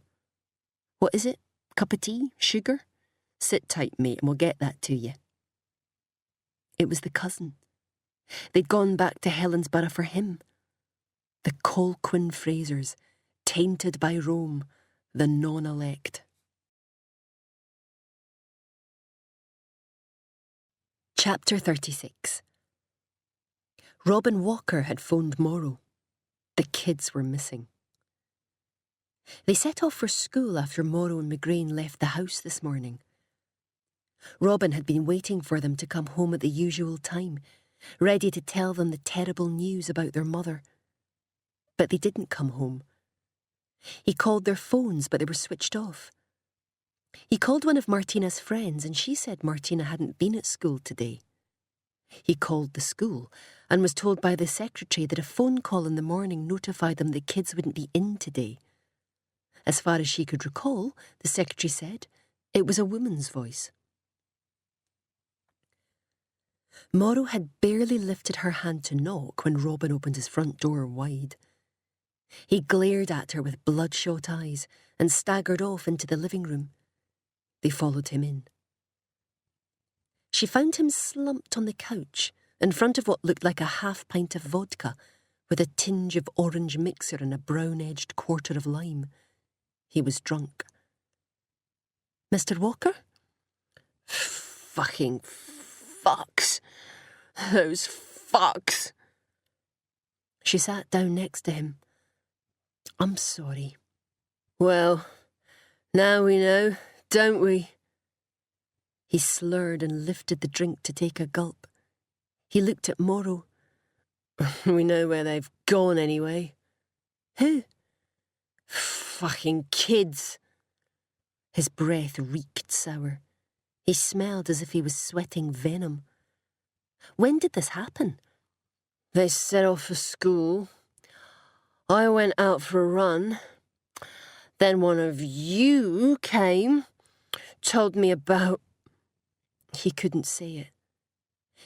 What is it? Cup of tea? Sugar? Sit tight, mate, and we'll get that to you. It was the cousin. They'd gone back to Helensburgh for him. The Colquhoun Frasers, tainted by Rome, the non-elect. Chapter 36. Robin Walker had phoned Morrow. The kids were missing. They set off for school after Morrow and McGrain left the house this morning. Robin had been waiting for them to come home at the usual time, ready to tell them the terrible news about their mother. But they didn't come home. He called their phones, but they were switched off. He called one of Martina's friends, and she said Martina hadn't been at school today. He called the school and was told by the secretary that a phone call in the morning notified them the kids wouldn't be in today. As far as she could recall, the secretary said, it was a woman's voice. Morrow had barely lifted her hand to knock when Robin opened his front door wide. He glared at her with bloodshot eyes and staggered off into the living room. They followed him in. She found him slumped on the couch in front of what looked like a half-pint of vodka with a tinge of orange mixer and a brown-edged quarter of lime. He was drunk. Mr. Walker? Fucking fucks. Those fucks. She sat down next to him. I'm sorry. Well, now we know, don't we? He slurred and lifted the drink to take a gulp. He looked at Morrow. We know where they've gone anyway. Who? Fucking kids. His breath reeked sour. He smelled as if he was sweating venom. When did this happen? They set off for school. I went out for a run. Then one of you came, told me about... He couldn't say it.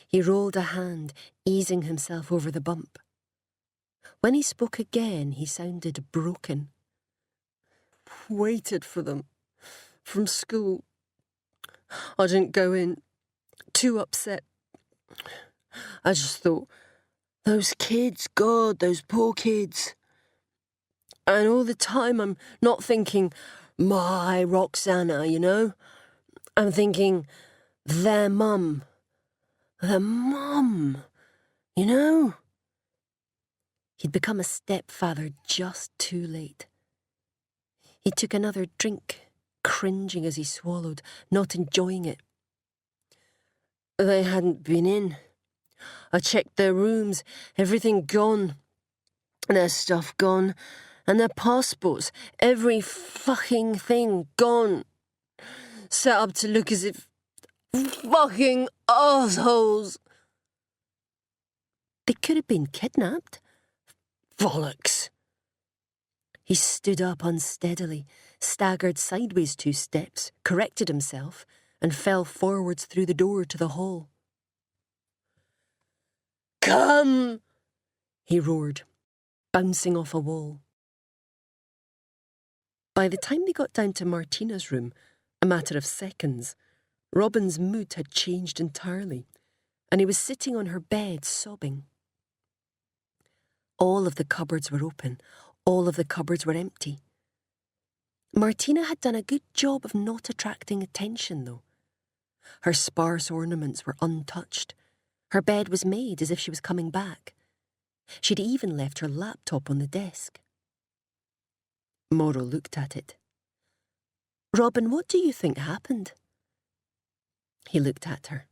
He rolled a hand, easing himself over the bump. When he spoke again, he sounded broken. Waited for them. From school. I didn't go in. Too upset. I just thought, those kids, God, those poor kids. And all the time I'm not thinking, my Roxana, you know? I'm thinking, their mum. Their mum, you know? He'd become a stepfather just too late. He took another drink, cringing as he swallowed, not enjoying it. They hadn't been in. I checked their rooms, everything gone. Their stuff gone, and their passports, every fucking thing gone. Set up to look as if fucking assholes. They could have been kidnapped. Bollocks. He stood up unsteadily, staggered sideways 2 steps, corrected himself, and fell forwards through the door to the hall. Come! He roared, bouncing off a wall. By the time they got down to Martina's room, a matter of seconds, Robin's mood had changed entirely, and he was sitting on her bed sobbing. All of the cupboards were open, all of the cupboards were empty. Martina had done a good job of not attracting attention, though. Her sparse ornaments were untouched. Her bed was made as if she was coming back. She'd even left her laptop on the desk. Morrow looked at it. "Robin, what do you think happened?" He looked at her.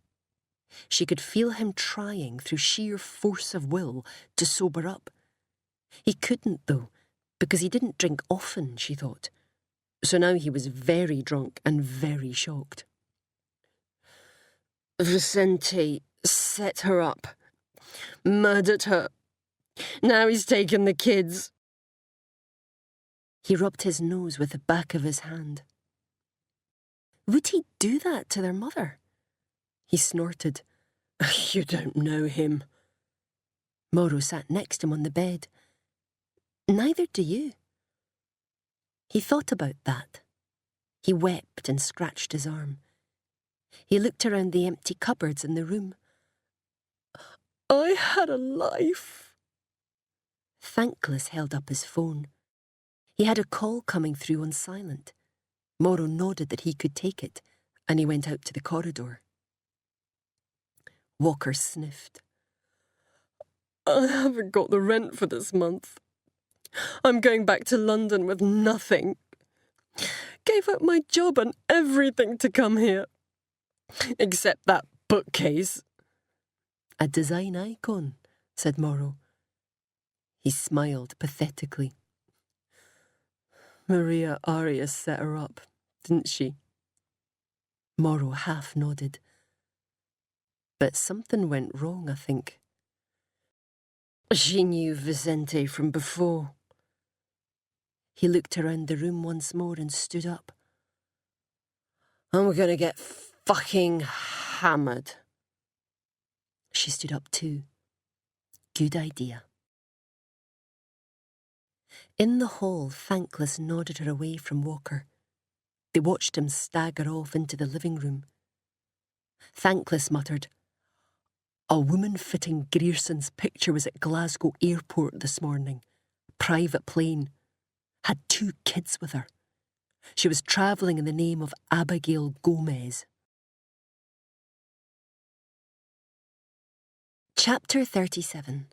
She could feel him trying, through sheer force of will, to sober up. He couldn't, though, because he didn't drink often, she thought. So now he was very drunk and very shocked. Vicente set her up, murdered her. Now he's taken the kids. He rubbed his nose with the back of his hand. Would he do that to their mother? He snorted. You don't know him. Morrow sat next to him on the bed. Neither do you. He thought about that. He wept and scratched his arm. He looked around the empty cupboards in the room. I had a life. Thankless held up his phone. He had a call coming through on silent. Morrow nodded that he could take it, and he went out to the corridor. Walker sniffed. I haven't got the rent for this month. I'm going back to London with nothing. Gave up my job and everything to come here. Except that bookcase. A design icon, said Morrow. He smiled pathetically. Maria Arias set her up, didn't she? Morrow half nodded. But something went wrong, I think. She knew Vicente from before. He looked around the room once more and stood up. And we're going to get fucking hammered. She stood up too. Good idea. In the hall, Thankless nodded her away from Walker. They watched him stagger off into the living room. Thankless muttered, "A woman fitting Grierson's picture was at Glasgow Airport this morning. Private plane. Had 2 kids with her. She was travelling in the name of Abigail Gomez." Chapter 37.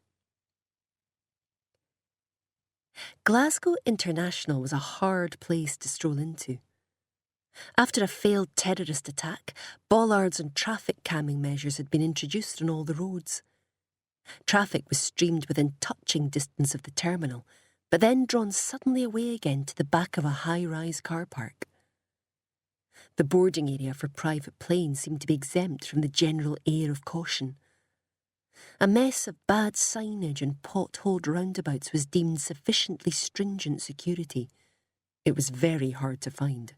Glasgow International was a hard place to stroll into. After a failed terrorist attack, bollards and traffic calming measures had been introduced on all the roads. Traffic was streamed within touching distance of the terminal, but then drawn suddenly away again to the back of a high-rise car park. The boarding area for private planes seemed to be exempt from the general air of caution. A mess of bad signage and potholed roundabouts was deemed sufficiently stringent security. It was very hard to find.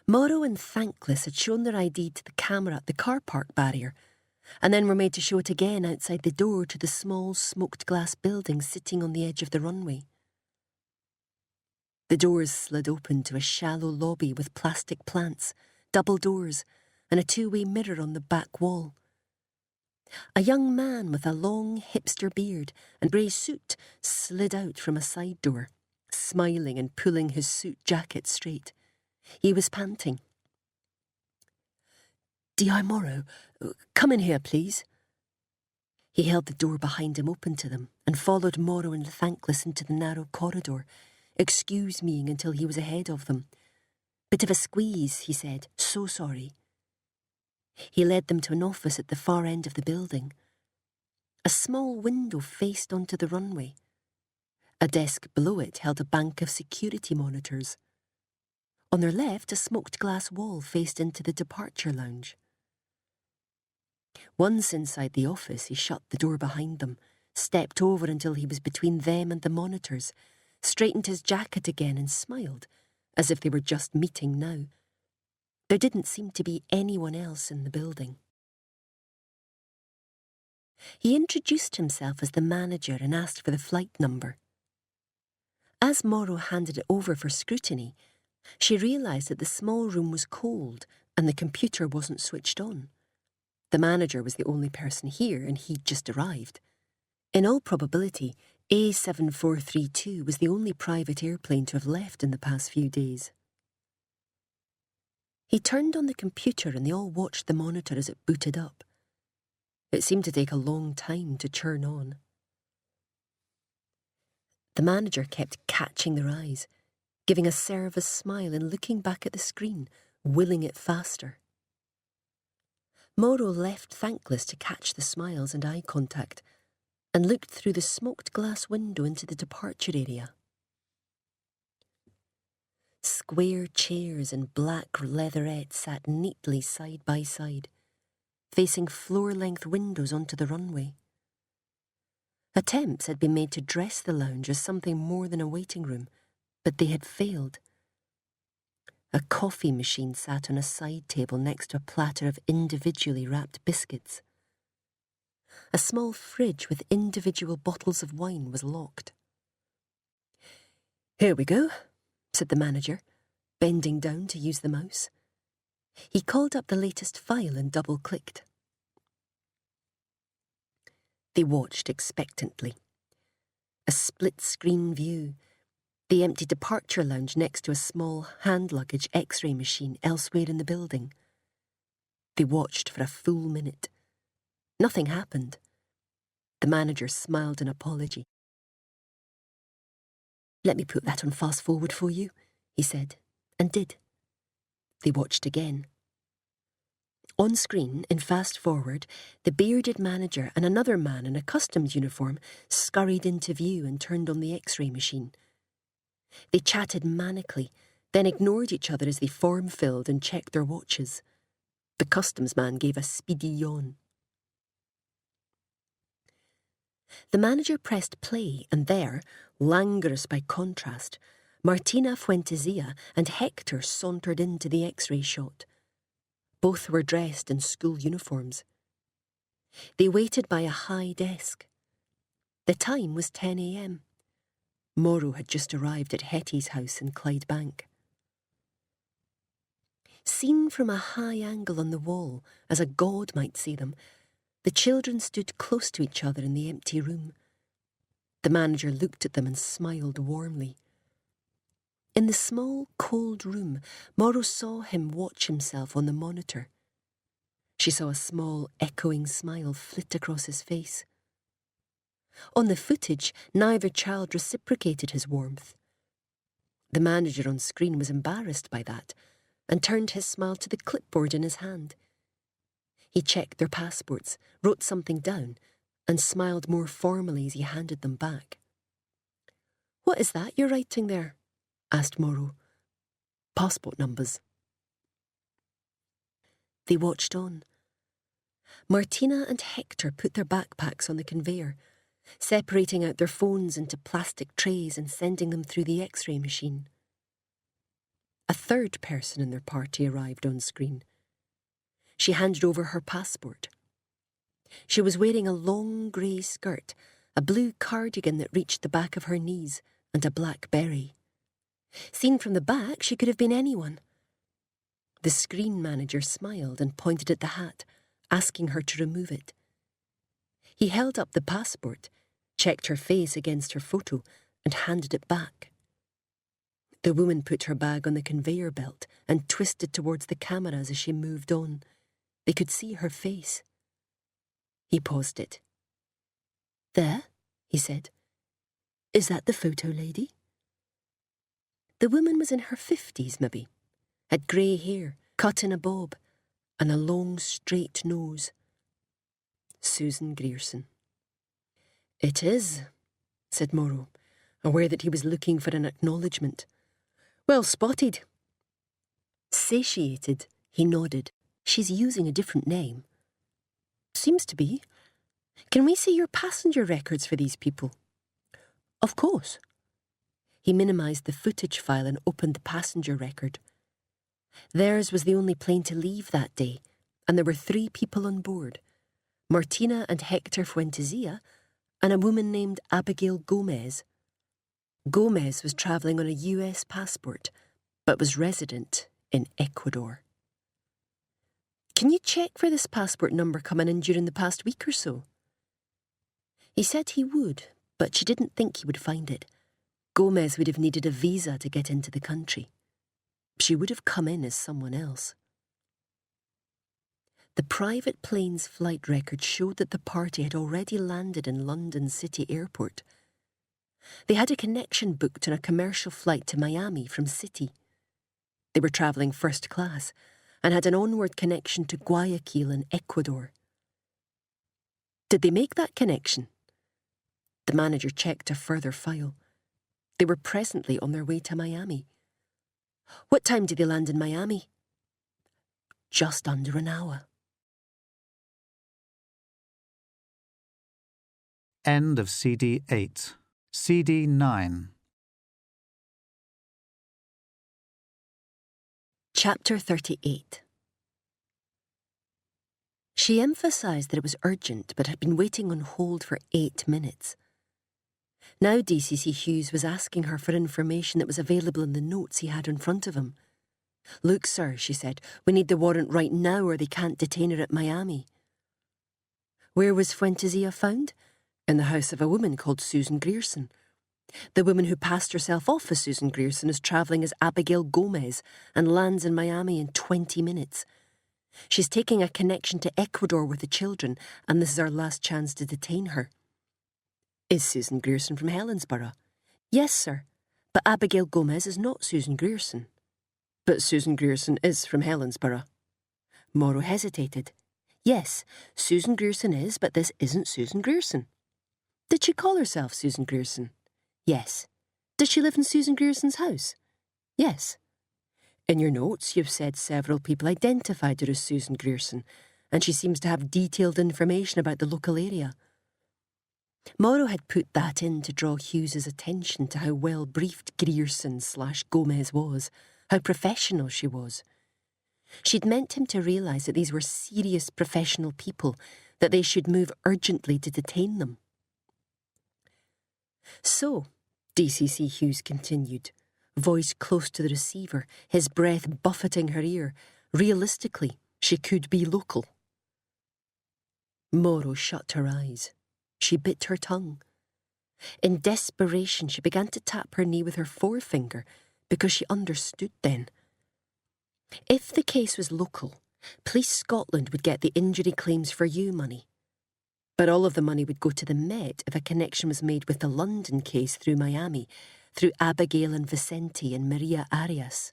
Morrow and Thankless had shown their ID to the camera at the car park barrier, and then were made to show it again outside the door to the small smoked glass building sitting on the edge of the runway. The doors slid open to a shallow lobby with plastic plants, double doors, and a 2-way mirror on the back wall. A young man with a long hipster beard and grey suit slid out from a side door, smiling and pulling his suit jacket straight. He was panting. "D.I. Morrow, come in here, please." He held the door behind him open to them and followed Morrow and Thankless into the narrow corridor, excuse-meing until he was ahead of them. "Bit of a squeeze," he said. "So sorry." He led them to an office at the far end of the building. A small window faced onto the runway. A desk below it held a bank of security monitors. On their left, a smoked glass wall faced into the departure lounge. Once inside the office, he shut the door behind them, stepped over until he was between them and the monitors, straightened his jacket again and smiled, as if they were just meeting now. There didn't seem to be anyone else in the building. He introduced himself as the manager and asked for the flight number. As Morrow handed it over for scrutiny, she realised that the small room was cold and the computer wasn't switched on. The manager was the only person here and he'd just arrived. In all probability, A7432 was the only private airplane to have left in the past few days. He turned on the computer and they all watched the monitor as it booted up. It seemed to take a long time to churn on. The manager kept catching their eyes, giving a service smile and looking back at the screen, willing it faster. Morrow left thankless to catch the smiles and eye contact, and looked through the smoked glass window into the departure area. Square chairs and black leatherette sat neatly side by side, facing floor-length windows onto the runway. Attempts had been made to dress the lounge as something more than a waiting room, but they had failed. A coffee machine sat on a side table next to a platter of individually wrapped biscuits. A small fridge with individual bottles of wine was locked. "Here we go," said the manager, bending down to use the mouse. He called up the latest file and double-clicked. They watched expectantly. A split-screen view, the empty departure lounge next to a small hand-luggage X-ray machine elsewhere in the building. They watched for a full minute. Nothing happened. The manager smiled an apology. "Let me put that on fast-forward for you," he said, and did. They watched again. On screen, in fast-forward, the bearded manager and another man in a customs uniform scurried into view and turned on the X-ray machine. They chatted manically, then ignored each other as they form-filled and checked their watches. The customs man gave a speedy yawn. The manager pressed play, and there, languorous by contrast, Martina Fuentesilla and Hector sauntered into the X-ray shot. Both were dressed in school uniforms. They waited by a high desk. The time was 10 a.m. Morrow had just arrived at Hetty's house in Clydebank. Seen from a high angle on the wall, as a god might see them, the children stood close to each other in the empty room. The manager looked at them and smiled warmly. In the small, cold room, Morrow saw him watch himself on the monitor. She saw a small, echoing smile flit across his face. On the footage, neither child reciprocated his warmth. The manager on screen was embarrassed by that and turned his smile to the clipboard in his hand. He checked their passports, wrote something down, and smiled more formally as he handed them back. "What is that you're writing there?" asked Morrow. "Passport numbers." They watched on. Martina and Hector put their backpacks on the conveyor, separating out their phones into plastic trays and sending them through the X-ray machine. A third person in their party arrived on screen. She handed over her passport. She was wearing a long grey skirt, a blue cardigan that reached the back of her knees, and a black beret. Seen from the back, she could have been anyone. The screen manager smiled and pointed at the hat, asking her to remove it. He held up the passport, checked her face against her photo, and handed it back. The woman put her bag on the conveyor belt and twisted towards the cameras as she moved on. They could see her face. He paused it. "There," he said. "Is that the photo lady?" The woman was in her 50s, maybe, had grey hair, cut in a bob, and a long, straight nose. Susan Grierson. "It is," said Morrow, aware that he was looking for an acknowledgement. "Well spotted." Satiated, he nodded. "She's using a different name." "Seems to be. Can we see your passenger records for these people?" "Of course." He minimised the footage file and opened the passenger record. Theirs was the only plane to leave that day, and there were 3 people on board: Martina and Hector Fuentesilla, and a woman named Abigail Gomez. Gomez was travelling on a US passport, but was resident in Ecuador. Can you check for this passport number coming in during the past week or so? He said he would, but she didn't think he would find it. Gomez would have needed a visa to get into the country. She would have come in as someone else. The private plane's flight record showed that the party had already landed in London City Airport. They had a connection booked on a commercial flight to Miami from City. They were travelling first class and had an onward connection to Guayaquil in Ecuador. Did they make that connection? The manager checked a further file. They were presently on their way to Miami. What time did they land in Miami? Just under an hour. End of CD 8. CD 9. Chapter 38. She emphasised that it was urgent, but had been waiting on hold for 8 minutes. Now DCC Hughes was asking her for information that was available in the notes he had in front of him. "Look, sir," she said, "we need the warrant right now or they can't detain her at Miami." Where was Fuentesilla found? In the house of a woman called Susan Grierson. The woman who passed herself off as Susan Grierson is travelling as Abigail Gomez and lands in Miami in 20 minutes. She's taking a connection to Ecuador with the children, and this is our last chance to detain her. Is Susan Grierson from Helensburgh? Yes, sir, but Abigail Gomez is not Susan Grierson. But Susan Grierson is from Helensburgh. Morrow hesitated. Yes, Susan Grierson is, but this isn't Susan Grierson. Did she call herself Susan Grierson? Yes. Does she live in Susan Grierson's house? Yes. In your notes, you've said several people identified her as Susan Grierson, and she seems to have detailed information about the local area. Morrow had put that in to draw Hughes's attention to how well briefed Grierson/Gomez was, how professional she was. She'd meant him to realise that these were serious professional people, that they should move urgently to detain them. So, DCC Hughes continued, voice close to the receiver, his breath buffeting her ear. Realistically, she could be local. Morrow shut her eyes. She bit her tongue. In desperation, she began to tap her knee with her forefinger because she understood then. If the case was local, Police Scotland would get the injury claims for you money. But all of the money would go to the Met if a connection was made with the London case through Miami, through Abigail and Vicente and Maria Arias.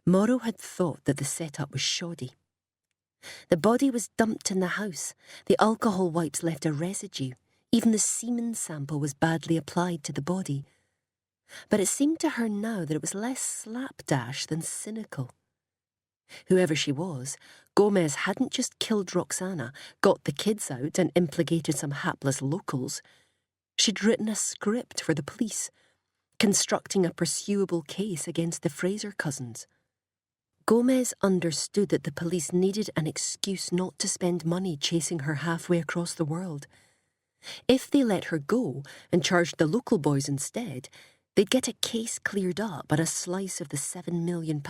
Morrow had thought that the setup was shoddy. The body was dumped in the house. The alcohol wipes left a residue. Even the semen sample was badly applied to the body. But it seemed to her now that it was less slapdash than cynical. Whoever she was, Gomez hadn't just killed Roxana, got the kids out and implicated some hapless locals. She'd written a script for the police, constructing a pursuable case against the Fraser cousins. Gomez understood that the police needed an excuse not to spend money chasing her halfway across the world. If they let her go and charged the local boys instead, they'd get a case cleared up and a slice of the £7 million.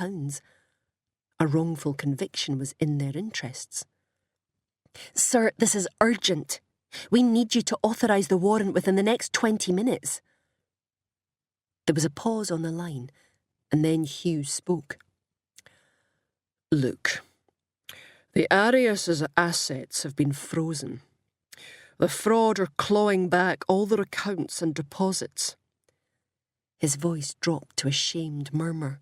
A wrongful conviction was in their interests. "Sir, this is urgent. We need you to authorise the warrant within the next 20 minutes. There was a pause on the line, and then Hughes spoke. "Look, the Arias' assets have been frozen. The fraud are clawing back all their accounts and deposits." His voice dropped to a shamed murmur.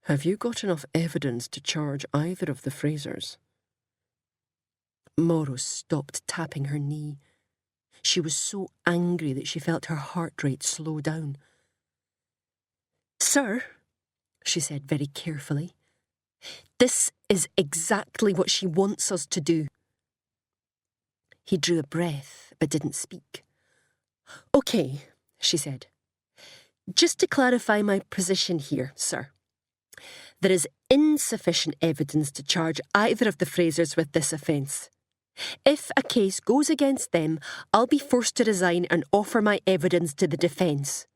"Have you got enough evidence to charge either of the Frasers?" Morrow stopped tapping her knee. She was so angry that she felt her heart rate slow down. "Sir," she said very carefully, "this is exactly what she wants us to do." He drew a breath but didn't speak. "OK, she said. Just to clarify my position here, sir. There is insufficient evidence to charge either of the Frasers with this offence. If a case goes against them, I'll be forced to resign and offer my evidence to the defence.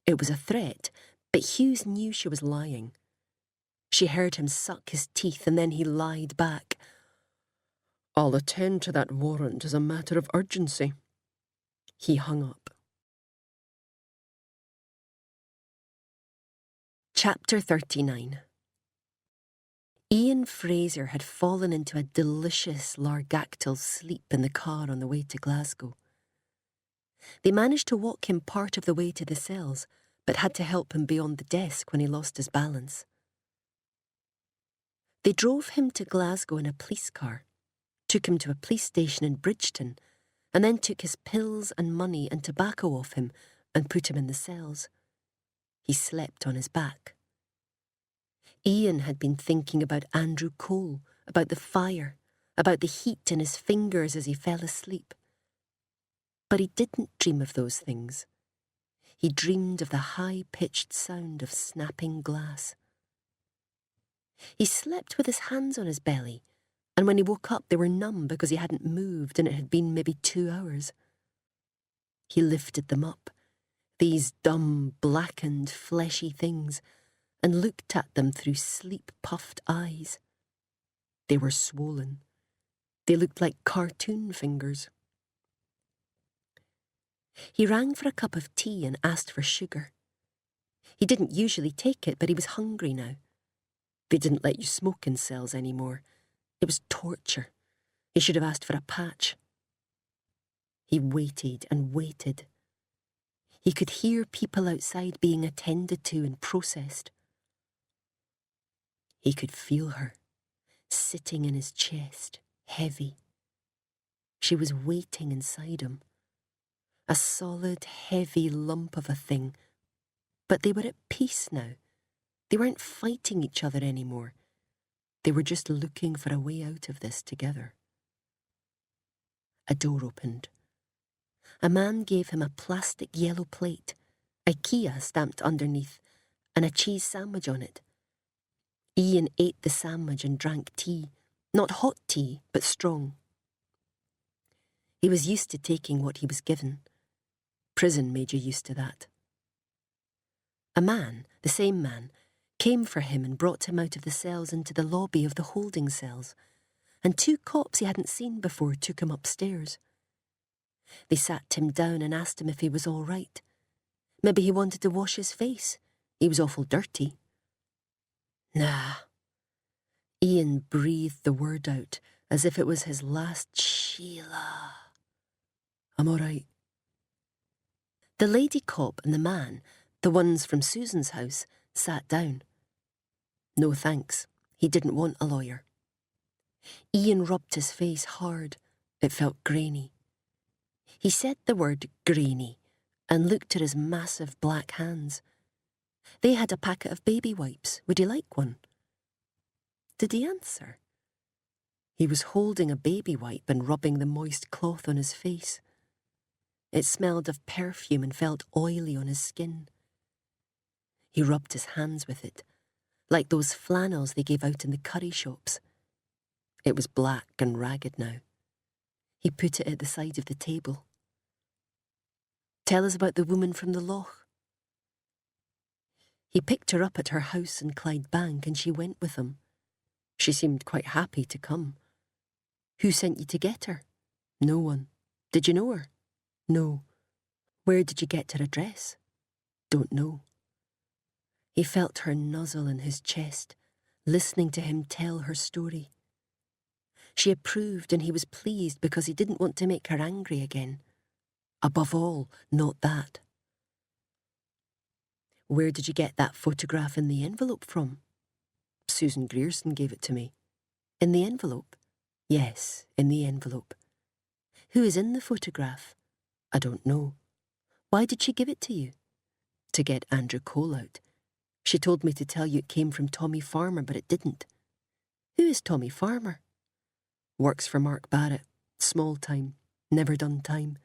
It was a threat, but Hughes knew she was lying. She heard him suck his teeth and then he lied back. I'll attend to that warrant as a matter of urgency. He hung up. Chapter 39. Ian Fraser had fallen into a delicious largactyl sleep in the car on the way to Glasgow. They managed to walk him part of the way to the cells, but had to help him beyond the desk when he lost his balance. They drove him to Glasgow in a police car, took him to a police station in Bridgeton, and then took his pills and money and tobacco off him and put him in the cells. He slept on his back. Ian had been thinking about Andrew Cole, about the fire, about the heat in his fingers as he fell asleep. But he didn't dream of those things. He dreamed of the high-pitched sound of snapping glass. He slept with his hands on his belly, and when he woke up they were numb because he hadn't moved and it had been maybe 2 hours. He lifted them up, these dumb, blackened, fleshy things, and looked at them through sleep-puffed eyes. They were swollen. They looked like cartoon fingers. He rang for a cup of tea and asked for sugar. He didn't usually take it, but he was hungry now. They didn't let you smoke in cells anymore. It was torture. He should have asked for a patch. He waited and waited. He could hear people outside being attended to and processed. He could feel her, sitting in his chest, heavy. She was waiting inside him. A solid, heavy lump of a thing. But they were at peace now. They weren't fighting each other anymore. They were just looking for a way out of this together. A door opened. A man gave him a plastic yellow plate, IKEA stamped underneath, and a cheese sandwich on it. Ian ate the sandwich and drank tea, not hot tea, but strong. He was used to taking what he was given. Prison made you used to that. A man, the same man, came for him and brought him out of the cells into the lobby of the holding cells, and 2 cops he hadn't seen before took him upstairs. They sat him down and asked him if he was all right. Maybe he wanted to wash his face. He was awful dirty. Nah. Ian breathed the word out as if it was his last Sheila. I'm all right. The lady cop and the man, the ones from Susan's house, sat down. No thanks. He didn't want a lawyer. Ian rubbed his face hard. It felt grainy. He said the word grainy and looked at his massive black hands. They had a packet of baby wipes. Would you like one? Did he answer? He was holding a baby wipe and rubbing the moist cloth on his face. It smelled of perfume and felt oily on his skin. He rubbed his hands with it, like those flannels they gave out in the curry shops. It was black and ragged now. He put it at the side of the table. Tell us about the woman from the loch. He picked her up at her house in Clydebank and she went with him. She seemed quite happy to come. Who sent you to get her? No one. Did you know her? No. Where did you get her address? Don't know. He felt her nuzzle in his chest, listening to him tell her story. She approved and he was pleased because he didn't want to make her angry again. Above all, not that. Where did you get that photograph in the envelope from? Susan Grierson gave it to me. In the envelope? Yes, in the envelope. Who is in the photograph? I don't know. Why did she give it to you? To get Andrew Cole out. She told me to tell you it came from Tommy Farmer, but it didn't. Who is Tommy Farmer? Works for Mark Barrett. Small time. Never done time.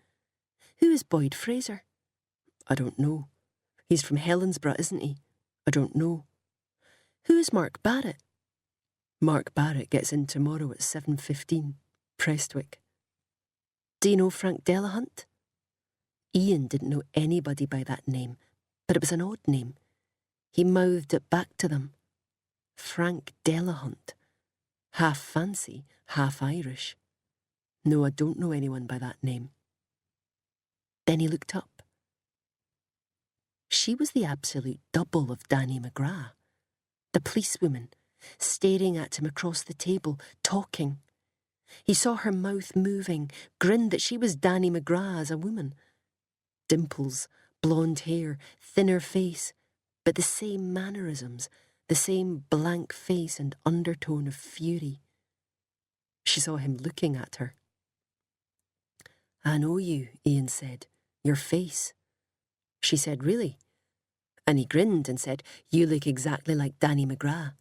Who is Boyd Fraser? I don't know. He's from Helensburgh, isn't he? I don't know. Who is Mark Barrett? Mark Barrett gets in tomorrow at 7:15, Prestwick. Do you know Frank Delahunt? Ian didn't know anybody by that name, but it was an odd name. He mouthed it back to them. Frank Delahunt. Half fancy, half Irish. No, I don't know anyone by that name. Then he looked up. She was the absolute double of Danny McGrath, the policewoman, staring at him across the table, talking. He saw her mouth moving, grinned that she was Danny McGrath as a woman. Dimples, blonde hair, thinner face, but the same mannerisms, the same blank face and undertone of fury. She saw him looking at her. I know you, Ian said. Your face. She said, really? And he grinned and said, you look exactly like Danny McGrath.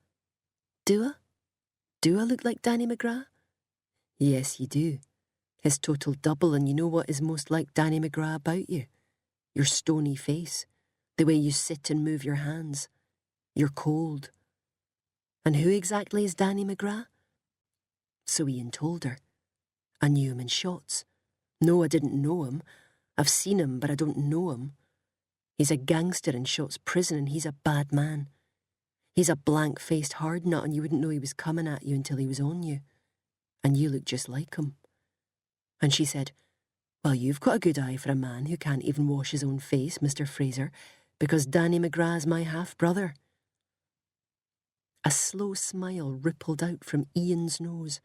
Do I? Do I look like Danny McGrath? Yes, you do. His total double, and you know what is most like Danny McGrath about you? Your stony face, the way you sit and move your hands. You're cold. And who exactly is Danny McGrath? So Ian told her. I knew him in shots. No, I didn't know him. I've seen him, but I don't know him. He's a gangster in Shotts prison, and he's a bad man. He's a blank-faced hard nut, and you wouldn't know he was coming at you until he was on you. And you look just like him. And she said, well, you've got a good eye for a man who can't even wash his own face, Mr. Fraser, because Danny McGrath's my half-brother. A slow smile rippled out from Ian's nose,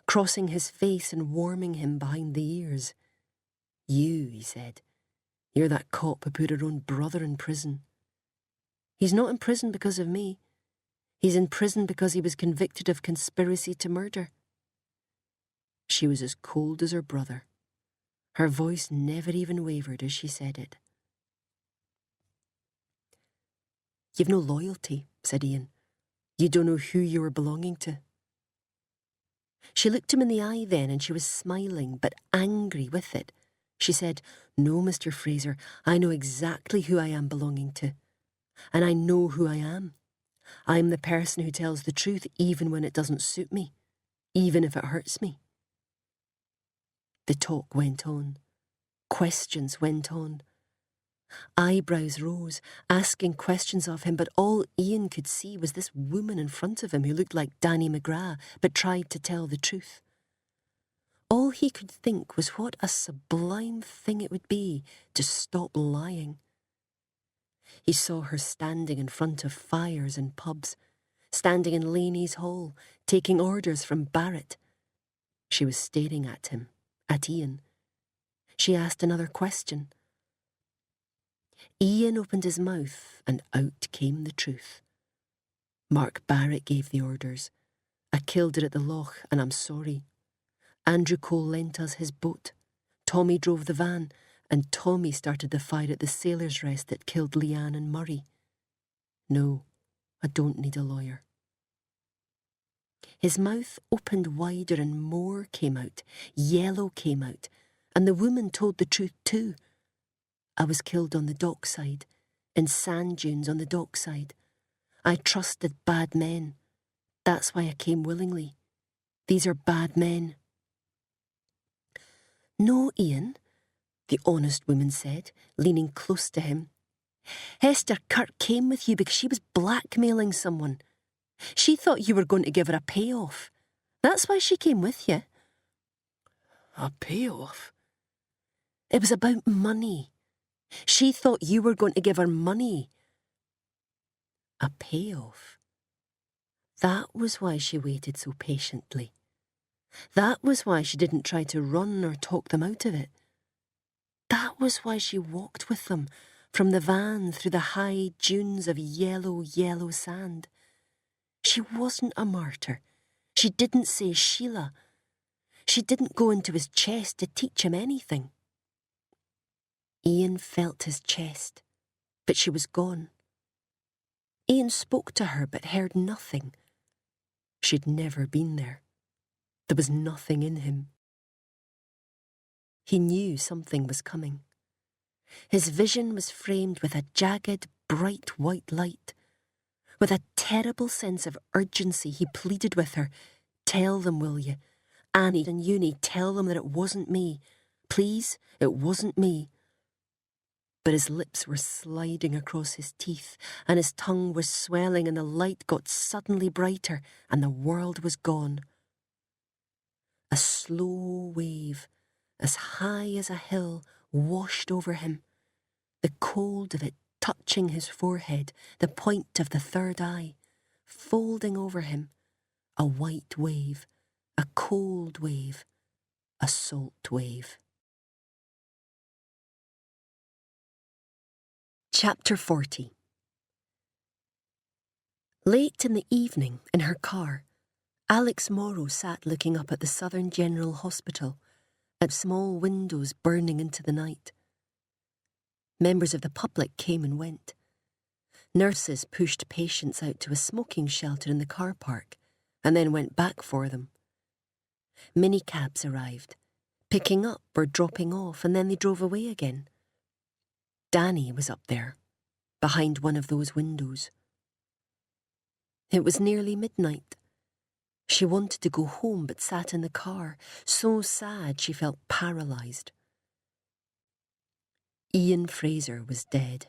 crossing his face and warming him behind the ears. You, he said, you're that cop who put her own brother in prison. He's not in prison because of me. He's in prison because he was convicted of conspiracy to murder. She was as cold as her brother. Her voice never even wavered as she said it. You've no loyalty, said Ian. You don't know who you were belonging to. She looked him in the eye then, and she was smiling, but angry with it. She said, no, Mr. Fraser, I know exactly who I am belonging to. And I know who I am. I'm the person who tells the truth even when it doesn't suit me, even if it hurts me. The talk went on. Questions went on. Eyebrows rose, asking questions of him, but all Ian could see was this woman in front of him who looked like Danny McGrath, but tried to tell the truth. All he could think was what a sublime thing it would be to stop lying. He saw her standing in front of fires in pubs, standing in Laney's Hall, taking orders from Barrett. She was staring at him, at Ian. She asked another question. Ian opened his mouth, and out came the truth. Mark Barrett gave the orders. I killed her at the loch, and I'm sorry. Andrew Cole lent us his boat. Tommy drove the van, and Tommy started the fire at the Sailors' Rest that killed Leanne and Murray. No, I don't need a lawyer. His mouth opened wider and more came out. Yellow came out, and the woman told the truth too. I was killed on the dockside, in sand dunes on the dockside. I trusted bad men. That's why I came willingly. These are bad men. No, Ian, the honest woman said, leaning close to him. Hester Kirk came with you because she was blackmailing someone. She thought you were going to give her a payoff. That's why she came with you. A payoff? It was about money. She thought you were going to give her money. A payoff. That was why she waited so patiently. That was why she didn't try to run or talk them out of it. That was why she walked with them from the van through the high dunes of yellow, yellow sand. She wasn't a martyr. She didn't say Sheila. She didn't go into his chest to teach him anything. Ian felt his chest, but she was gone. Ian spoke to her but heard nothing. She'd never been there. There was nothing in him. He knew something was coming. His vision was framed with a jagged, bright white light. With a terrible sense of urgency, he pleaded with her, "Tell them, will you? Annie and Uni, tell them that it wasn't me. Please, it wasn't me." But his lips were sliding across his teeth, and his tongue was swelling, and the light got suddenly brighter, and the world was gone. A slow wave, as high as a hill, washed over him, the cold of it touching his forehead, the point of the third eye, folding over him, a white wave, a cold wave, a salt wave. Chapter 40. Late in the evening, in her car, Alex Morrow sat looking up at the Southern General Hospital, at small windows burning into the night. Members of the public came and went. Nurses pushed patients out to a smoking shelter in the car park, and then went back for them. Minicabs arrived, picking up or dropping off, and then they drove away again. Danny was up there, behind one of those windows. It was nearly midnight. She wanted to go home but sat in the car, so sad she felt paralysed. Ian Fraser was dead.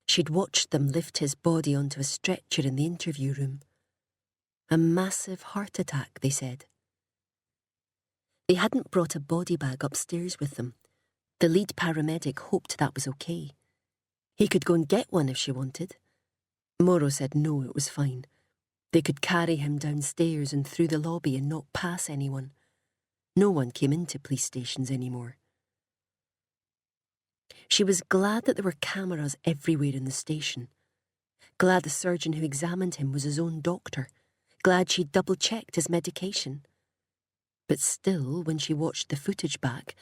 She'd watched them lift his body onto a stretcher in the interview room. A massive heart attack, they said. They hadn't brought a body bag upstairs with them. The lead paramedic hoped that was okay. He could go and get one if she wanted. Morrow said no, it was fine. They could carry him downstairs and through the lobby and not pass anyone. No one came into police stations anymore. She was glad that there were cameras everywhere in the station. Glad the surgeon who examined him was his own doctor. Glad she'd double-checked his medication. But still, when she watched the footage back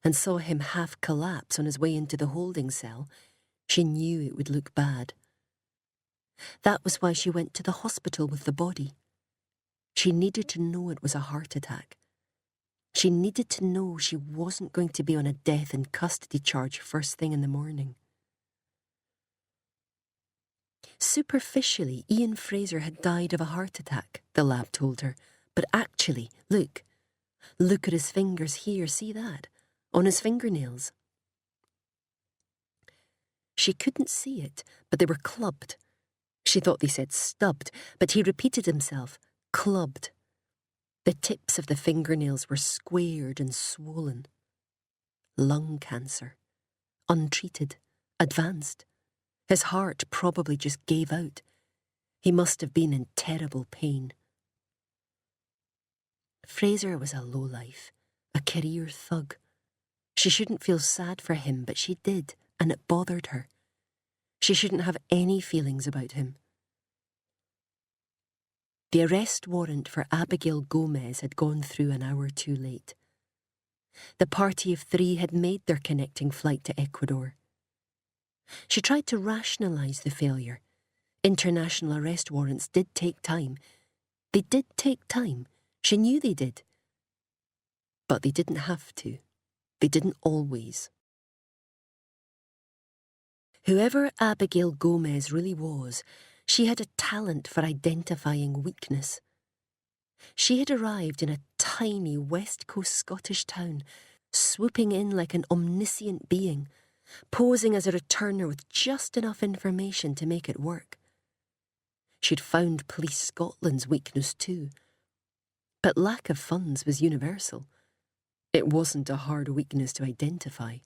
and saw him half collapse on his way into the holding cell, she knew it would look bad. That was why she went to the hospital with the body. She needed to know it was a heart attack. She needed to know she wasn't going to be on a death in custody charge first thing in the morning. Superficially, Ian Fraser had died of a heart attack, the lab told her. But actually, look at his fingers here, see that? On his fingernails. She couldn't see it, but they were clubbed. She thought they said stubbed, but he repeated himself, clubbed. The tips of the fingernails were squared and swollen. Lung cancer. Untreated. Advanced. His heart probably just gave out. He must have been in terrible pain. Fraser was a lowlife, a career thug. She shouldn't feel sad for him, but she did, and it bothered her. She shouldn't have any feelings about him. The arrest warrant for Abigail Gomez had gone through an hour too late. The party of three had made their connecting flight to Ecuador. She tried to rationalise the failure. International arrest warrants did take time. They did take time. She knew they did. But they didn't have to. They didn't always. Whoever Abigail Gomez really was, she had a talent for identifying weakness. She had arrived in a tiny West Coast Scottish town, swooping in like an omniscient being, posing as a returner with just enough information to make it work. She'd found Police Scotland's weakness too. But lack of funds was universal. It wasn't a hard weakness to identify.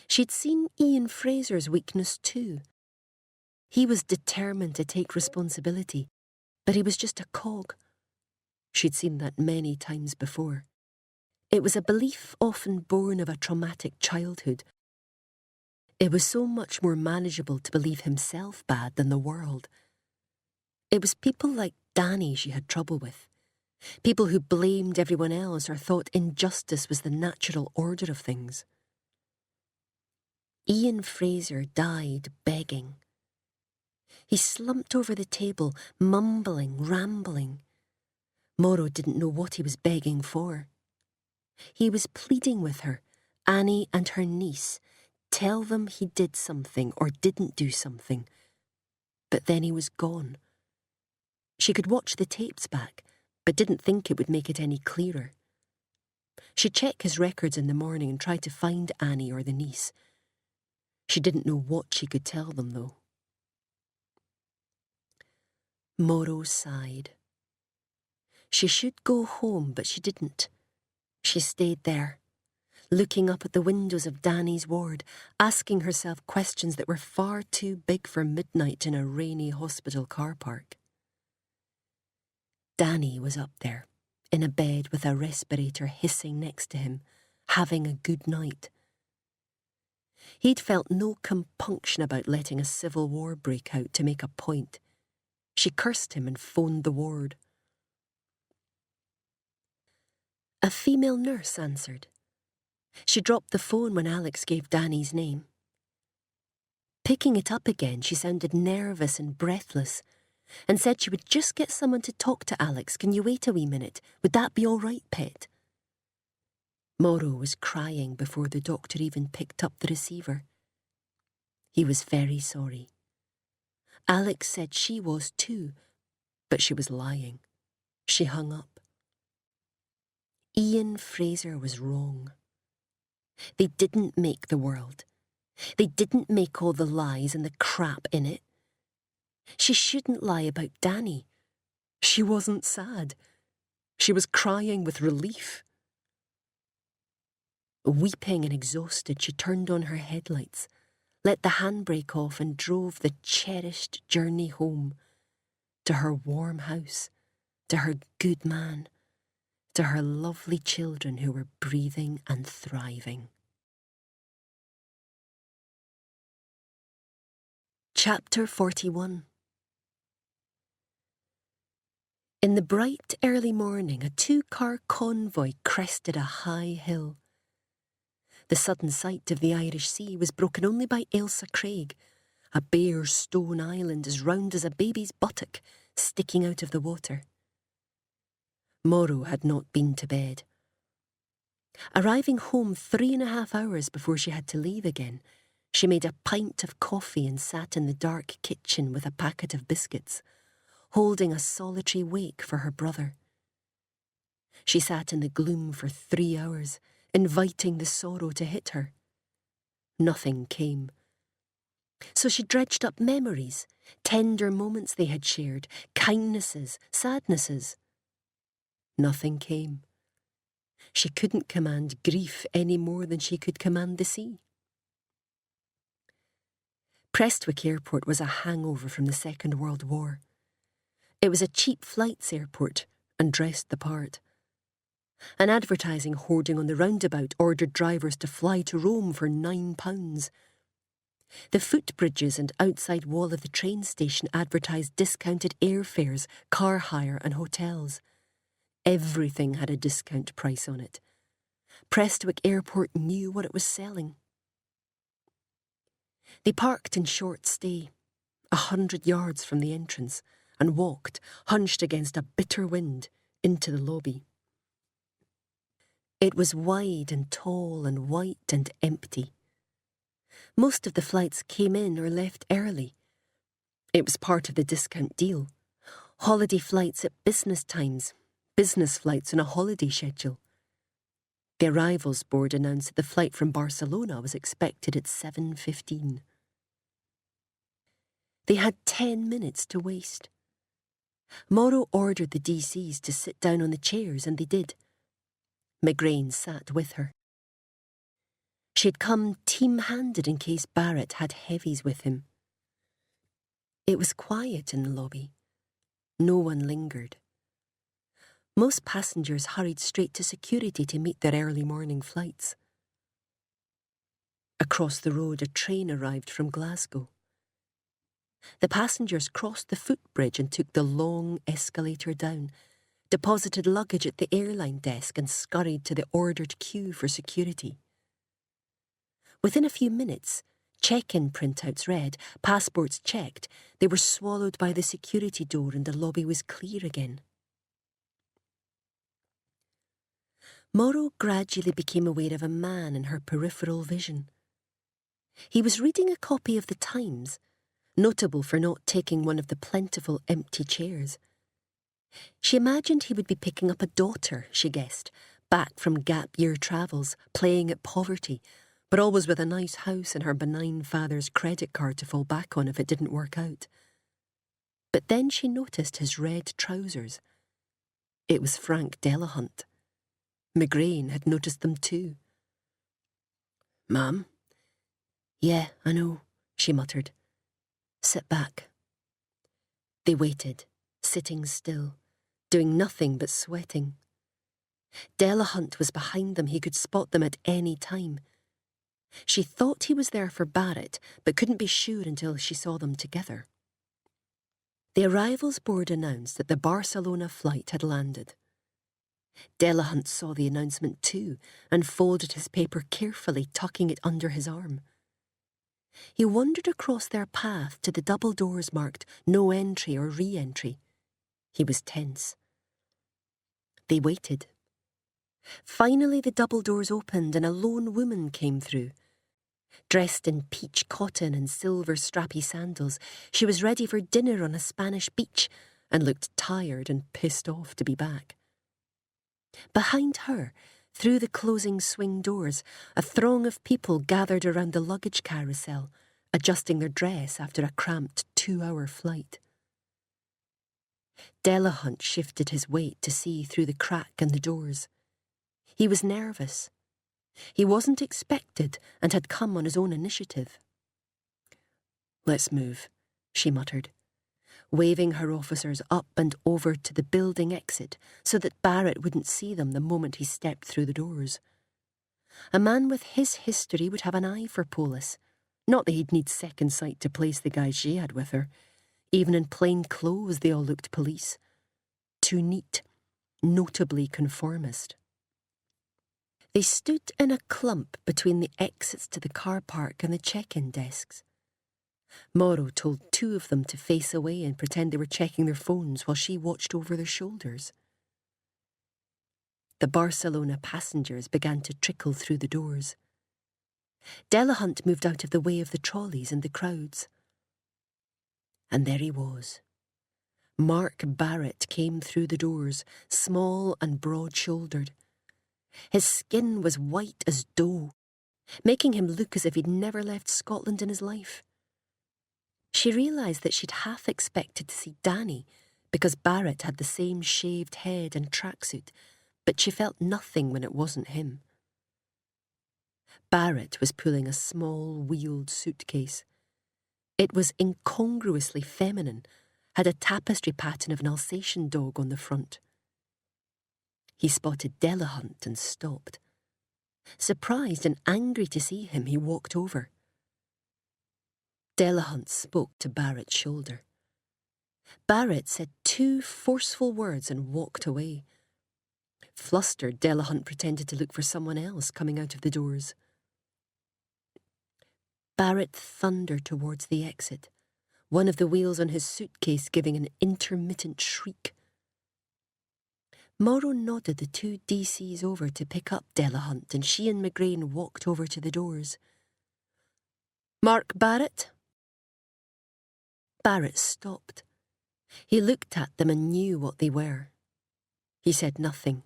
She'd seen Ian Fraser's weakness too. He was determined to take responsibility, but he was just a cog. She'd seen that many times before. It was a belief often born of a traumatic childhood. It was so much more manageable to believe himself bad than the world. It was people like Danny she had trouble with. People who blamed everyone else or thought injustice was the natural order of things. Ian Fraser died begging. He slumped over the table, mumbling, rambling. Morrow didn't know what he was begging for. He was pleading with her, Annie and her niece, tell them he did something or didn't do something. But then he was gone. She could watch the tapes back, but didn't think it would make it any clearer. She'd check his records in the morning and try to find Annie or the niece. She didn't know what she could tell them, though. Morrow sighed. She should go home, but she didn't. She stayed there, looking up at the windows of Danny's ward, asking herself questions that were far too big for midnight in a rainy hospital car park. Danny was up there, in a bed with a respirator hissing next to him, having a good night. He'd felt no compunction about letting a civil war break out to make a point. She cursed him and phoned the ward. A female nurse answered. She dropped the phone when Alex gave Danny's name. Picking it up again, she sounded nervous and breathless, and said she would just get someone to talk to Alex. Can you wait a wee minute? Would that be all right, pet? Morrow was crying before the doctor even picked up the receiver. He was very sorry. Alex said she was too, but she was lying. She hung up. Ian Fraser was wrong. They didn't make the world. They didn't make all the lies and the crap in it. She shouldn't lie about Danny. She wasn't sad. She was crying with relief. Weeping and exhausted, she turned on her headlights, let the handbrake off and drove the cherished journey home, to her warm house, to her good man, to her lovely children who were breathing and thriving. Chapter 41. In the bright early morning, a 2-car convoy crested a high hill. The sudden sight of the Irish Sea was broken only by Ailsa Craig, a bare stone island as round as a baby's buttock sticking out of the water. Morrow had not been to bed. Arriving home 3.5 hours before she had to leave again, she made a pint of coffee and sat in the dark kitchen with a packet of biscuits, holding a solitary wake for her brother. She sat in the gloom for 3 hours, inviting the sorrow to hit her. Nothing came. So she dredged up memories, tender moments they had shared, kindnesses, sadnesses. Nothing came. She couldn't command grief any more than she could command the sea. Prestwick Airport was a hangover from the Second World War. It was a cheap flights airport and dressed the part. An advertising hoarding on the roundabout ordered drivers to fly to Rome for £9. The footbridges and outside wall of the train station advertised discounted airfares, car hire and hotels. Everything had a discount price on it. Prestwick Airport knew what it was selling. They parked in Short Stay, 100 yards from the entrance, and walked, hunched against a bitter wind, into the lobby. It was wide and tall and white and empty. Most of the flights came in or left early. It was part of the discount deal. Holiday flights at business times, business flights on a holiday schedule. The arrivals board announced that the flight from Barcelona was expected at 7:15. They had 10 minutes to waste. Morrow ordered the DCs to sit down on the chairs, and they did. McGrain sat with her. She had come team-handed in case Barrett had heavies with him. It was quiet in the lobby. No one lingered. Most passengers hurried straight to security to meet their early morning flights. Across the road, a train arrived from Glasgow. The passengers crossed the footbridge and took the long escalator down, deposited luggage at the airline desk and scurried to the ordered queue for security. Within a few minutes, check-in printouts read, passports checked, they were swallowed by the security door and the lobby was clear again. Morrow gradually became aware of a man in her peripheral vision. He was reading a copy of the Times, notable for not taking one of the plentiful empty chairs. She imagined he would be picking up a daughter, she guessed, back from gap-year travels, playing at poverty, but always with a nice house and her benign father's credit card to fall back on if it didn't work out. But then she noticed his red trousers. It was Frank Delahunt. McGrain had noticed them too. Ma'am? Yeah, I know, she muttered. Sit back. They waited, sitting still, doing nothing but sweating. Delahunt was behind them. He could spot them at any time. She thought he was there for Barrett, but couldn't be sure until she saw them together. The arrivals board announced that the Barcelona flight had landed. Delahunt saw the announcement too and folded his paper carefully, tucking it under his arm. He wandered across their path to the double doors marked no entry or re-entry. He was tense. They waited. Finally the double doors opened and a lone woman came through. Dressed in peach cotton and silver strappy sandals, she was ready for dinner on a Spanish beach and looked tired and pissed off to be back. Behind her, through the closing swing doors, a throng of people gathered around the luggage carousel, adjusting their dress after a cramped 2-hour flight. Delahunt shifted his weight to see through the crack in the doors. He was nervous. He wasn't expected and had come on his own initiative. Let's move, she muttered, waving her officers up and over to the building exit so that Barrett wouldn't see them the moment he stepped through the doors. A man with his history would have an eye for Polis. Not that he'd need second sight to place the guys she had with her. Even in plain clothes they all looked police. Too neat, notably conformist. They stood in a clump between the exits to the car park and the check-in desks. Morrow told 2 of them to face away and pretend they were checking their phones while she watched over their shoulders. The Barcelona passengers began to trickle through the doors. Delahunt moved out of the way of the trolleys and the crowds. And there he was. Mark Barrett came through the doors, small and broad-shouldered. His skin was white as dough, making him look as if he'd never left Scotland in his life. She realised that she'd half expected to see Danny, because Barrett had the same shaved head and tracksuit, but she felt nothing when it wasn't him. Barrett was pulling a small, wheeled suitcase. It was incongruously feminine, had a tapestry pattern of an Alsatian dog on the front. He spotted Delahunt and stopped. Surprised and angry to see him, he walked over. Delahunt spoke to Barrett's shoulder. Barrett said 2 forceful words and walked away. Flustered, Delahunt pretended to look for someone else coming out of the doors. Barrett thundered towards the exit, one of the wheels on his suitcase giving an intermittent shriek. Morrow nodded the 2 DCs over to pick up Delahunt, and she and McGrain walked over to the doors. Mark Barrett? Barrett stopped. He looked at them and knew what they were. He said nothing.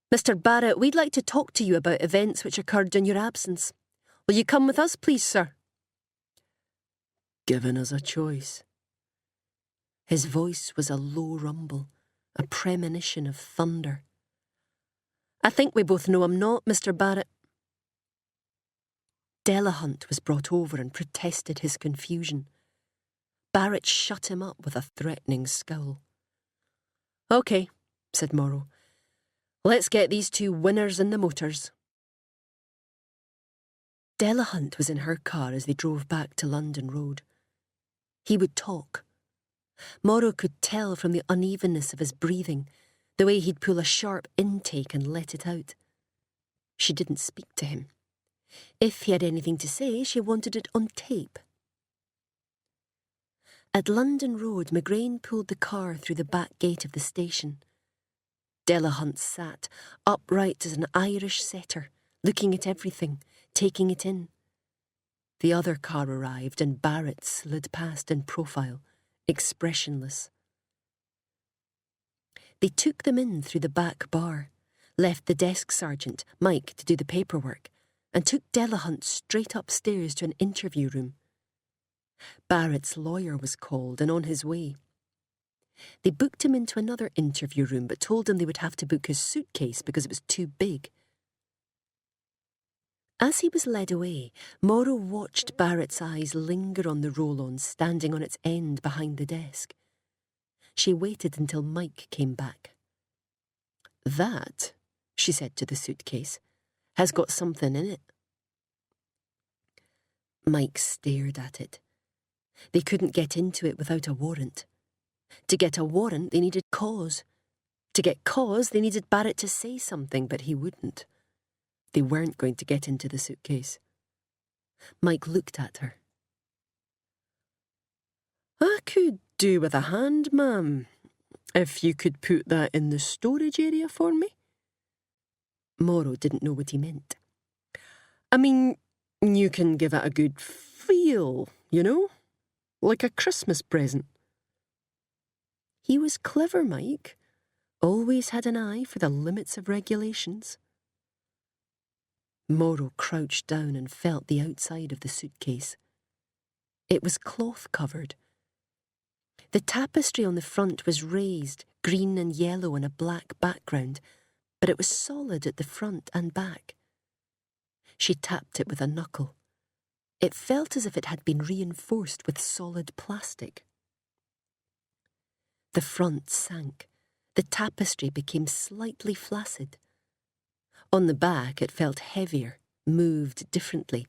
Mr. Barrett, we'd like to talk to you about events which occurred in your absence. Will you come with us, please, sir? Given us a choice. His voice was a low rumble, a premonition of thunder. I think we both know I'm not, Mr. Barrett. Delahunt was brought over and protested his confusion. Barrett shut him up with a threatening scowl. OK, said Morrow. Let's get these 2 winners in the motors. Delahunt was in her car as they drove back to London Road. He would talk. Morrow could tell from the unevenness of his breathing, the way he'd pull a sharp intake and let it out. She didn't speak to him. If he had anything to say, she wanted it on tape. At London Road, McGrain pulled the car through the back gate of the station. Delahunt sat, upright as an Irish setter, looking at everything, taking it in. The other car arrived and Barrett slid past in profile, expressionless. They took them in through the back bar, left the desk sergeant, Mike, to do the paperwork, and took Delahunt straight upstairs to an interview room. Barrett's lawyer was called and on his way. They booked him into another interview room but told him they would have to book his suitcase because it was too big. As he was led away, Morrow watched Barrett's eyes linger on the roll-on standing on its end behind the desk. She waited until Mike came back. "That," she said to the suitcase, "has got something in it." Mike stared at it. They couldn't get into it without a warrant. To get a warrant, they needed cause. To get cause, they needed Barrett to say something, but he wouldn't. They weren't going to get into the suitcase. Mike looked at her. "I could do with a hand, ma'am, if you could put that in the storage area for me." Morrow didn't know what he meant. "I mean, you can give it a good feel, you know? Like a Christmas present." He was clever, Mike. Always had an eye for the limits of regulations. Morrow crouched down and felt the outside of the suitcase. It was cloth-covered. The tapestry on the front was raised, green and yellow on a black background, but it was solid at the front and back. She tapped it with a knuckle. It felt as if it had been reinforced with solid plastic. The front sank. The tapestry became slightly flaccid. On the back it felt heavier, moved differently,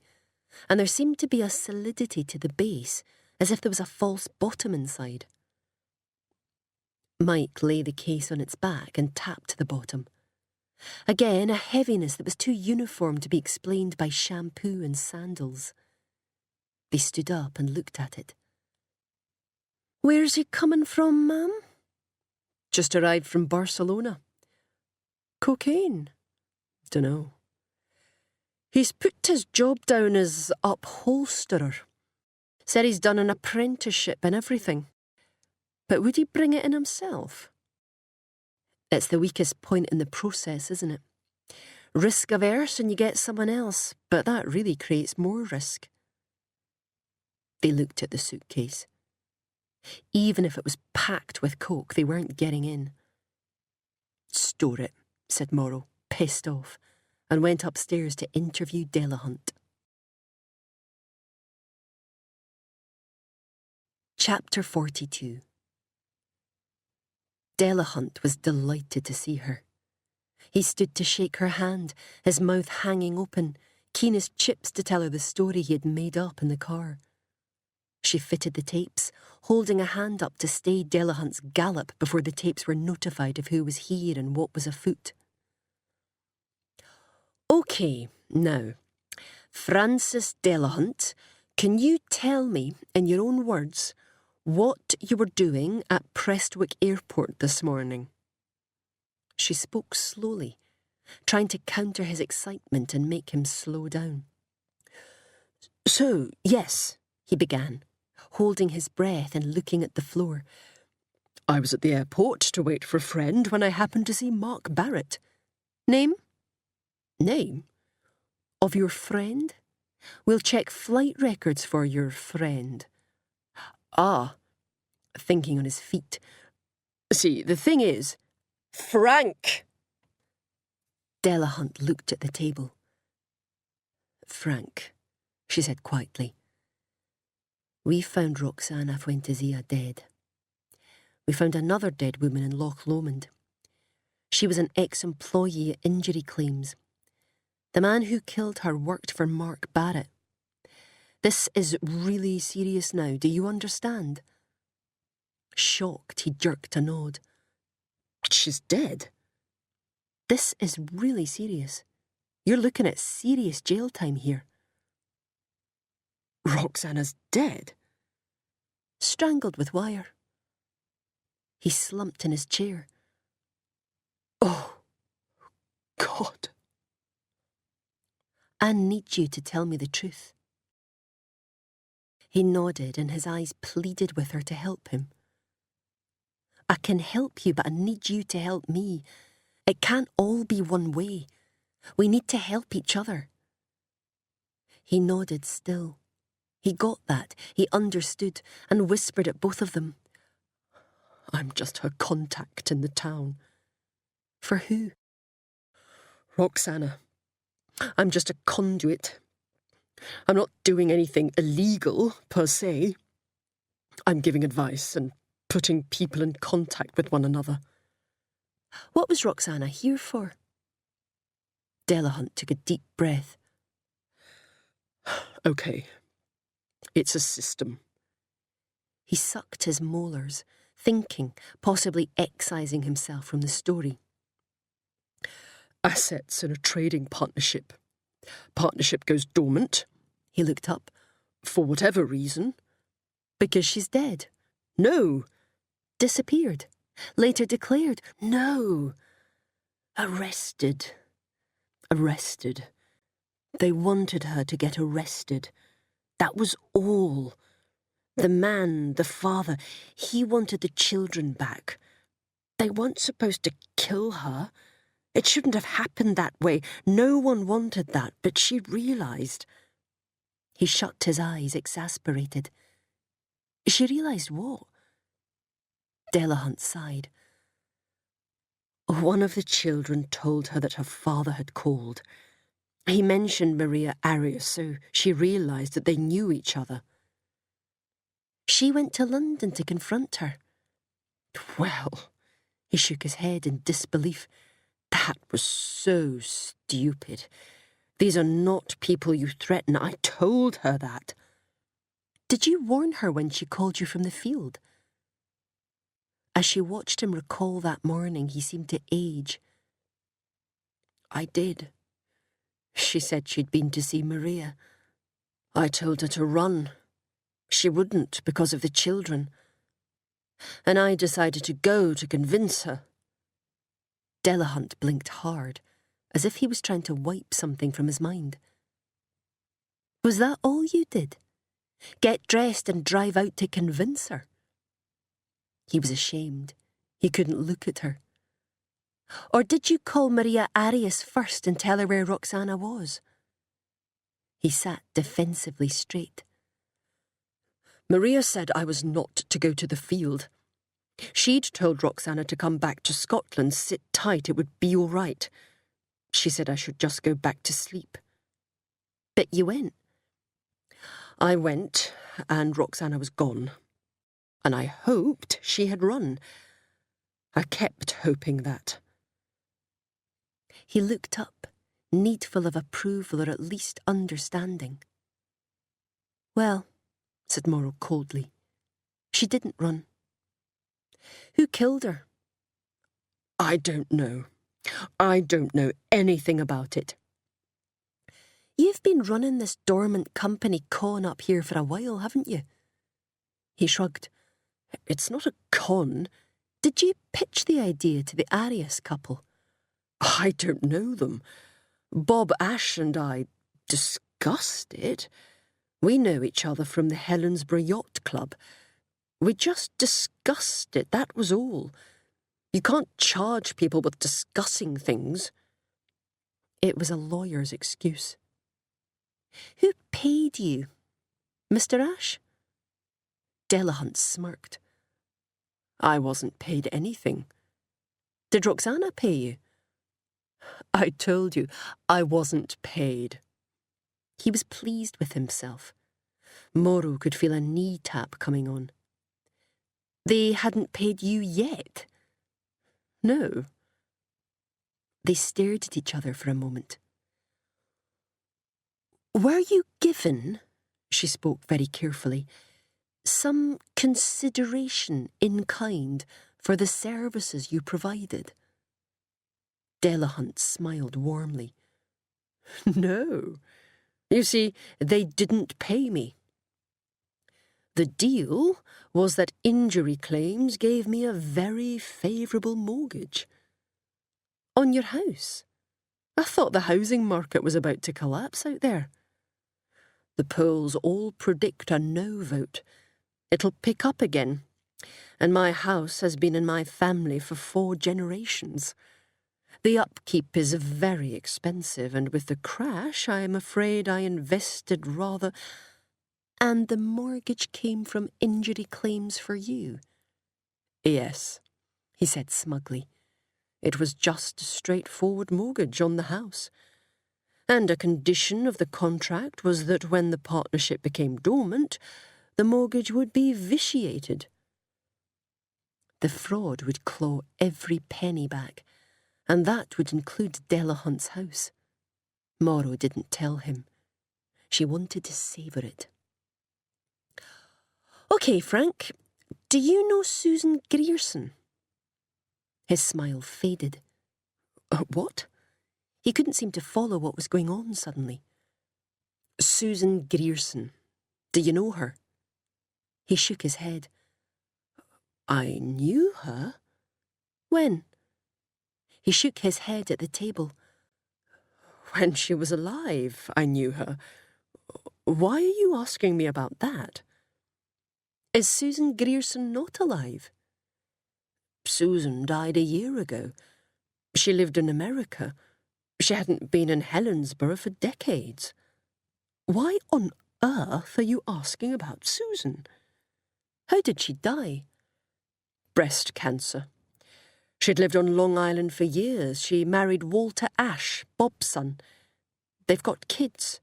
and there seemed to be a solidity to the base, as if there was a false bottom inside. Mike lay the case on its back and tapped the bottom. Again, a heaviness that was too uniform to be explained by shampoo and sandals. They stood up and looked at it. "Where's he coming from, ma'am?" "Just arrived from Barcelona." "Cocaine?" "Dunno. He's put his job down as upholsterer. Said he's done an apprenticeship and everything. But would he bring it in himself?" It's the weakest point in the process, isn't it? Risk averse and you get someone else, but that really creates more risk. They looked at the suitcase. Even if it was packed with coke, they weren't getting in. "Store it," said Morrow, pissed off, and went upstairs to interview Delahunt. Chapter 42. Delahunt was delighted to see her. He stood to shake her hand, his mouth hanging open, keen as chips to tell her the story he had made up in the car. She fitted the tapes, holding a hand up to stay Delahunt's gallop before the tapes were notified of who was here and what was afoot. "OK, now, Francis Delahunt, can you tell me, in your own words, what you were doing at Prestwick Airport this morning?" She spoke slowly, trying to counter his excitement and make him slow down. "So, yes," he began, holding his breath and looking at the floor. "I was at the airport to wait for a friend when I happened to see Mark Barrett." "Name?" "Name? Of your friend? We'll check flight records for your friend." "Ah," thinking on his feet. "See, the thing is, Frank!" Delahunt looked at the table. "Frank," she said quietly. "We found Roxana Fuentesilla dead. We found another dead woman in Loch Lomond. She was an ex-employee at Injury Claims. The man who killed her worked for Mark Barrett. This is really serious now, do you understand?" Shocked, he jerked a nod. "She's dead?" "This is really serious. You're looking at serious jail time here." "Roxana's dead?" "Strangled with wire." He slumped in his chair. "Oh, God. I need you to tell me the truth. He nodded and his eyes pleaded with her to help him. I can help you, but I need you to help me. It can't all be one way. We need to help each other. He nodded still. He got that. He understood and whispered at both of them. I'm just her contact in the town. For who? Roxana. I'm just a conduit. I'm not doing anything illegal, per se. I'm giving advice and putting people in contact with one another. What was Roxana here for? Delahunt took a deep breath. OK. It's a system. He sucked his molars, thinking, possibly excising himself from the story. Assets in a trading partnership. Partnership goes dormant. He looked up. For whatever reason. Because she's dead. No. Disappeared. Later declared. No. Arrested. Arrested. They wanted her to get arrested. That was all. The man, the father, he wanted the children back. They weren't supposed to kill her. It shouldn't have happened that way. No one wanted that, but she realised. He shut his eyes, exasperated. She realised what? Delahunt sighed. One of the children told her that her father had called. He mentioned Maria Arias, so she realised that they knew each other. She went to London to confront her. Well, he shook his head in disbelief. That was so stupid. These are not people you threaten. I told her that. Did you warn her when she called you from the field? As she watched him recall that morning, he seemed to age. I did. She said she'd been to see Maria. I told her to run. She wouldn't because of the children. And I decided to go to convince her. Delahunt blinked hard, as if he was trying to wipe something from his mind. Was that all you did? Get dressed and drive out to convince her? He was ashamed. He couldn't look at her. Or did you call Maria Arias first and tell her where Roxana was? He sat defensively straight. Maria said I was not to go to the field. She'd told Roxana to come back to Scotland, sit tight, it would be all right. She said I should just go back to sleep. But you went. I went, and Roxana was gone. And I hoped she had run. I kept hoping that. He looked up, needful of approval or at least understanding. Well, said Morrow coldly, she didn't run. Who killed her? I don't know. I don't know anything about it. You've been running this dormant company con up here for a while, haven't you? He shrugged. It's not a con. Did you pitch the idea to the Arias couple? I don't know them. Bob Ash and I discussed it. We know each other from the Helensburgh Yacht Club. We just discussed it, that was all. You can't charge people with discussing things. It was a lawyer's excuse. Who paid you? Mr. Ash? Delahunt smirked. I wasn't paid anything. Did Roxana pay you? I told you, I wasn't paid. He was pleased with himself. Morrow could feel a knee tap coming on. They hadn't paid you yet? No. They stared at each other for a moment. Were you given, she spoke very carefully, some consideration in kind for the services you provided? Delahunt smiled warmly. No. You see, they didn't pay me. The deal was that injury claims gave me a very favourable mortgage. On your house? I thought the housing market was about to collapse out there. The polls all predict a no vote. It'll pick up again. And my house has been in my family for 4 generations. The upkeep is very expensive, and with the crash, I am afraid I invested rather... And the mortgage came from injury claims for you? Yes, he said smugly. It was just a straightforward mortgage on the house. And a condition of the contract was that when the partnership became dormant, the mortgage would be vitiated. The fraud would claw every penny back, and that would include Delahunt's house. Morrow didn't tell him. She wanted to savour it. OK, Frank, do you know Susan Grierson? His smile faded. What? He couldn't seem to follow what was going on suddenly. Susan Grierson. Do you know her? He shook his head. I knew her? When? He shook his head at the table. When she was alive, I knew her. Why are you asking me about that? Is Susan Grierson not alive? Susan died a year ago. She lived in America. She hadn't been in Helensburgh for decades. Why on earth are you asking about Susan? How did she die? Breast cancer. She'd lived on Long Island for years. She married Walter Ash, Bob's son. They've got kids.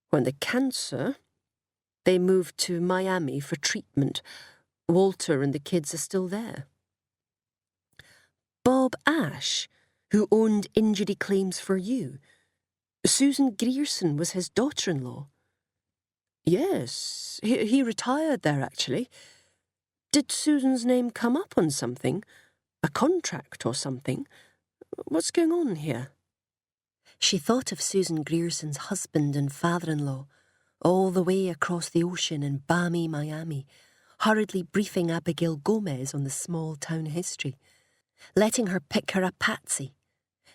When the cancer... They moved to Miami for treatment. Walter and the kids are still there. Bob Ash, who owned injury claims for you. Susan Grierson was his daughter-in-law. Yes, he retired there, actually. Did Susan's name come up on something? A contract or something? What's going on here? She thought of Susan Grierson's husband and father-in-law, all the way across the ocean in balmy Miami, hurriedly briefing Abigail Gomez on the small town history, letting her pick her a patsy,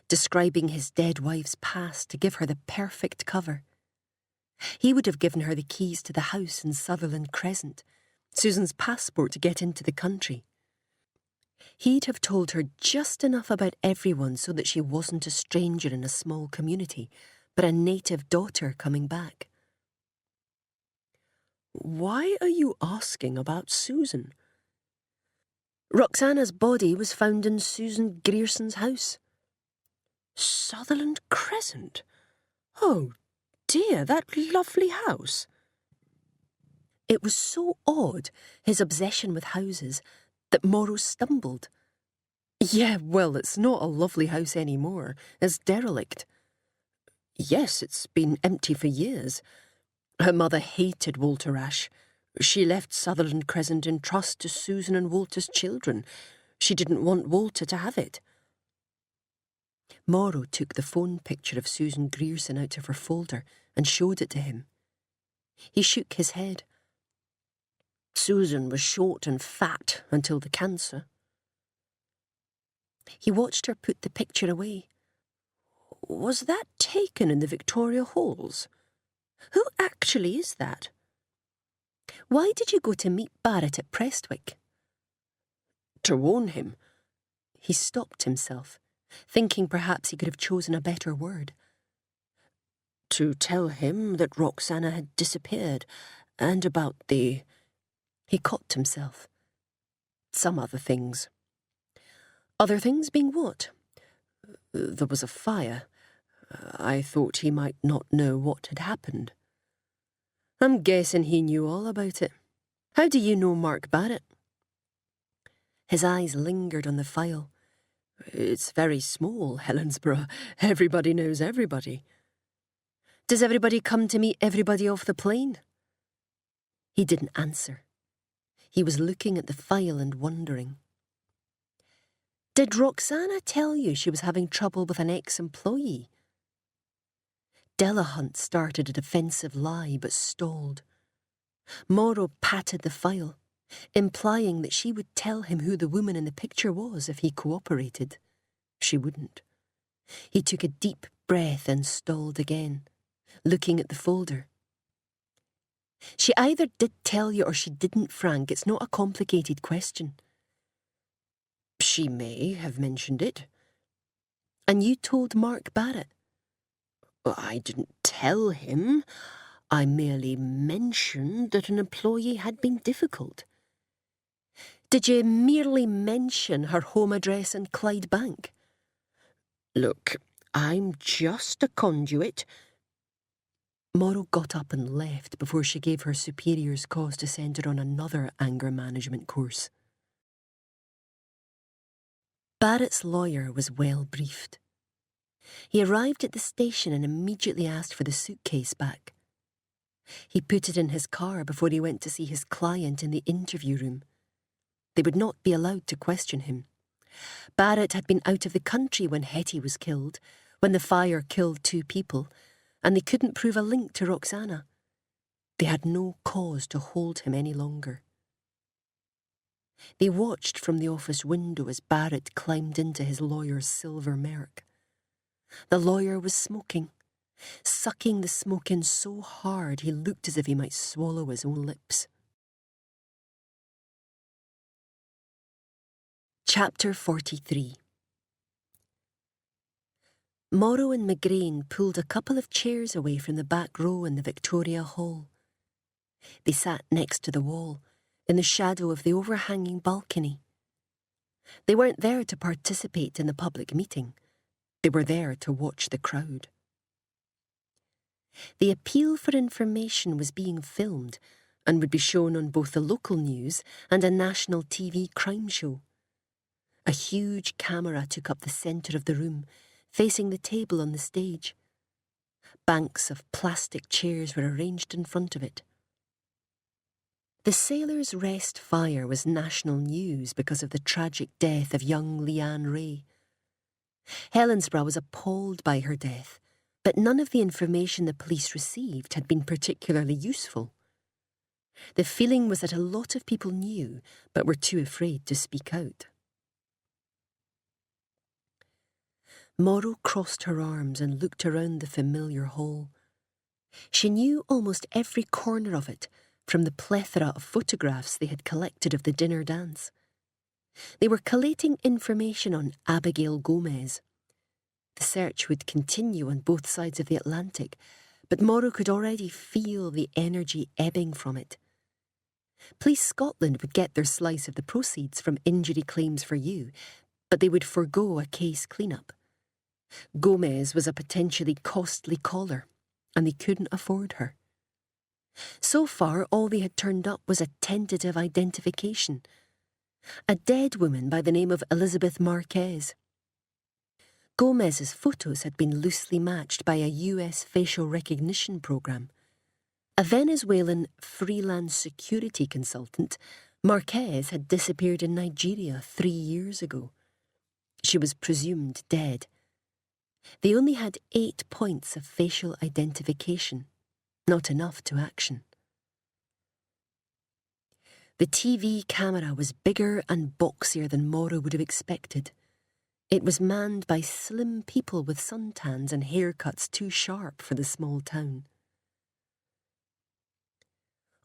describing his dead wife's past to give her the perfect cover. He would have given her the keys to the house in Sutherland Crescent, Susan's passport to get into the country. He'd have told her just enough about everyone so that she wasn't a stranger in a small community, but a native daughter coming back. Why are you asking about Susan? Roxana's body was found in Susan Grierson's house. Sutherland Crescent? Oh dear, that lovely house. It was so odd, his obsession with houses, that Morrow stumbled. Yeah, well, it's not a lovely house anymore. It's derelict. Yes, it's been empty for years. Her mother hated Walter Ash. She left Sutherland Crescent in trust to Susan and Walter's children. She didn't want Walter to have it. Morrow took the phone picture of Susan Grierson out of her folder and showed it to him. He shook his head. Susan was short and fat until the cancer. He watched her put the picture away. Was that taken in the Victoria Halls? Who actually is that? Why did you go to meet Barrett at Prestwick? To warn him. He stopped himself, thinking perhaps he could have chosen a better word. To tell him that Roxana had disappeared, and about the... He caught himself. Some other things. Other things being what? There was a fire. I thought he might not know what had happened. I'm guessing he knew all about it. How do you know Mark Barrett? His eyes lingered on the file. It's very small, Helensburgh. Everybody knows everybody. Does everybody come to meet everybody off the plane? He didn't answer. He was looking at the file and wondering. Did Roxana tell you she was having trouble with an ex-employee? Delahunt started a defensive lie but stalled. Morrow patted the file, implying that she would tell him who the woman in the picture was if he cooperated. She wouldn't. He took a deep breath and stalled again, looking at the folder. She either did tell you or she didn't, Frank. It's not a complicated question. She may have mentioned it. And you told Mark Barrett? Well, I didn't tell him. I merely mentioned that an employee had been difficult. Did you merely mention her home address in Clydebank? Look, I'm just a conduit. Morrow got up and left before she gave her superiors cause to send her on another anger management course. Barrett's lawyer was well briefed. He arrived at the station and immediately asked for the suitcase back. He put it in his car before he went to see his client in the interview room. They would not be allowed to question him. Barrett had been out of the country when Hetty was killed, when the fire killed 2 people, and they couldn't prove a link to Roxana. They had no cause to hold him any longer. They watched from the office window as Barrett climbed into his lawyer's silver Merc. The lawyer was smoking, sucking the smoke in so hard he looked as if he might swallow his own lips. Chapter 43. Morrow and McGrain pulled a couple of chairs away from the back row in the Victoria Hall. They sat next to the wall, in the shadow of the overhanging balcony. They weren't there to participate in the public meeting. They were there to watch the crowd. The appeal for information was being filmed and would be shown on both the local news and a national TV crime show. A huge camera took up the centre of the room, facing the table on the stage. Banks of plastic chairs were arranged in front of it. The Sailors' Rest fire was national news because of the tragic death of young Leanne Ray. Helensburgh was appalled by her death, but none of the information the police received had been particularly useful. The feeling was that a lot of people knew, but were too afraid to speak out. Morrow crossed her arms and looked around the familiar hall. She knew almost every corner of it, from the plethora of photographs they had collected of the dinner dance. They were collating information on Abigail Gomez. The search would continue on both sides of the Atlantic, but Morrow could already feel the energy ebbing from it. Police Scotland would get their slice of the proceeds from injury claims for you, but they would forgo a case clean-up. Gomez was a potentially costly caller, and they couldn't afford her. So far, all they had turned up was a tentative identification. A dead woman by the name of Elizabeth Marquez. Gomez's photos had been loosely matched by a US facial recognition program. A Venezuelan freelance security consultant, Marquez had disappeared in Nigeria 3 years ago. She was presumed dead. They only had 8 points of facial identification, not enough to action. The TV camera was bigger and boxier than Morrow would have expected. It was manned by slim people with suntans and haircuts too sharp for the small town.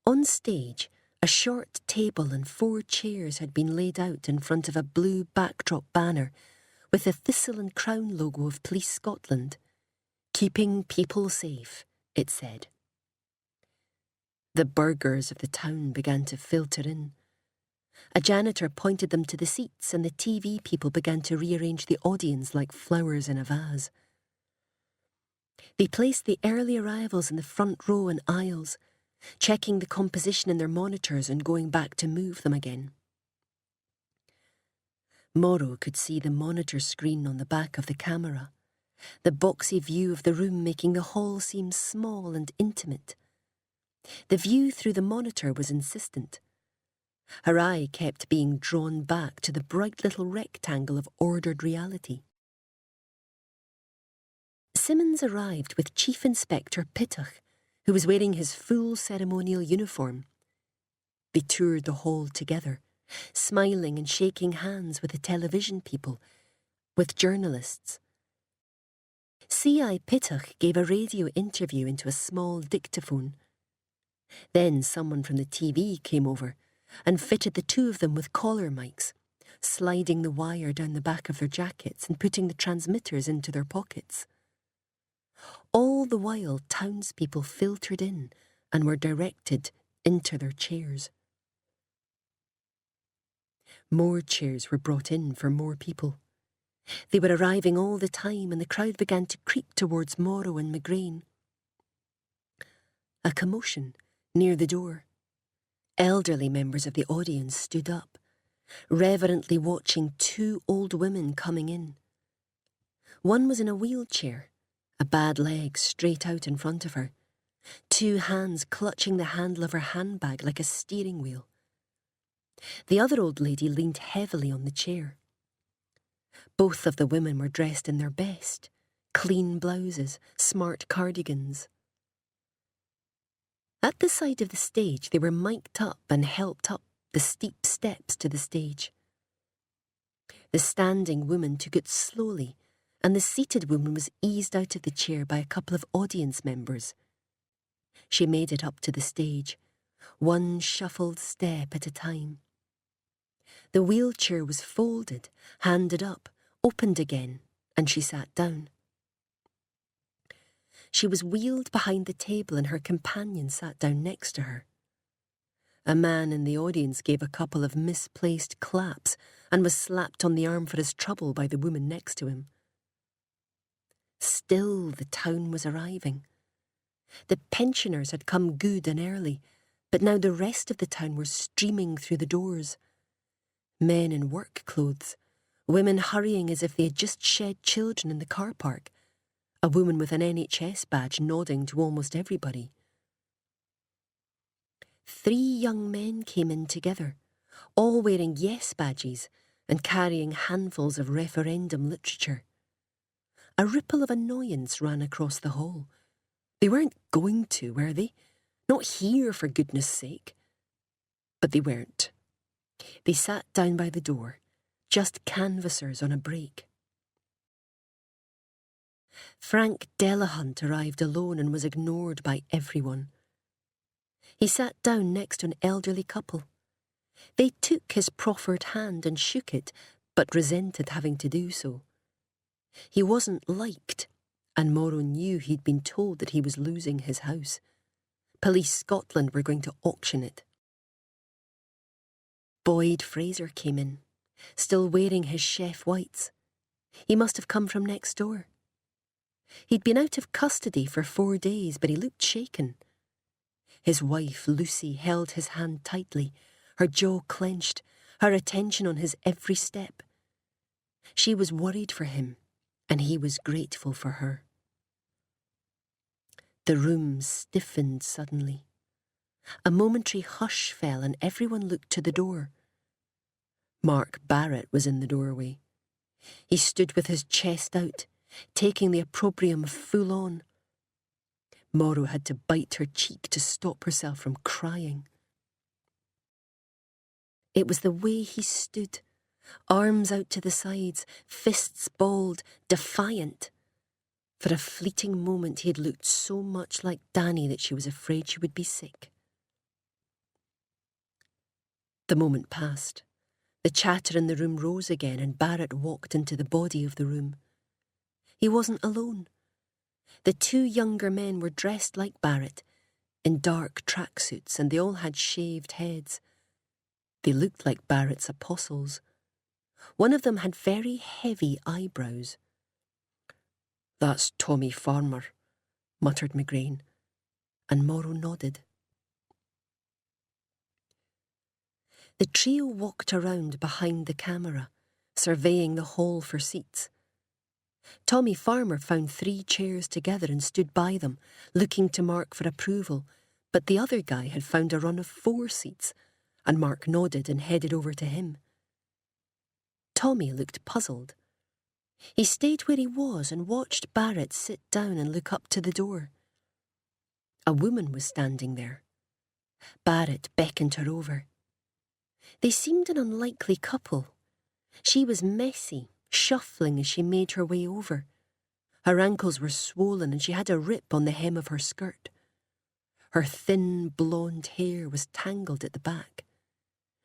On stage, a short table and 4 chairs had been laid out in front of a blue backdrop banner with the Thistle and Crown logo of Police Scotland. "Keeping people safe," it said. The burghers of the town began to filter in. A janitor pointed them to the seats and the TV people began to rearrange the audience like flowers in a vase. They placed the early arrivals in the front row and aisles, checking the composition in their monitors and going back to move them again. Morrow could see the monitor screen on the back of the camera, the boxy view of the room making the hall seem small and intimate. The view through the monitor was insistent. Her eye kept being drawn back to the bright little rectangle of ordered reality. Simmons arrived with Chief Inspector Pittock, who was wearing his full ceremonial uniform. They toured the hall together, smiling and shaking hands with the television people, with journalists. C.I. Pittock gave a radio interview into a small dictaphone. Then someone from the TV came over and fitted the two of them with collar mics, sliding the wire down the back of their jackets and putting the transmitters into their pockets. All the while, townspeople filtered in and were directed into their chairs. More chairs were brought in for more people. They were arriving all the time, and the crowd began to creep towards Morrow and McGrain. A commotion near the door. Elderly members of the audience stood up, reverently watching two old women coming in. One was in a wheelchair, a bad leg straight out in front of her, two hands clutching the handle of her handbag like a steering wheel. The other old lady leaned heavily on the chair. Both of the women were dressed in their best, clean blouses, smart cardigans. At the side of the stage, they were mic'd up and helped up the steep steps to the stage. The standing woman took it slowly, and the seated woman was eased out of the chair by a couple of audience members. She made it up to the stage, one shuffled step at a time. The wheelchair was folded, handed up, opened again, and she sat down. She was wheeled behind the table and her companion sat down next to her. A man in the audience gave a couple of misplaced claps and was slapped on the arm for his trouble by the woman next to him. Still the town was arriving. The pensioners had come good and early, but now the rest of the town were streaming through the doors. Men in work clothes, women hurrying as if they had just shed children in the car park, a woman with an NHS badge nodding to almost everybody. 3 young men came in together, all wearing yes badges and carrying handfuls of referendum literature. A ripple of annoyance ran across the hall. They weren't going to, were they? Not here, for goodness sake. But they weren't. They sat down by the door, just canvassers on a break. Frank Delahunt arrived alone and was ignored by everyone. He sat down next to an elderly couple. They took his proffered hand and shook it, but resented having to do so. He wasn't liked, and Morrow knew he'd been told that he was losing his house. Police Scotland were going to auction it. Boyd Fraser came in, still wearing his chef whites. He must have come from next door. He'd been out of custody for 4 days, but he looked shaken. His wife, Lucy, held his hand tightly, her jaw clenched, her attention on his every step. She was worried for him, and he was grateful for her. The room stiffened suddenly. A momentary hush fell and everyone looked to the door. Mark Barrett was in the doorway. He stood with his chest out, taking the opprobrium full on. Morrow had to bite her cheek to stop herself from crying. It was the way he stood, arms out to the sides, fists balled, defiant. For a fleeting moment he had looked so much like Danny that she was afraid she would be sick. The moment passed. The chatter in the room rose again and Barrett walked into the body of the room. He wasn't alone. The 2 younger men were dressed like Barrett, in dark tracksuits, and they all had shaved heads. They looked like Barrett's apostles. One of them had very heavy eyebrows. "That's Tommy Farmer," muttered McGrain, and Morrow nodded. The trio walked around behind the camera, surveying the hall for seats. Tommy Farmer found 3 chairs together and stood by them, looking to Mark for approval, but the other guy had found a run of 4 seats, and Mark nodded and headed over to him. Tommy looked puzzled. He stayed where he was and watched Barrett sit down and look up to the door. A woman was standing there. Barrett beckoned her over. They seemed an unlikely couple. She was messy, shuffling as she made her way over. Her ankles were swollen and she had a rip on the hem of her skirt. Her thin blonde hair was tangled at the back.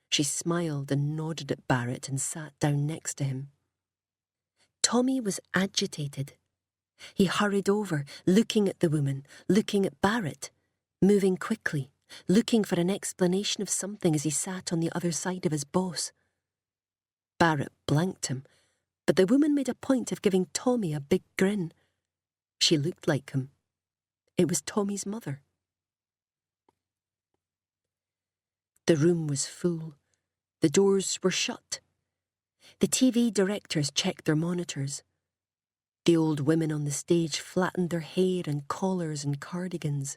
She smiled and nodded at Barrett and sat down next to him. Tommy was agitated. He hurried over, looking at the woman, looking at Barrett, moving quickly, looking for an explanation of something as he sat on the other side of his boss. Barrett blanked him, but the woman made a point of giving Tommy a big grin. She looked like him. It was Tommy's mother. The room was full. The doors were shut. The TV directors checked their monitors. The old women on the stage flattened their hair and collars and cardigans.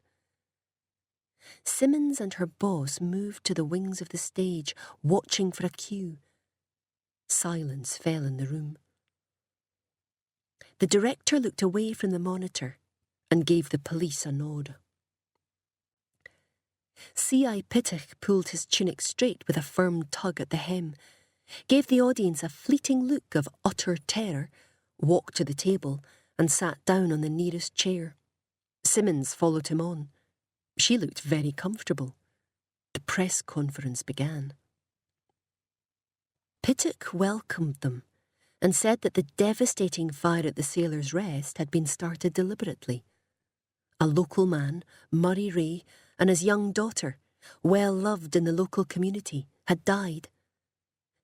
Simmons and her boss moved to the wings of the stage, watching for a cue. Silence fell in the room. The director looked away from the monitor and gave the police a nod. C.I. Pittock pulled his tunic straight with a firm tug at the hem, gave the audience a fleeting look of utter terror, walked to the table and sat down on the nearest chair. Simmons followed him on. She looked very comfortable. The press conference began. Pittock welcomed them and said that the devastating fire at the Sailor's Rest had been started deliberately. A local man, Murray Ray, and his young daughter, well loved in the local community, had died.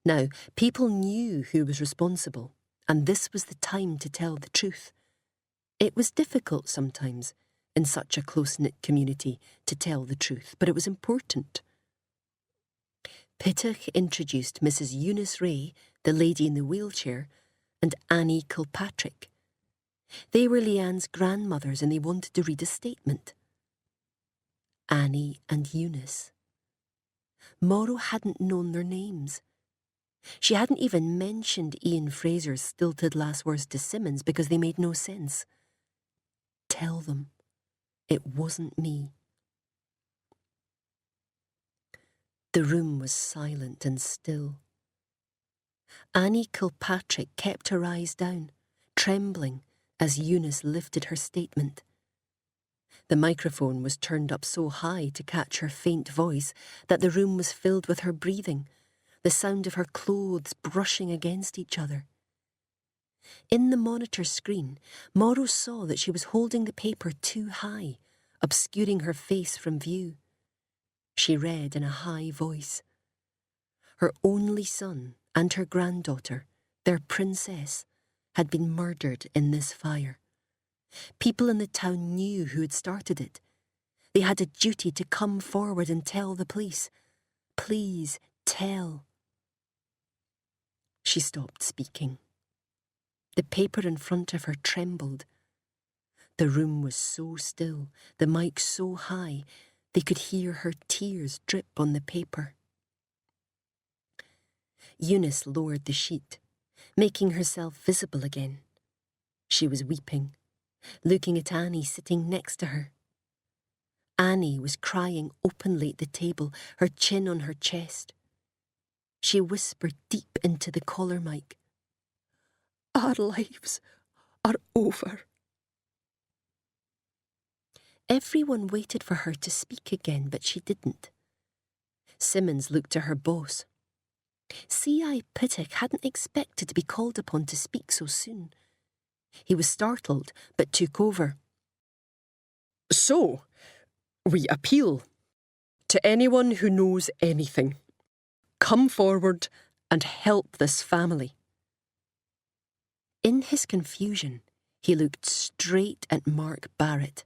Now, people knew who was responsible, and this was the time to tell the truth. It was difficult sometimes, in such a close-knit community, to tell the truth, but it was important. Pittock introduced Mrs. Eunice Ray, the lady in the wheelchair, and Annie Kilpatrick. They were Leanne's grandmothers and they wanted to read a statement. Annie and Eunice. Morrow hadn't known their names. She hadn't even mentioned Ian Fraser's stilted last words to Simmons because they made no sense. Tell them. It wasn't me. The room was silent and still. Annie Kilpatrick kept her eyes down, trembling as Eunice lifted her statement. The microphone was turned up so high to catch her faint voice that the room was filled with her breathing, the sound of her clothes brushing against each other. In the monitor screen, Morrow saw that she was holding the paper too high, obscuring her face from view. She read in a high voice. Her only son and her granddaughter, their princess, had been murdered in this fire. People in the town knew who had started it. They had a duty to come forward and tell the police. Please tell. She stopped speaking. The paper in front of her trembled. The room was so still, the mic so high, they could hear her tears drip on the paper. Eunice lowered the sheet, making herself visible again. She was weeping, looking at Annie sitting next to her. Annie was crying openly at the table, her chin on her chest. She whispered deep into the collar mic, "Our lives are over." Everyone waited for her to speak again, but she didn't. Simmons looked to her boss. C.I. Pittock hadn't expected to be called upon to speak so soon. He was startled, but took over. So, we appeal to anyone who knows anything. Come forward and help this family. In his confusion, he looked straight at Mark Barrett.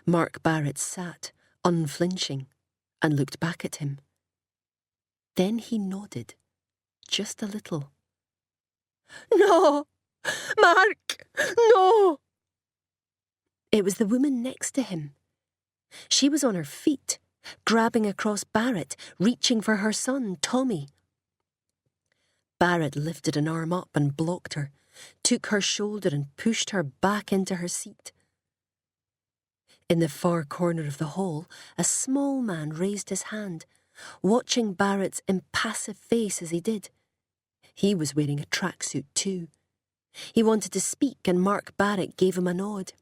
Mark Barrett sat, unflinching, and looked back at him. Then he nodded, just a little. "No! Mark! No!" It was the woman next to him. She was on her feet, grabbing across Barrett, reaching for her son, Tommy. Barrett lifted an arm up and blocked her, took her shoulder and pushed her back into her seat. In the far corner of the hall, a small man raised his hand, watching Barrett's impassive face as he did. He was wearing a tracksuit too. He wanted to speak and Mark Barrett gave him a nod.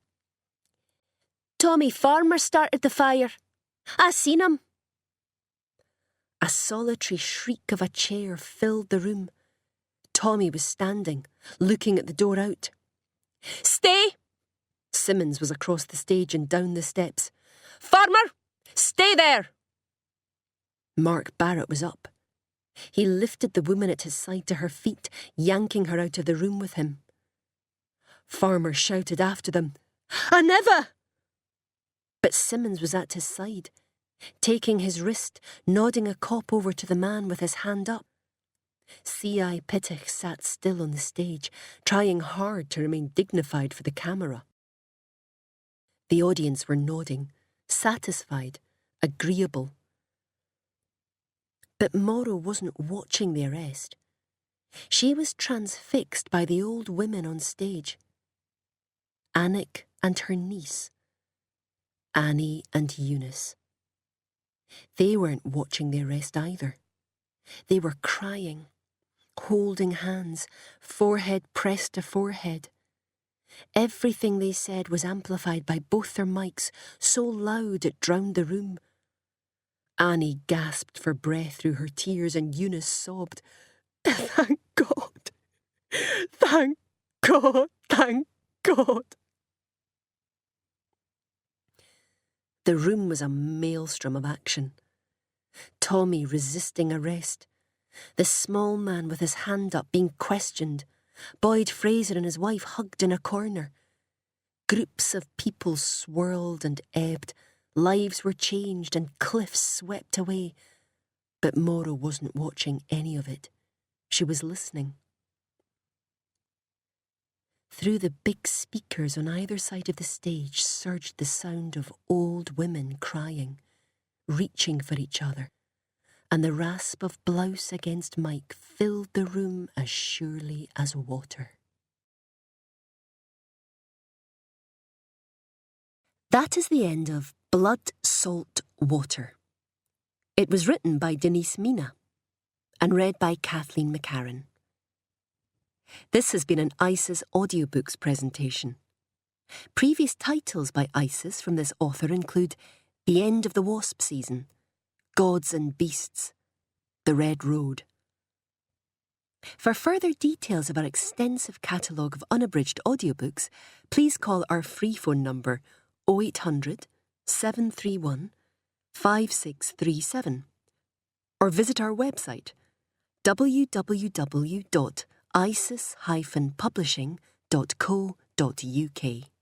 Tommy Farmer started the fire. I seen him. A solitary shriek of a chair filled the room. Tommy was standing, looking at the door out. Stay! Simmons was across the stage and down the steps. Farmer! Stay there! Mark Barrett was up. He lifted the woman at his side to her feet, yanking her out of the room with him. Farmer shouted after them, I never! But Simmons was at his side, taking his wrist, nodding a cop over to the man with his hand up. C.I. Pittich sat still on the stage, trying hard to remain dignified for the camera. The audience were nodding, satisfied, agreeable. But Morrow wasn't watching the arrest. She was transfixed by the old women on stage. Anik and her niece, Annie and Eunice. They weren't watching the arrest either. They were crying, holding hands, forehead pressed to forehead. Everything they said was amplified by both their mics, so loud it drowned the room. Annie gasped for breath through her tears and Eunice sobbed, Thank God! Thank God! Thank God! The room was a maelstrom of action. Tommy resisting arrest. The small man with his hand up being questioned. Boyd Fraser and his wife hugged in a corner. Groups of people swirled and ebbed. Lives were changed and cliffs swept away. But Morrow wasn't watching any of it. She was listening. Through the big speakers on either side of the stage surged the sound of old women crying, reaching for each other, and the rasp of blouse against mic filled the room as surely as water. That is the end of Blood, Salt, Water. It was written by Denise Mina and read by Kathleen McCarran. This has been an ISIS audiobooks presentation. Previous titles by ISIS from this author include The End of the Wasp Season, Gods and Beasts, The Red Road. For further details of our extensive catalogue of unabridged audiobooks, please call our free phone number 0800 731 5637 or visit our website www.isis-publishing.co.uk.